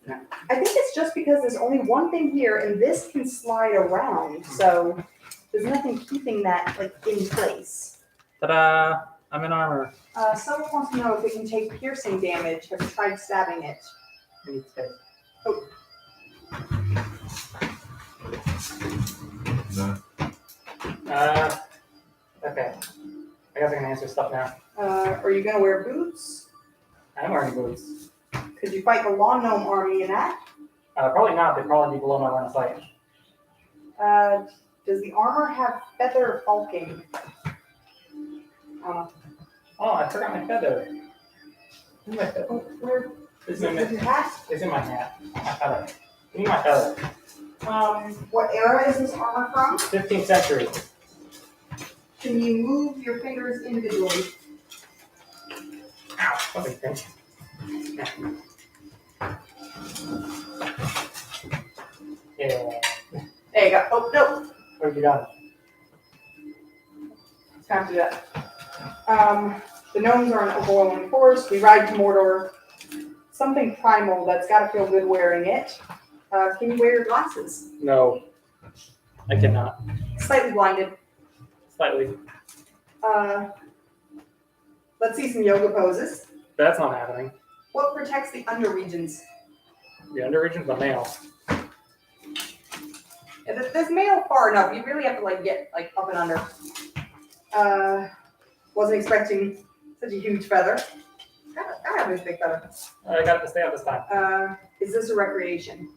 I think it's just because there's only one thing here, and this can slide around, so there's nothing keeping that like in place. Ta-da! I'm in armor. Someone wants to know if it can take piercing damage. Have you tried stabbing it? I need space. Oh. Okay. I guess I can answer stuff now. Are you gonna wear boots? I'm wearing boots. Could you fight the lawn gnome army in that? Probably not. They'd probably be below my line of sight. Does the armor have feather bulking? Oh, I forgot my feather. Where's my feather? Where? It's Is it your hat? It's in my hat. My feather. Give me my feather. What era is this armor from? 15th century. Can you move your fingers individually? Ow. What do you think? Yeah. There you go. Oh, no. What have you done? It's time to do that. The gnomes are an overwhelming force. We ride to Mordor. Something primal that's got to feel good wearing it. Can you wear your glasses? No. I cannot. Slightly blinded. Slightly. Let's see some yoga poses. That's not happening. What protects the under regions? The underregion's the male. Yeah, this male far enough. You really have to get up and under. Wasn't expecting such a huge feather. Gotta have this big feather. I got to stay out this time. Is this a recreation?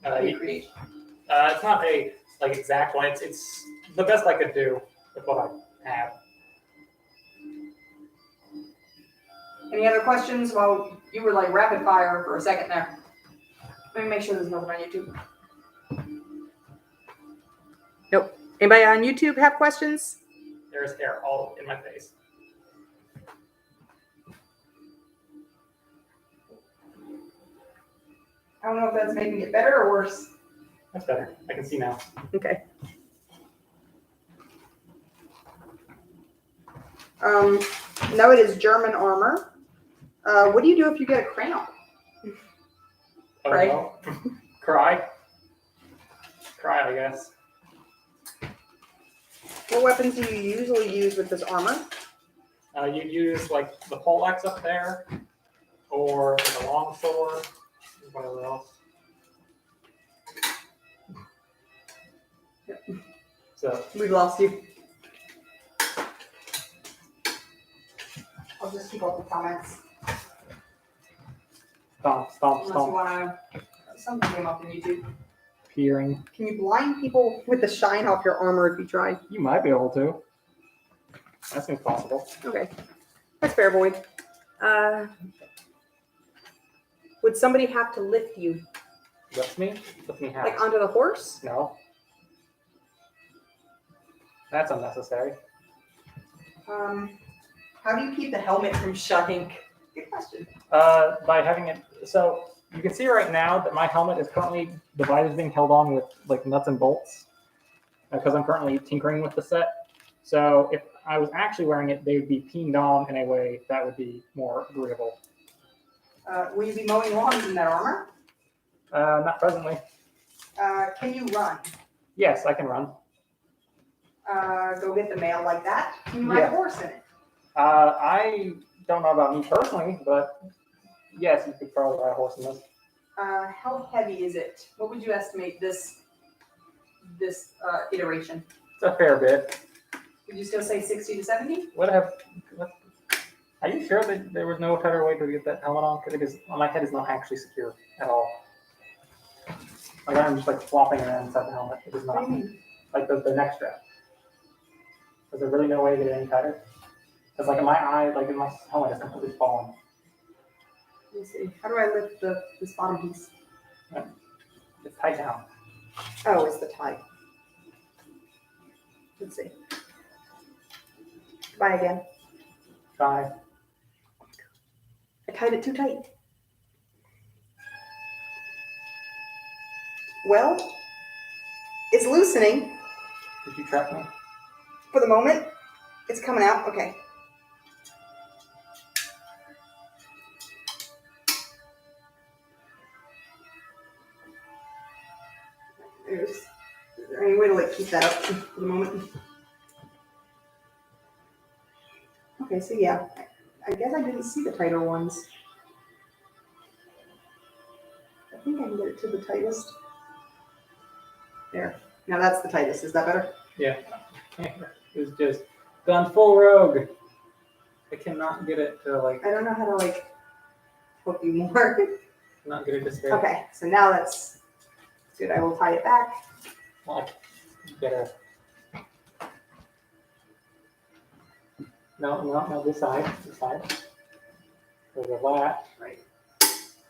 It's not a exact one. It's the best I could do with what I have. Any other questions? Well, you were rapid fire for a second there. Let me make sure there's nothing on YouTube. Nope. Anybody on YouTube have questions? There's hair all in my face. I don't know if that's making it better or worse. That's better. I can see now. Okay. No, it is German armor. What do you do if you get a cramp? Oh, Right. no. Cry. Cry, I guess. What weapons do you usually use with this armor? You use the poleaxe up there, or the long sword, whatever else. Yep. So We've lost you. I'll just keep up the comments. Stomp, stomp, Unless you stomp. wanna, something came up in YouTube. Peering. Can you blind people with the shine off your armor if you try? You might be able to. That seems possible. Okay. That's fair, Boyd. Would somebody have to lift you? Lift me? Lift me how? Like onto the horse? No. That's unnecessary. How do you keep the helmet from shutting? Good question. By having it, so you can see right now that my helmet is currently, the visor is being held on with like nuts and bolts because I'm currently tinkering with the set. So if I was actually wearing it, they would be peened on in a way that would be more agreeable. Will you be mowing lawns in that armor? Not presently. Can you run? Yes, I can run. Go get the mail like that? Can you ride a horse in it? I don't know about me personally, but yes, you could probably ride a horse in this. How heavy is it? What would you estimate this iteration? It's a fair bit. Would you still say 60 to 70? Are you sure that there was no better way to get that helmet on? Because my head is not actually secure at all. Like I'm just like flopping around inside the helmet. It is What not do you mean? like the neck strap. Is there really no way to get it any tighter? Because like in my eye, like in my helmet, it's completely falling. Let me see. How do I lift this bottom piece? It's tight down. Oh, it's the tie. Let's see. Try again. Try. I tied it too tight. Well, it's loosening Did you track me? for the moment. It's coming out. Okay. Is there any way to like keep that up for the moment? Okay, so yeah, I guess I didn't see the tighter ones. I think I can get it to the tightest. There. Now that's the tightest. Is that better? Yeah. It's just gone full rogue. I cannot get it to like, I don't know how to like hook you more. not get it to stay. Okay, so now that's good. I will tie it back. Like, better. No, this side. There's a latch. Right.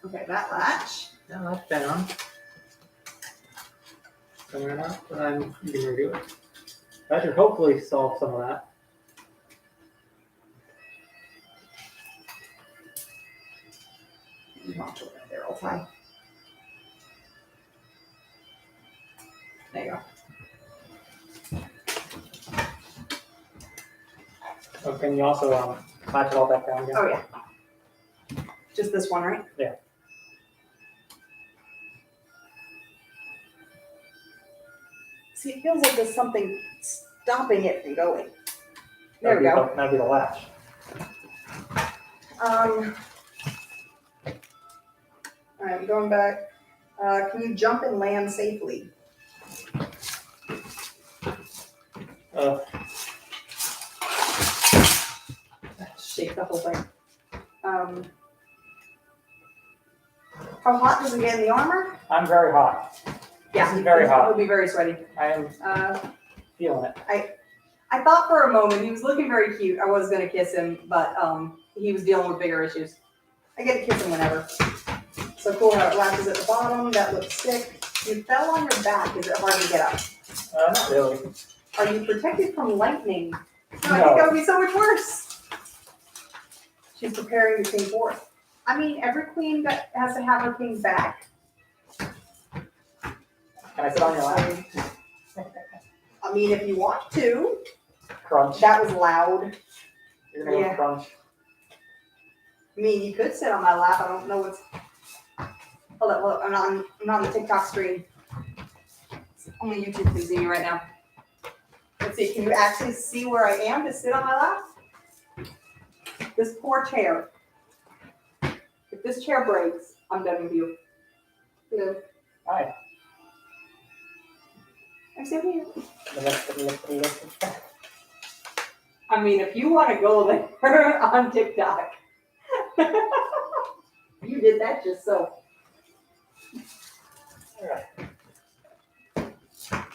Okay, that latch. No, that's down. Somewhere enough, and then you can redo it. That should hopefully solve some of that. Not put that there all the time. There you go. Oh, can you also latch it all back down again? Oh yeah. Just this one, right? Yeah. See, it feels like there's something stopping it from going. There we go. That'd be the latch. All right, I'm going back. Can you jump and land safely? Shake the whole thing. How hot does it get in the armor? I'm very hot. Yeah, This is very hot. He'll be very sweaty. I am feeling it. I thought for a moment he was looking very cute. I was gonna kiss him, but he was dealing with bigger issues. I get to kiss him whenever. So cool how it latches at the bottom. That looks sick. You fell on your back. Is it hard to get up? Not really. Are you protected from lightning? No, I think No. that would be so much worse. She's preparing the king forth. I mean, every queen that has to have her king back. Can I sit on your lap? I mean, if you want to. Crunch. That was loud. You're gonna go crunch. I mean, you could sit on my lap. I don't know what's. Hold up, look. I'm not on the TikTok screen. Only YouTube can see me right now. Let's see. Can you actually see where I am to sit on my lap? This poor chair. If this chair breaks, I'm done with you. Hello. Hi. I'm still here. I mean, if you want to go there on TikTok. You did that just so.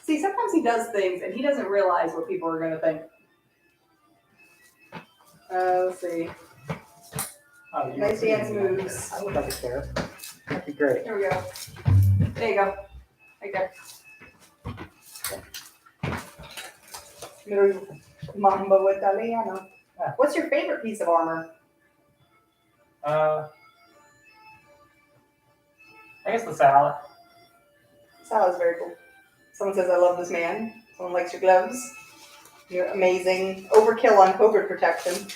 See, sometimes he does things and he doesn't realize what people are going to think. Let's see. Oh, Nice dance moves. I would like a chair. That'd be great. Here we go. There you go. Right there. Little Mambo Italiano. Yeah. What's your favorite piece of armor? I guess the salad. Salad's very cool. Someone says, I love this man. Someone likes your gloves. You're amazing. Overkill on COVID protection.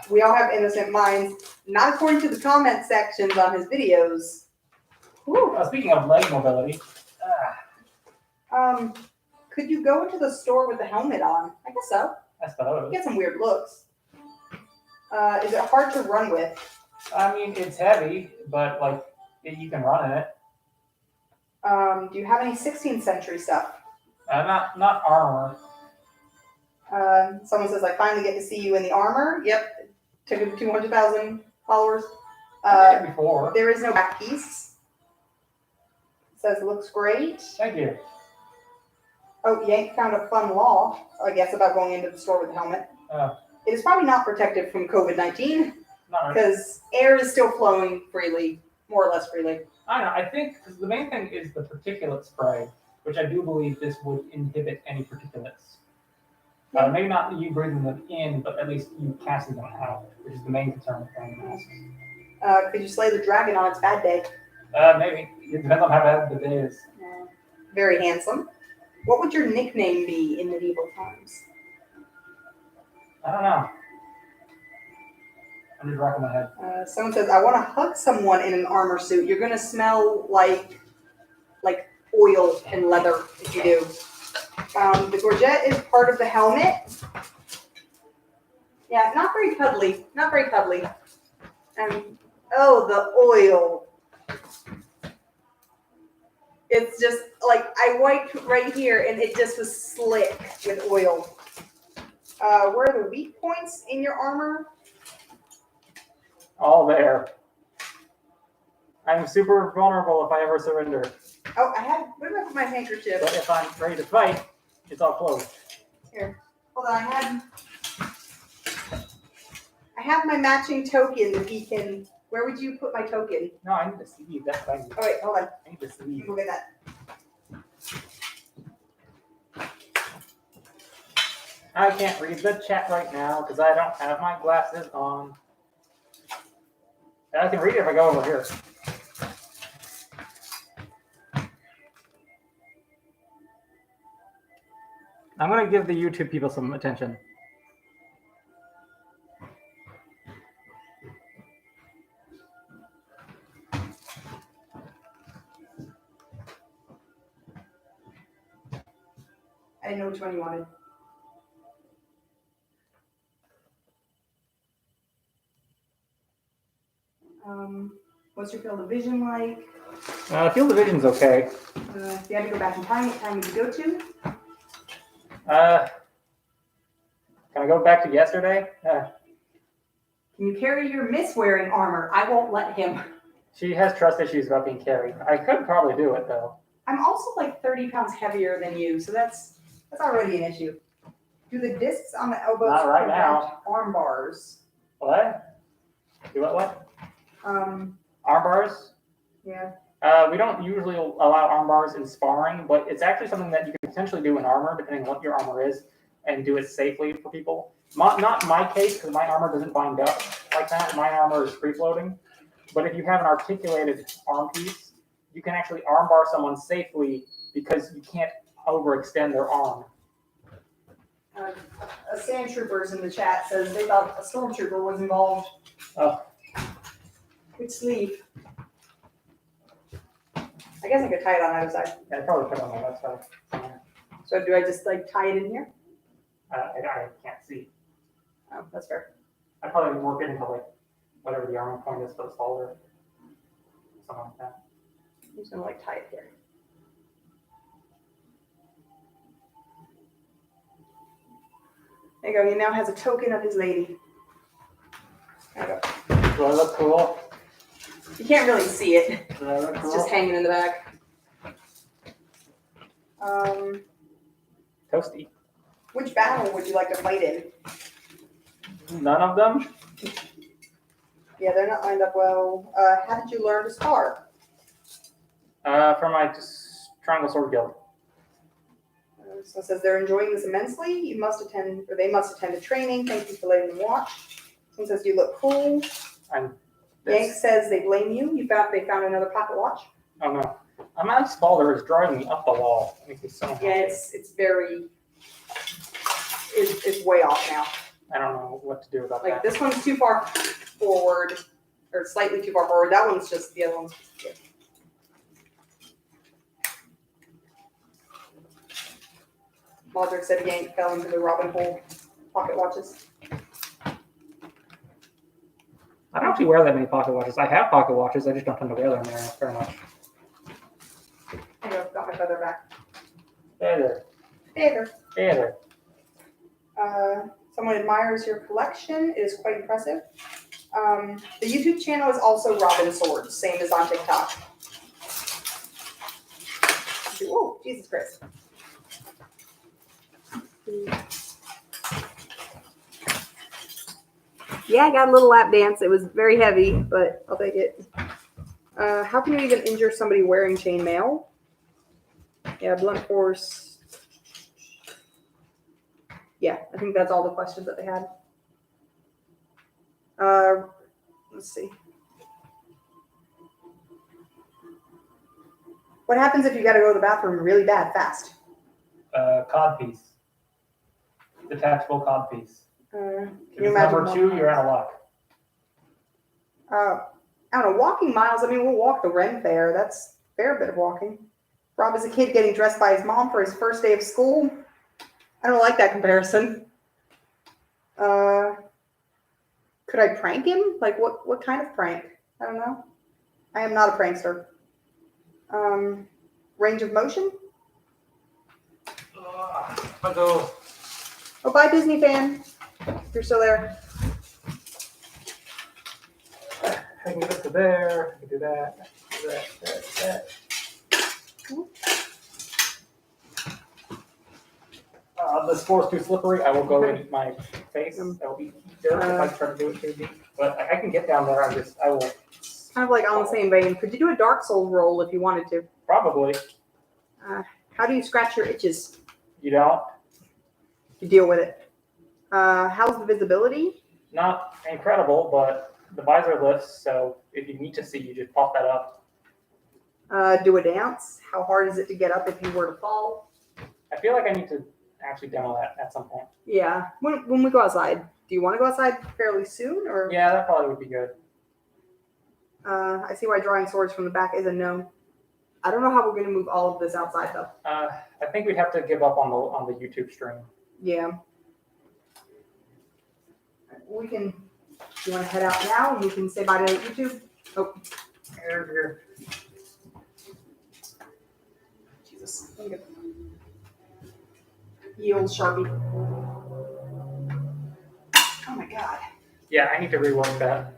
We all have innocent minds. Not according to the comment sections on his videos. Whew. Speaking of leg mobility. Could you go into the store with the helmet on? I guess so. I suppose. You get some weird looks. Is it hard to run with? I mean, it's heavy, but like you can run in it. Do you have any 16th century stuff? Not armor. Someone says, I finally get to see you in the armor. Yep. Took him 200,000 followers. I did it before. There is no back piece. Says, looks great. Thank you. Oh, Yank found a fun law, I guess, about going into the store with a helmet. It is probably not protected from COVID-19 because air is still flowing freely, more or less freely. I know. I think the main thing is the particulate spray, which I do believe this would inhibit any particulates. Maybe not you breathing them in, but at least you casting them out, which is the main concern with wearing masks. Could you slay the dragon on its bad day? Maybe. It depends on how bad the day is. Very handsome. What would your nickname be in medieval times? I don't know. I'm just rocking my head. Someone says, I want to hug someone in an armor suit. You're going to smell like oil and leather if you do. The gorget is part of the helmet. Yeah, not very cuddly. Not very cuddly. Oh, the oil. It's just like I wiped right here and it just was slick with oil. Where are the weak points in your armor? All there. I'm super vulnerable if I ever surrender. Oh, where did I put my handkerchief? But if I'm ready to fight, it's all closed. Here, hold on. I have my matching token if he can. Where would you put my token? No, I need to sleeve. That's what I need. Oh, wait, hold on. I need to sleeve. Look at that. I can't read the chat right now because I don't have my glasses on. I can read it if I go over here. I'm going to give the YouTube people some attention. I didn't know which one you wanted. What's your field of vision like? Field of vision's okay. If you had to go back in time, what time would you go to? Can I go back to yesterday? Can you carry your miss wearing armor? I won't let him. She has trust issues about being carried. I could probably do it though. I'm also like 30 pounds heavier than you, so that's already an issue. Do the discs on the elbows Not right prevent now. arm bars? What? Do what? Arm bars? Yeah. We don't usually allow arm bars in sparring, but it's actually something that you can potentially do in armor, depending on what your armor is, and do it safely for people. Not my case, because my armor doesn't bind up like that. My armor is free-floating. But if you have an articulated arm piece, you can actually arm bar someone safely because you can't overextend their arm. A sand troopers in the chat says they thought a stormtrooper was involved. Oh. Good sleeve. I guess I could tie it on either side. Yeah, I probably put it on the left side. So do I just like tie it in here? I can't see. Oh, that's fair. I probably work it into like whatever the armor point is for the shoulder. Something like that. I'm just gonna like tie it here. There you go. He now has a token of his lady. There you go. Do I look cool? You can't really see it. It's just hanging in the back. Toasty. Which battle would you like to fight in? None of them? Yeah, they're not lined up well. How did you learn to spar? From my Triangle Sword Guild. So it says they're enjoying this immensely. They must attend to training. Thank you for letting them watch. Someone says you look cool. Yank says they blame you. They found another pocket watch. Oh no. Amount of Balder is drawing me up the wall. It makes me so happy. Yeah, it's way off now. I don't know what to do about Like that. this one's too far forward, or slightly too far forward. That one's just the other one's just good. Maldrick said Yank fell into the Robin hole pocket watches. I don't actually wear that many pocket watches. I have pocket watches. I just don't tend to wear them very much. I know, got my feather back. There. Someone admires your collection. It is quite impressive. The YouTube channel is also Robin Swords, same as on TikTok. Oh, Jesus Christ. Yeah, I got a little lap dance. It was very heavy, but I'll take it. How can you even injure somebody wearing chainmail? Yeah, blunt force. Yeah, I think that's all the questions that they had. Let's see. What happens if you got to go to the bathroom really bad fast? Cod piece. Detachable cod piece. Can If you it's imagine number 2, you're out of luck. I don't know, walking miles. I mean, we'll walk the Ren Fair. That's a fair bit of walking. Rob is a kid getting dressed by his mom for his first day of school. I don't like that comparison. Could I prank him? Like, what kind of prank? I don't know. I am not a prankster. Range of motion? I'll go. Oh, bye, Disney fan. You're still there. I can get this to there. I can do that. Do that. The spore's too slippery. I will go and eat my face. I will eat dirt if I try to do it too deep. But I can get down there. I will. Kind of like on the same vein. Could you do a Dark Souls roll if you wanted to? Probably. How do you scratch your itches? You don't? You deal with it. How's the visibility? Not incredible, but the visor lifts, so if you need to see, you just pop that up. Do a dance. How hard is it to get up if you were to fall? I feel like I need to actually demo that at some point. Yeah. When we go outside, do you want to go outside fairly soon, or? Yeah, that probably would be good. I see why drawing swords from the back is a no. I don't know how we're going to move all of this outside though. I think we'd have to give up on the YouTube stream. Yeah. We can. You want to head out now, and we can say bye to YouTube? Oh. Here. Jesus. Yield Sharpie. Oh my God. Yeah, I need to rework that.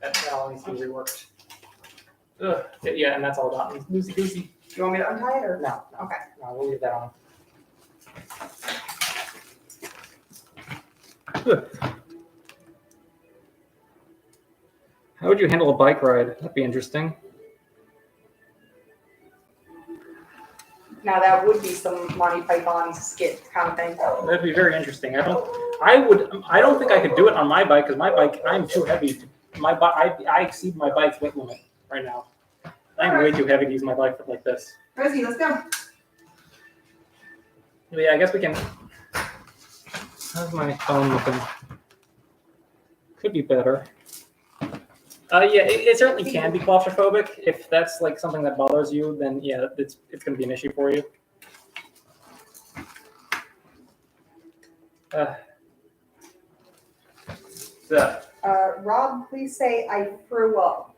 That all needs to be reworked. Ugh. Yeah, and that's all done. Loosey goosey. Do you want me to untie it or? No. Okay. No, we'll leave that on. How would you handle a bike ride? That'd be interesting. Now that would be some Monty Python skit kind of thing. That'd be very interesting. I don't think I could do it on my bike because my bike, I'm too heavy. I exceed my bike's weight limit right now. I'm way too heavy to use my bike like this. Rosie, let's go. But yeah, I guess we can. How's my phone looking? Could be better. Yeah, it certainly can be claustrophobic. If that's like something that bothers you, then yeah, it's going to be an issue for you. Rob, please say I threw up.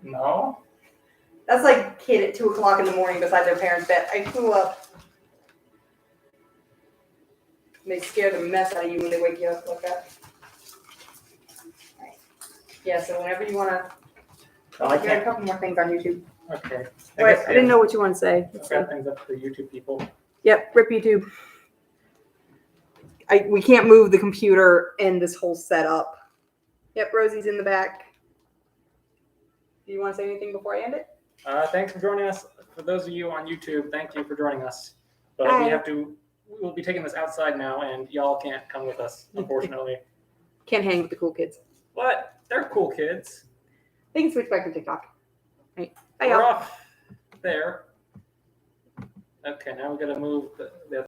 No. That's like a kid at 2 o'clock in the morning beside their parents' bed. I threw up. They scare the mess out of you when they wake you up like that. All right. Yeah, so whenever you want to, Oh, I got a can't. couple more things on YouTube. Okay. Wait, guess, I didn't know what you want to say. I've got things up for YouTube people. Yep, rip YouTube. We can't move the computer and this whole setup. Yep, Rosie's in the back. Do you want to say anything before I end it? Thanks for joining us. For those of you on YouTube, thank you for joining us. But Bye. we will be taking this outside now, and y'all can't come with us, unfortunately. Can't hang with the cool kids. But they're cool kids. They can switch back to TikTok. Right. Bye, We're y'all. off there. Okay, now we got to move the